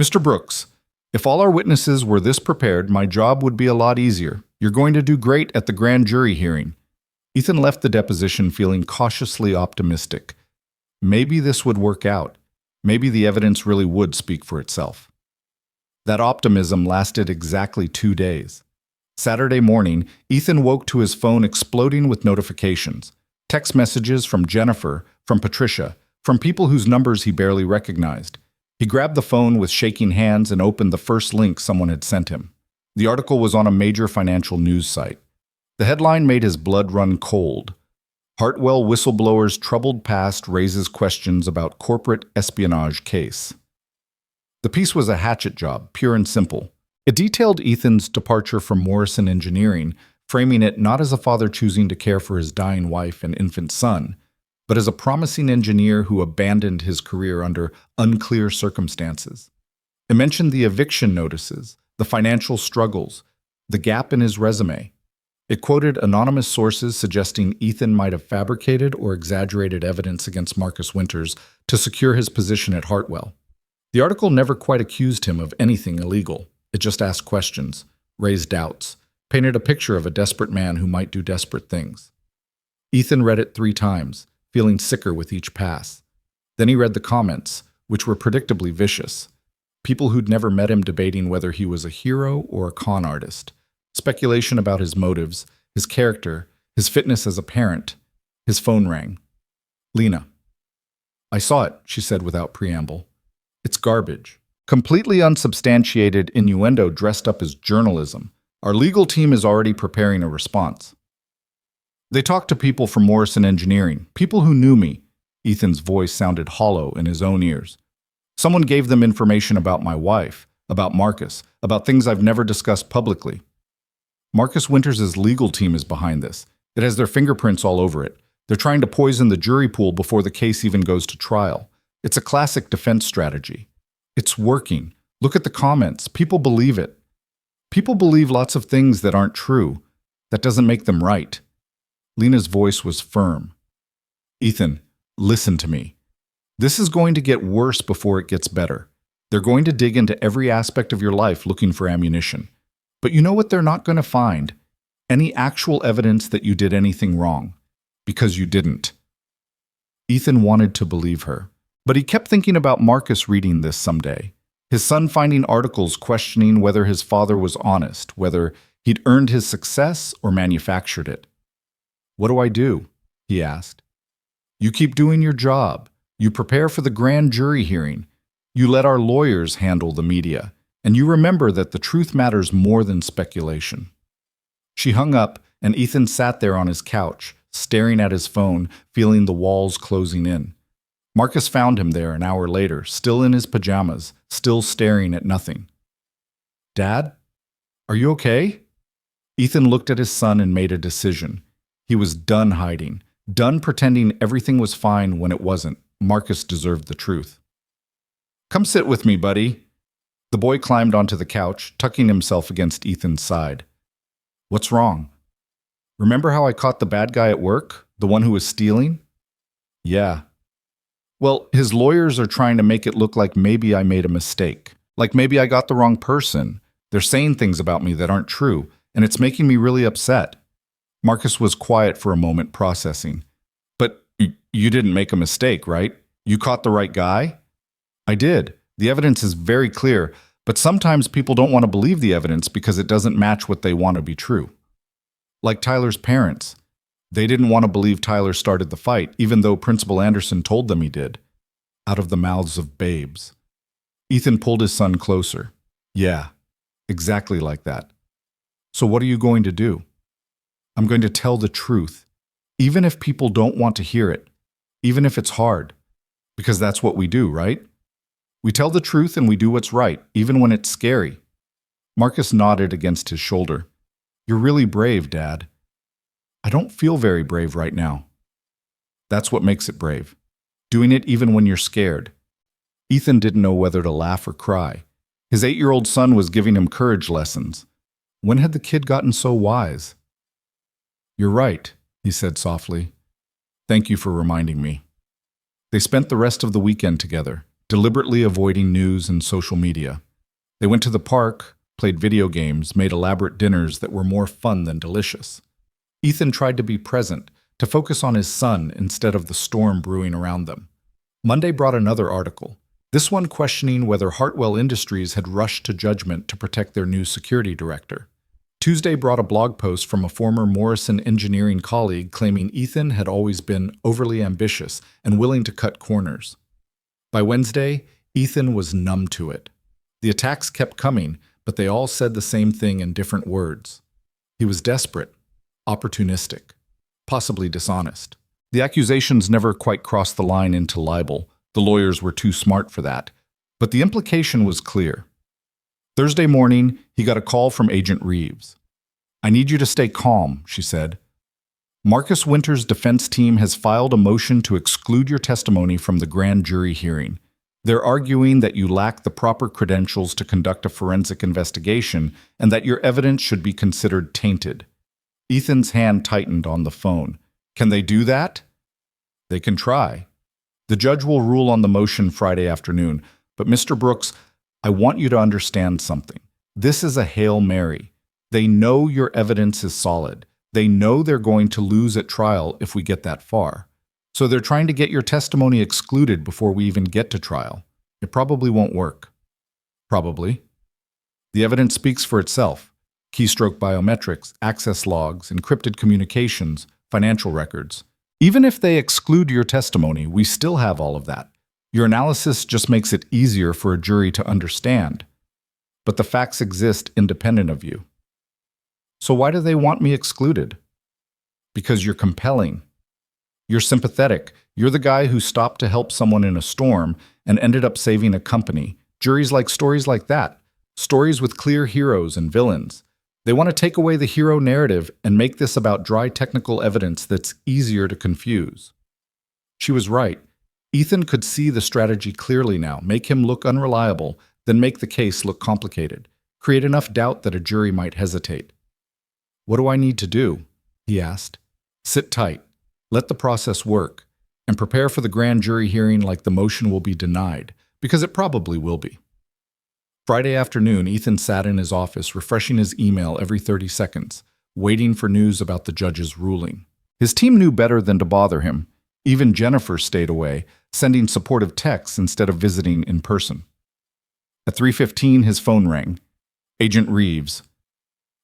Mr. Brooks, if all our witnesses were this prepared, my job would be a lot easier. You're going to do great at the grand jury hearing. Ethan left the deposition feeling cautiously optimistic. Maybe this would work out. Maybe the evidence really would speak for itself. That optimism lasted exactly 2 days. Saturday morning, Ethan woke to his phone exploding with notifications. Text messages from Jennifer, from Patricia, from people whose numbers he barely recognized. He grabbed the phone with shaking hands and opened the first link someone had sent him. The article was on a major financial news site. The headline made his blood run cold. Hartwell whistleblower's troubled past raises questions about corporate espionage case. The piece was a hatchet job, pure and simple. It detailed Ethan's departure from Morrison Engineering, framing it not as a father choosing to care for his dying wife and infant son, but as a promising engineer who abandoned his career under unclear circumstances. It mentioned the eviction notices, the financial struggles, the gap in his resume. It quoted anonymous sources suggesting Ethan might have fabricated or exaggerated evidence against Marcus Winters to secure his position at Hartwell. The article never quite accused him of anything illegal. It just asked questions, raised doubts, painted a picture of a desperate man who might do desperate things. Ethan read it 3 times, feeling sicker with each pass. Then he read the comments, which were predictably vicious. People who'd never met him debating whether he was a hero or a con artist. Speculation about his motives, his character, his fitness as a parent. His phone rang. Lena. I saw it, she said without preamble. It's garbage. Completely unsubstantiated innuendo dressed up as journalism. Our legal team is already preparing a response. They talked to people from Morrison Engineering, people who knew me. Ethan's voice sounded hollow in his own ears. Someone gave them information about my wife, about Marcus, about things I've never discussed publicly. Marcus Winters' legal team is behind this. It has their fingerprints all over it. They're trying to poison the jury pool before the case even goes to trial. It's a classic defense strategy. It's working. Look at the comments. People believe it. People believe lots of things that aren't true. That doesn't make them right. Lena's voice was firm. Ethan, listen to me. This is going to get worse before it gets better. They're going to dig into every aspect of your life looking for ammunition. But you know what they're not going to find? Any actual evidence that you did anything wrong. Because you didn't. Ethan wanted to believe her. But he kept thinking about Marcus reading this someday. His son finding articles questioning whether his father was honest, whether he'd earned his success or manufactured it. "What do I do?" he asked. "You keep doing your job. You prepare for the grand jury hearing. You let our lawyers handle the media. And you remember that the truth matters more than speculation." She hung up, and Ethan sat there on his couch, staring at his phone, feeling the walls closing in. Marcus found him there an hour later, still in his pajamas, still staring at nothing. "Dad? Are you okay?" Ethan looked at his son and made a decision. He was done hiding, done pretending everything was fine when it wasn't. Marcus deserved the truth. "Come sit with me, buddy." The boy climbed onto the couch, tucking himself against Ethan's side. "What's wrong? Remember how I caught the bad guy at work? The one who was stealing?" "Yeah." "Well, his lawyers are trying to make it look like maybe I made a mistake. Like maybe I got the wrong person. They're saying things about me that aren't true, and it's making me really upset." Marcus was quiet for a moment, processing. "But you didn't make a mistake, right? You caught the right guy?" "I did. The evidence is very clear, but sometimes people don't want to believe the evidence because it doesn't match what they want to be true. Like Tyler's parents. They didn't want to believe Tyler started the fight, even though Principal Anderson told them he did. Out of the mouths of babes." Ethan pulled his son closer. "Yeah, exactly like that. So what are you going to do?" "I'm going to tell the truth, even if people don't want to hear it, even if it's hard. Because that's what we do, right? We tell the truth and we do what's right, even when it's scary." Marcus nodded against his shoulder. "You're really brave, Dad." "I don't feel very brave right now." "That's what makes it brave. Doing it even when you're scared." Ethan didn't know whether to laugh or cry. His 8-year-old son was giving him courage lessons. When had the kid gotten so wise? "You're right," he said softly. "Thank you for reminding me." They spent the rest of the weekend together, deliberately avoiding news and social media. They went to the park, played video games, made elaborate dinners that were more fun than delicious. Ethan tried to be present, to focus on his son instead of the storm brewing around them. Monday brought another article, this one questioning whether Hartwell Industries had rushed to judgment to protect their new security director. Tuesday brought a blog post from a former Morrison engineering colleague claiming Ethan had always been overly ambitious and willing to cut corners. By Wednesday, Ethan was numb to it. The attacks kept coming, but they all said the same thing in different words. He was desperate, opportunistic, possibly dishonest. The accusations never quite crossed the line into libel. The lawyers were too smart for that. But the implication was clear. Thursday morning, he got a call from Agent Reeves. "I need you to stay calm," she said. "Marcus Winter's defense team has filed a motion to exclude your testimony from the grand jury hearing. They're arguing that you lack the proper credentials to conduct a forensic investigation and that your evidence should be considered tainted." Ethan's hand tightened on the phone. "Can they do that?" "They can try. The judge will rule on the motion Friday afternoon. But Mr. Brooks, I want you to understand something. This is a Hail Mary. They know your evidence is solid. They know they're going to lose at trial if we get that far. So they're trying to get your testimony excluded before we even get to trial. It probably won't work." "Probably." "The evidence speaks for itself. Keystroke biometrics, access logs, encrypted communications, financial records. Even if they exclude your testimony, we still have all of that. Your analysis just makes it easier for a jury to understand. But the facts exist independent of you." "So why do they want me excluded?" "Because you're compelling. You're sympathetic. You're the guy who stopped to help someone in a storm and ended up saving a company. Juries like stories like that. Stories with clear heroes and villains. They want to take away the hero narrative and make this about dry technical evidence that's easier to confuse." She was right. Ethan could see the strategy clearly now, make him look unreliable, then make the case look complicated, create enough doubt that a jury might hesitate. "What do I need to do?" he asked. "Sit tight. Let the process work. And prepare for the grand jury hearing like the motion will be denied, because it probably will be." Friday afternoon, Ethan sat in his office, refreshing his email every 30 seconds, waiting for news about the judge's ruling. His team knew better than to bother him. Even Jennifer stayed away, sending supportive texts instead of visiting in person. At 3:15, his phone rang. Agent Reeves.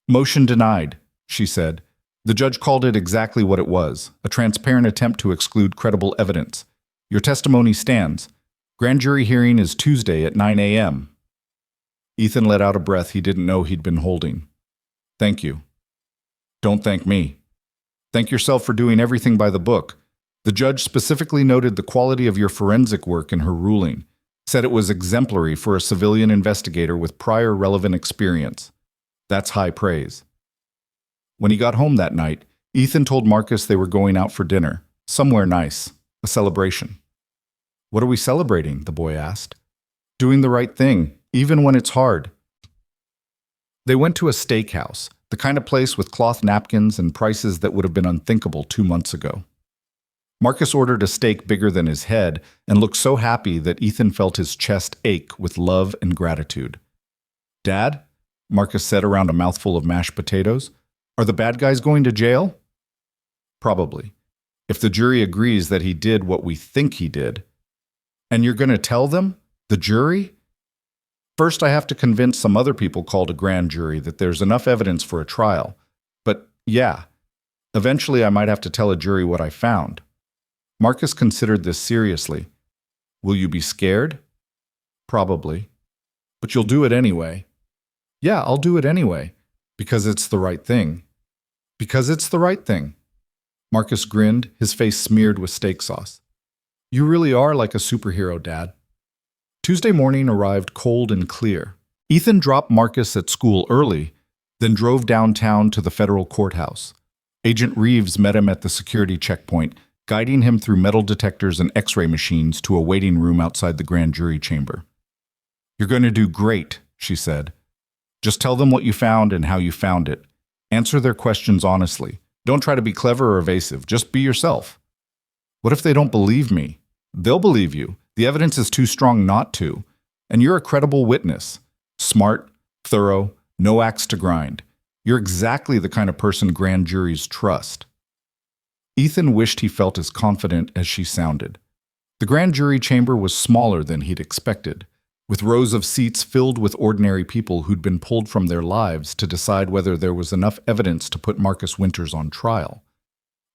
"Motion denied," she said. "The judge called it exactly what it was, a transparent attempt to exclude credible evidence. Your testimony stands. Grand jury hearing is Tuesday at 9 a.m. Ethan let out a breath he didn't know he'd been holding. "Thank you." "Don't thank me. Thank yourself for doing everything by the book. The judge specifically noted the quality of your forensic work in her ruling, said it was exemplary for a civilian investigator with prior relevant experience. That's high praise." When he got home that night, Ethan told Marcus they were going out for dinner, somewhere nice, a celebration. "What are we celebrating?" the boy asked. "Doing the right thing, even when it's hard." They went to a steakhouse, the kind of place with cloth napkins and prices that would have been unthinkable 2 months ago. Marcus ordered a steak bigger than his head and looked so happy that Ethan felt his chest ache with love and gratitude. "Dad," Marcus said around a mouthful of mashed potatoes, "are the bad guys going to jail?" "Probably. If the jury agrees that he did what we think he did." "And you're going to tell them? The jury?" "First, I have to convince some other people called a grand jury that there's enough evidence for a trial. But, yeah, eventually I might have to tell a jury what I found." Marcus considered this seriously. "Will you be scared?" "Probably. But you'll do it anyway." "Yeah, I'll do it anyway. Because it's the right thing." "Because it's the right thing." Marcus grinned, his face smeared with steak sauce. "You really are like a superhero, Dad." Tuesday morning arrived cold and clear. Ethan dropped Marcus at school early, then drove downtown to the federal courthouse. Agent Reeves met him at the security checkpoint, guiding him through metal detectors and x-ray machines to a waiting room outside the grand jury chamber. "You're going to do great," she said. "Just tell them what you found and how you found it. Answer their questions honestly. Don't try to be clever or evasive. Just be yourself." "What if they don't believe me?" "They'll believe you. The evidence is too strong not to. And you're a credible witness. Smart, thorough, no axe to grind. You're exactly the kind of person grand juries trust." Ethan wished he felt as confident as she sounded. The grand jury chamber was smaller than he'd expected, with rows of seats filled with ordinary people who'd been pulled from their lives to decide whether there was enough evidence to put Marcus Winters on trial.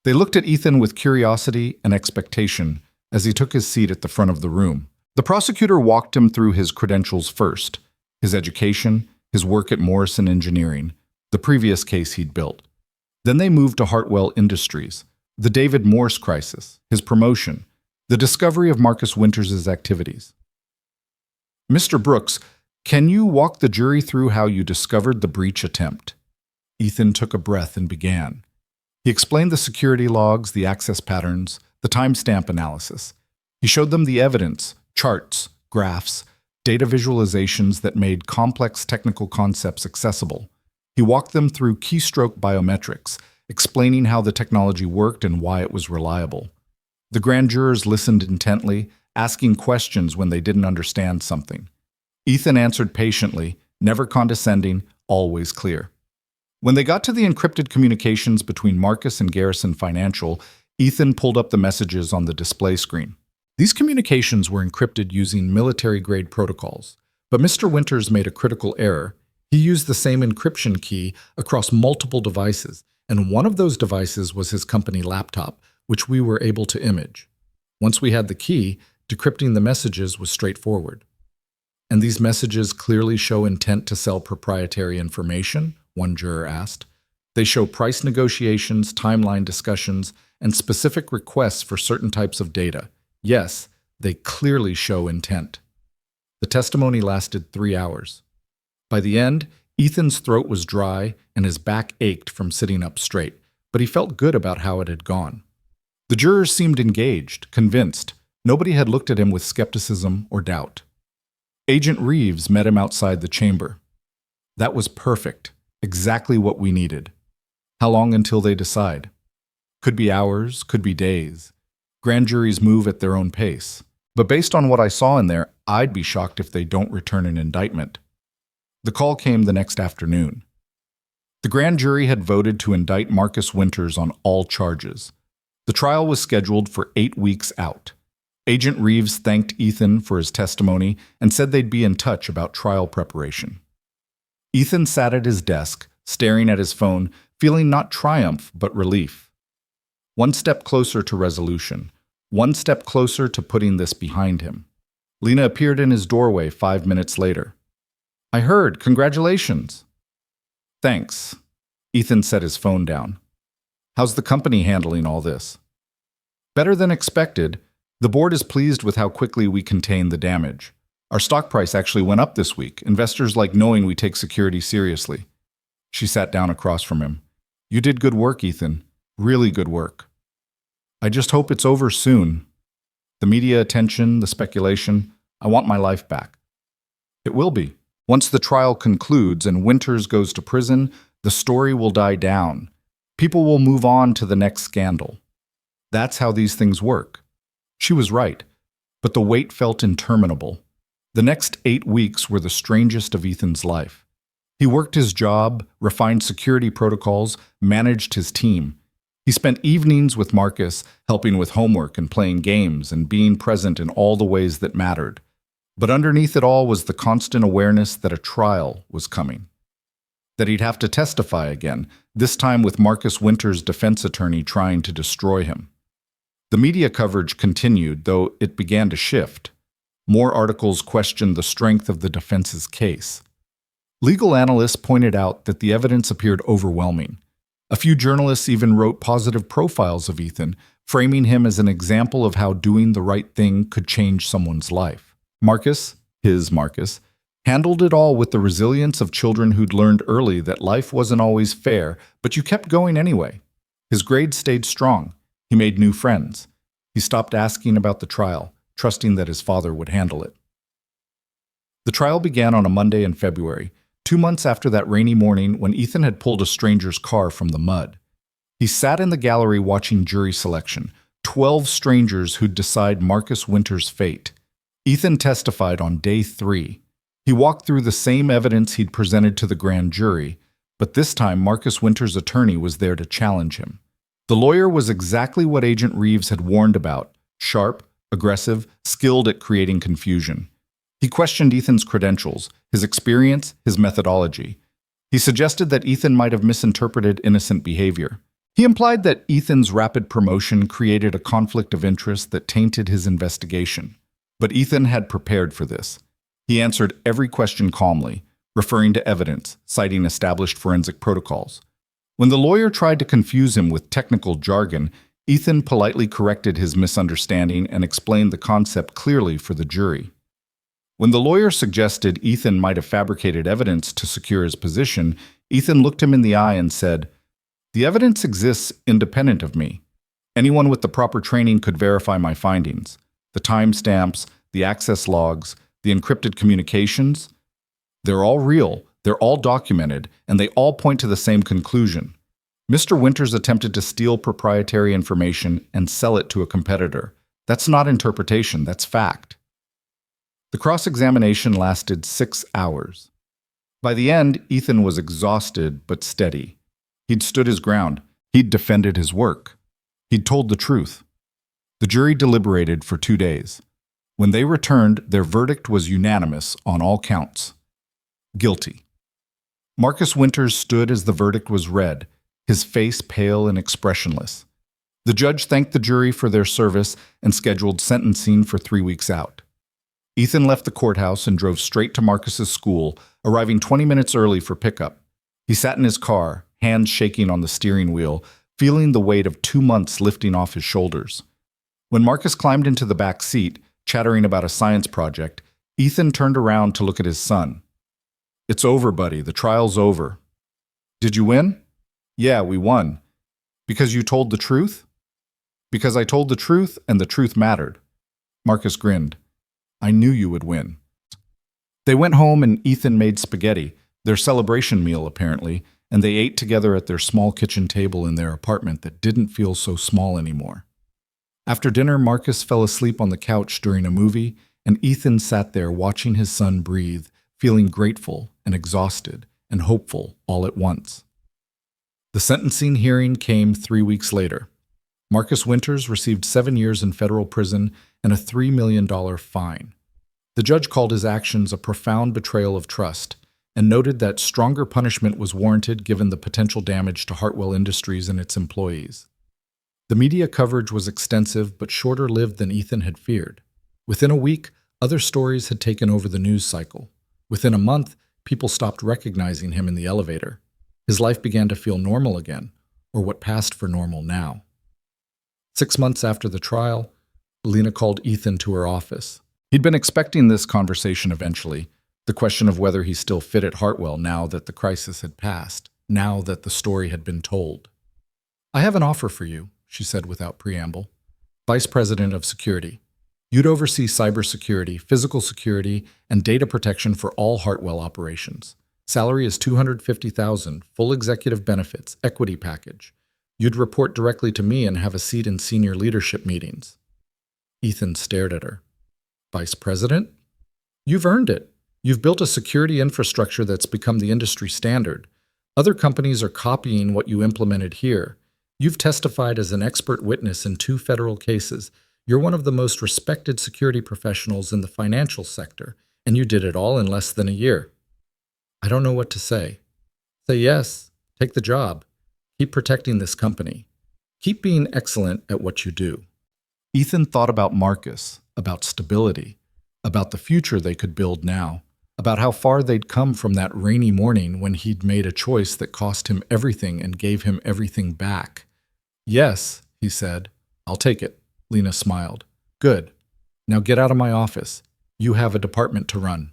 They looked at Ethan with curiosity and expectation as he took his seat at the front of the room. The prosecutor walked him through his credentials first: his education, his work at Morrison Engineering, the previous case he'd built. Then they moved to Hartwell Industries, the David Morse crisis, his promotion, the discovery of Marcus Winters' activities. "Mr. Brooks, can you walk the jury through how you discovered the breach attempt?" Ethan took a breath and began. He explained the security logs, the access patterns, the timestamp analysis. He showed them the evidence, charts, graphs, data visualizations that made complex technical concepts accessible. He walked them through keystroke biometrics, explaining how the technology worked and why it was reliable. The grand jurors listened intently, asking questions when they didn't understand something. Ethan answered patiently, never condescending, always clear. When they got to the encrypted communications between Marcus and Garrison Financial, Ethan pulled up the messages on the display screen. These communications were encrypted using military-grade protocols, but Mr. Winters made a critical error. He used the same encryption key across multiple devices, and one of those devices was his company laptop, which we were able to image. Once we had the key, decrypting the messages was straightforward. "And these messages clearly show intent to sell proprietary information?" one juror asked. "They show price negotiations, timeline discussions, and specific requests for certain types of data. Yes, they clearly show intent." The testimony lasted 3 hours. By the end, Ethan's throat was dry and his back ached from sitting up straight, but he felt good about how it had gone. The jurors seemed engaged, convinced. Nobody had looked at him with skepticism or doubt. Agent Reeves met him outside the chamber. "That was perfect. Exactly what we needed." "How long until they decide?" "Could be hours, could be days. Grand juries move at their own pace. But based on what I saw in there, I'd be shocked if they don't return an indictment." The call came the next afternoon. The grand jury had voted to indict Marcus Winters on all charges. The trial was scheduled for 8 weeks out. Agent Reeves thanked Ethan for his testimony and said they'd be in touch about trial preparation. Ethan sat at his desk, staring at his phone, feeling not triumph but relief. One step closer to resolution. One step closer to putting this behind him. Lena appeared in his doorway 5 minutes later. "I heard. Congratulations." "Thanks." Ethan set his phone down. "How's the company handling all this?" "Better than expected. The board is pleased with how quickly we contained the damage. Our stock price actually went up this week. Investors like knowing we take security seriously." She sat down across from him. "You did good work, Ethan. Really good work. I just hope it's over soon. The media attention, the speculation, I want my life back." "It will be. Once the trial concludes and Winters goes to prison, the story will die down. People will move on to the next scandal. That's how these things work." She was right, but the wait felt interminable. The next 8 weeks were the strangest of Ethan's life. He worked his job, refined security protocols, managed his team. He spent evenings with Marcus, helping with homework and playing games and being present in all the ways that mattered. But underneath it all was the constant awareness that a trial was coming. That he'd have to testify again, this time with Marcus Winters' defense attorney trying to destroy him. The media coverage continued, though it began to shift. More articles questioned the strength of the defense's case. Legal analysts pointed out that the evidence appeared overwhelming. A few journalists even wrote positive profiles of Ethan, framing him as an example of how doing the right thing could change someone's life. Marcus, handled it all with the resilience of children who'd learned early that life wasn't always fair, but you kept going anyway. His grades stayed strong. He made new friends. He stopped asking about the trial, trusting that his father would handle it. The trial began on a Monday in February, 2 months after that rainy morning when Ethan had pulled a stranger's car from the mud. He sat in the gallery watching jury selection, 12 strangers who'd decide Marcus Winters' fate. Ethan testified on day 3. He walked through the same evidence he'd presented to the grand jury, but this time Marcus Winters' attorney was there to challenge him. The lawyer was exactly what Agent Reeves had warned about: sharp, aggressive, skilled at creating confusion. He questioned Ethan's credentials, his experience, his methodology. He suggested that Ethan might have misinterpreted innocent behavior. He implied that Ethan's rapid promotion created a conflict of interest that tainted his investigation. But Ethan had prepared for this. He answered every question calmly, referring to evidence, citing established forensic protocols. When the lawyer tried to confuse him with technical jargon, Ethan politely corrected his misunderstanding and explained the concept clearly for the jury. When the lawyer suggested Ethan might have fabricated evidence to secure his position, Ethan looked him in the eye and said, "The evidence exists independent of me. Anyone with the proper training could verify my findings. The timestamps, the access logs, the encrypted communications, they're all real, they're all documented, and they all point to the same conclusion. Mr. Winters attempted to steal proprietary information and sell it to a competitor. That's not interpretation, that's fact." The cross-examination lasted 6 hours. By the end, Ethan was exhausted but steady. He'd stood his ground. He'd defended his work. He'd told the truth. The jury deliberated for 2 days. When they returned, their verdict was unanimous on all counts. Guilty. Marcus Winters stood as the verdict was read, his face pale and expressionless. The judge thanked the jury for their service and scheduled sentencing for 3 weeks out. Ethan left the courthouse and drove straight to Marcus's school, arriving 20 minutes early for pickup. He sat in his car, hands shaking on the steering wheel, feeling the weight of 2 months lifting off his shoulders. When Marcus climbed into the back seat, chattering about a science project, Ethan turned around to look at his son. "It's over, buddy. The trial's over." "Did you win?" "Yeah, we won." "Because you told the truth?" "Because I told the truth, and the truth mattered." Marcus grinned. "I knew you would win." They went home and Ethan made spaghetti, their celebration meal apparently, and they ate together at their small kitchen table in their apartment that didn't feel so small anymore. After dinner, Marcus fell asleep on the couch during a movie, and Ethan sat there watching his son breathe, feeling grateful and exhausted and hopeful all at once. The sentencing hearing came 3 weeks later. Marcus Winters received 7 years in federal prison and a $3 million fine. The judge called his actions a profound betrayal of trust and noted that stronger punishment was warranted given the potential damage to Hartwell Industries and its employees. The media coverage was extensive but shorter-lived than Ethan had feared. Within a week, other stories had taken over the news cycle. Within a month, people stopped recognizing him in the elevator. His life began to feel normal again, or what passed for normal now. 6 months after the trial, Lena called Ethan to her office. He'd been expecting this conversation eventually, the question of whether he still fit at Hartwell now that the crisis had passed, now that the story had been told. "I have an offer for you," she said without preamble. "Vice President of Security. You'd oversee cybersecurity, physical security, and data protection for all Hartwell operations. Salary is $250,000, full executive benefits, equity package. You'd report directly to me and have a seat in senior leadership meetings." Ethan stared at her. "Vice President? You've earned it. You've built a security infrastructure that's become the industry standard. Other companies are copying what you implemented here. You've testified as an expert witness in 2 federal cases. You're one of the most respected security professionals in the financial sector, and you did it all in less than a year. I don't know what to say. Say yes, take the job. Keep protecting this company. Keep being excellent at what you do." Ethan thought about Marcus, about stability, about the future they could build now, about how far they'd come from that rainy morning when he'd made a choice that cost him everything and gave him everything back. "Yes," he said. "I'll take it." Lena smiled. "Good. Now get out of my office. You have a department to run."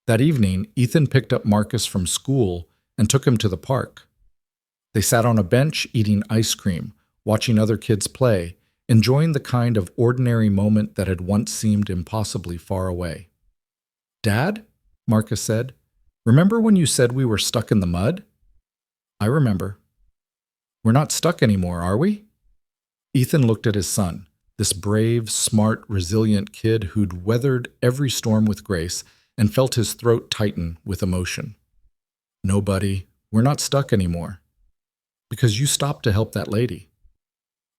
That evening, Ethan picked up Marcus from school and took him to the park. They sat on a bench eating ice cream, watching other kids play, enjoying the kind of ordinary moment that had once seemed impossibly far away. "Dad?" Marcus said. "Remember when you said we were stuck in the mud?" "I remember." "We're not stuck anymore, are we?" Ethan looked at his son, this brave, smart, resilient kid who'd weathered every storm with grace and felt his throat tighten with emotion. "No, buddy, we're not stuck anymore. Because you stopped to help that lady.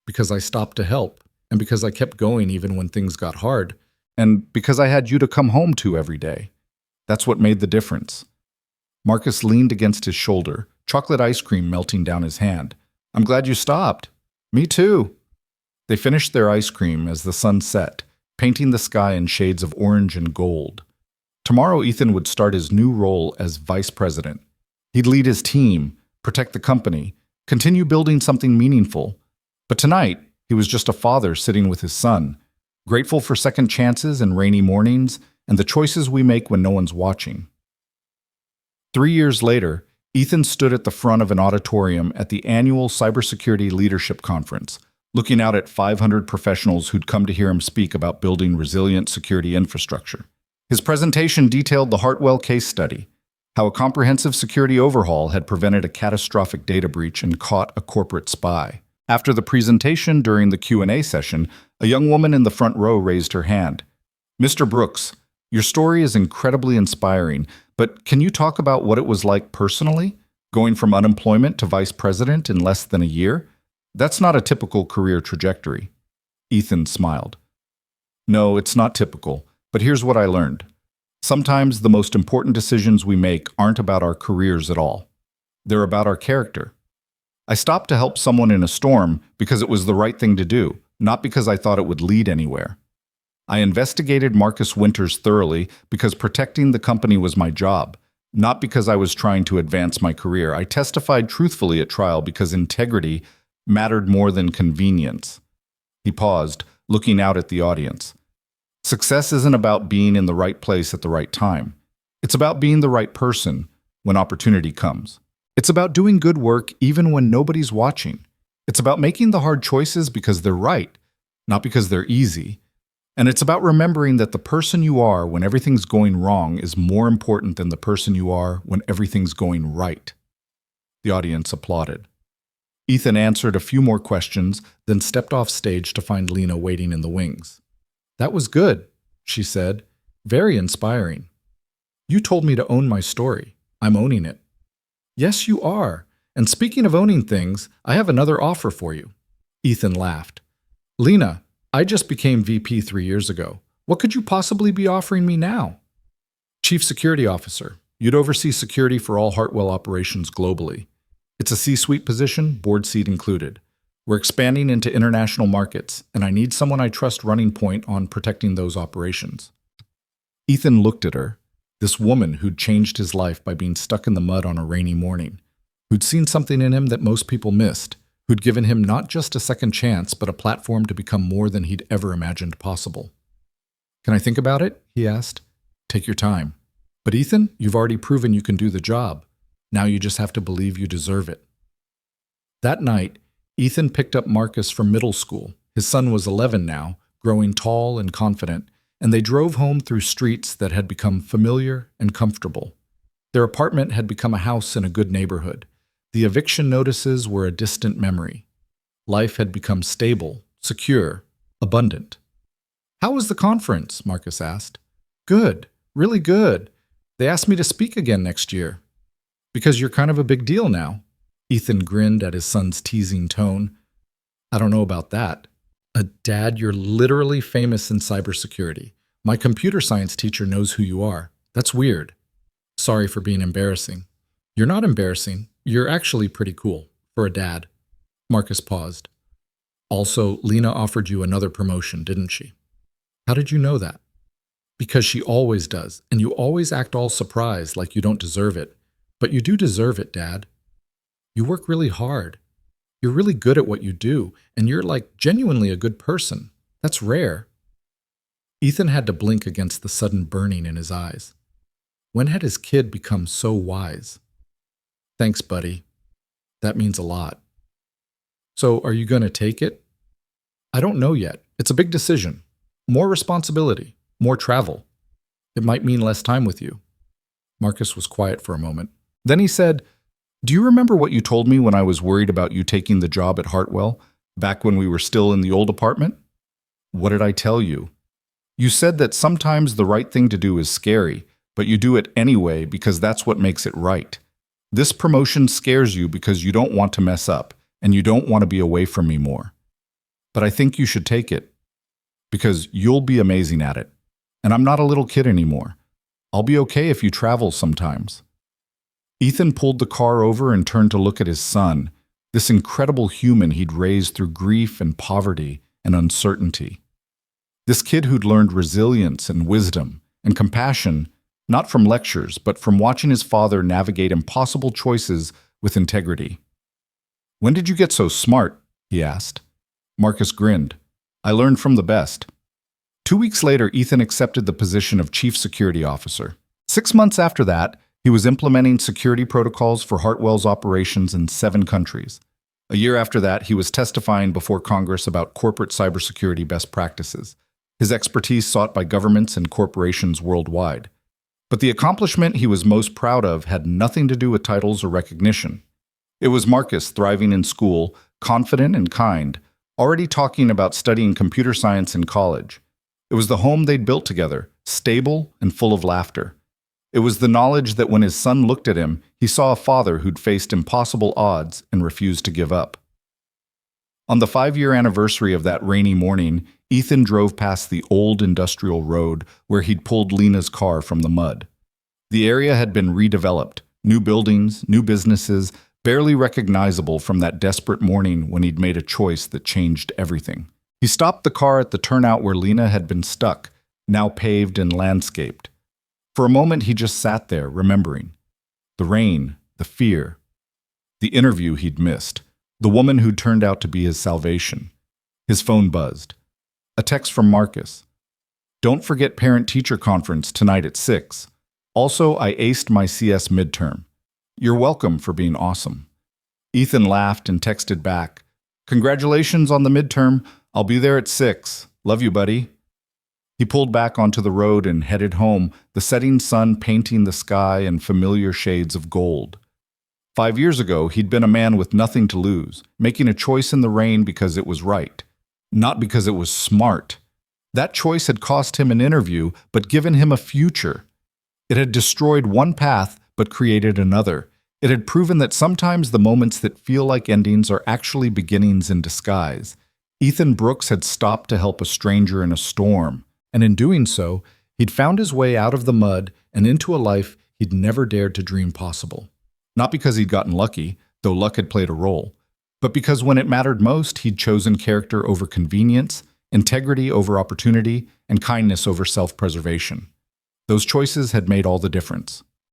Because I stopped to help, and because I kept going even when things got hard, and because I had you to come home to every day. That's what made the difference." Marcus leaned against his shoulder, chocolate ice cream melting down his hand. "I'm glad you stopped." "Me too." They finished their ice cream as the sun set, painting the sky in shades of orange and gold. Tomorrow, Ethan would start his new role as vice president. He'd lead his team, protect the company, continue building something meaningful. But tonight, he was just a father sitting with his son, grateful for second chances and rainy mornings and the choices we make when no one's watching. 3 years later, Ethan stood at the front of an auditorium at the annual Cybersecurity Leadership Conference, looking out at 500 professionals who'd come to hear him speak about building resilient security infrastructure. His presentation detailed the Hartwell case study, how a comprehensive security overhaul had prevented a catastrophic data breach and caught a corporate spy. After the presentation, during the Q&A session, a young woman in the front row raised her hand. "Mr. Brooks, your story is incredibly inspiring, but can you talk about what it was like personally, going from unemployment to vice president in less than a year? That's not a typical career trajectory." Ethan smiled. "No, it's not typical, but here's what I learned. Sometimes the most important decisions we make aren't about our careers at all. They're about our character. I stopped to help someone in a storm because it was the right thing to do, not because I thought it would lead anywhere. I investigated Marcus Winters thoroughly because protecting the company was my job, not because I was trying to advance my career. I testified truthfully at trial because integrity mattered more than convenience." He paused, looking out at the audience. "Success isn't about being in the right place at the right time. It's about being the right person when opportunity comes. It's about doing good work even when nobody's watching. It's about making the hard choices because they're right, not because they're easy. And it's about remembering that the person you are when everything's going wrong is more important than the person you are when everything's going right." The audience applauded. Ethan answered a few more questions, then stepped off stage to find Lena waiting in the wings. "That was good," she said. "Very inspiring." You told me to own my story. I'm owning it. Yes, you are. And speaking of owning things, I have another offer for you. Ethan laughed. Lena, I just became VP 3 years ago. What could you possibly be offering me now? Chief Security Officer. You'd oversee security for all Hartwell operations globally. It's a C-suite position, board seat included. We're expanding into international markets, and I need someone I trust running point on protecting those operations. Ethan looked at her, this woman who'd changed his life by being stuck in the mud on a rainy morning, who'd seen something in him that most people missed, who'd given him not just a second chance, but a platform to become more than he'd ever imagined possible. Can I think about it? He asked. Take your time. But Ethan, you've already proven you can do the job. Now you just have to believe you deserve it. That night, Ethan picked up Marcus from middle school. His son was 11 now, growing tall and confident, and they drove home through streets that had become familiar and comfortable. Their apartment had become a house in a good neighborhood. The eviction notices were a distant memory. Life had become stable, secure, abundant. How was the conference? Marcus asked. Good, really good. They asked me to speak again next year. Because you're kind of a big deal now. Ethan grinned at his son's teasing tone. I don't know about that. Dad, you're literally famous in cybersecurity. My computer science teacher knows who you are. That's weird. Sorry for being embarrassing. You're not embarrassing. You're actually pretty cool, for a dad. Marcus paused. Also, Lena offered you another promotion, didn't she? How did you know that? Because she always does, and you always act all surprised like you don't deserve it. But you do deserve it, Dad. You work really hard. You're really good at what you do, and you're like genuinely a good person. That's rare. Ethan had to blink against the sudden burning in his eyes. When had his kid become so wise? Thanks, buddy. That means a lot. So, are you going to take it? I don't know yet. It's a big decision. More responsibility, more travel. It might mean less time with you. Marcus was quiet for a moment. Then he said, Do you remember what you told me when I was worried about you taking the job at Hartwell, back when we were still in the old apartment? What did I tell you? You said that sometimes the right thing to do is scary, but you do it anyway because that's what makes it right. This promotion scares you because you don't want to mess up, and you don't want to be away from me more. But I think you should take it, because you'll be amazing at it. And I'm not a little kid anymore. I'll be okay if you travel sometimes. Ethan pulled the car over and turned to look at his son, this incredible human he'd raised through grief and poverty and uncertainty. This kid who'd learned resilience and wisdom and compassion, not from lectures, but from watching his father navigate impossible choices with integrity. When did you get so smart? He asked. Marcus grinned. I learned from the best. 2 weeks later, Ethan accepted the position of Chief Security Officer. 6 months after that, he was implementing security protocols for Hartwell's operations in 7 countries. A year after that, he was testifying before Congress about corporate cybersecurity best practices, his expertise sought by governments and corporations worldwide. But the accomplishment he was most proud of had nothing to do with titles or recognition. It was Marcus thriving in school, confident and kind, already talking about studying computer science in college. It was the home they'd built together, stable and full of laughter. It was the knowledge that when his son looked at him, he saw a father who'd faced impossible odds and refused to give up. On the 5-year anniversary of that rainy morning, Ethan drove past the old industrial road where he'd pulled Lena's car from the mud. The area had been redeveloped, new buildings, new businesses, barely recognizable from that desperate morning when he'd made a choice that changed everything. He stopped the car at the turnout where Lena had been stuck, now paved and landscaped. For a moment, he just sat there, remembering. The rain, the fear, the interview he'd missed, the woman who'd turned out to be his salvation. His phone buzzed. A text from Marcus. Don't forget parent-teacher conference tonight at 6. Also, I aced my CS midterm. You're welcome for being awesome. Ethan laughed and texted back. Congratulations on the midterm. I'll be there at 6. Love you, buddy. He pulled back onto the road and headed home, the setting sun painting the sky in familiar shades of gold. 5 years ago, he'd been a man with nothing to lose, making a choice in the rain because it was right, not because it was smart. That choice had cost him an interview, but given him a future. It had destroyed one path but created another. It had proven that sometimes the moments that feel like endings are actually beginnings in disguise. Ethan Brooks had stopped to help a stranger in a storm, and in doing so, he'd found his way out of the mud and into a life he'd never dared to dream possible. Not because he'd gotten lucky, though luck had played a role, but because when it mattered most, he'd chosen character over convenience, integrity over opportunity, and kindness over self-preservation. Those choices had made all the difference.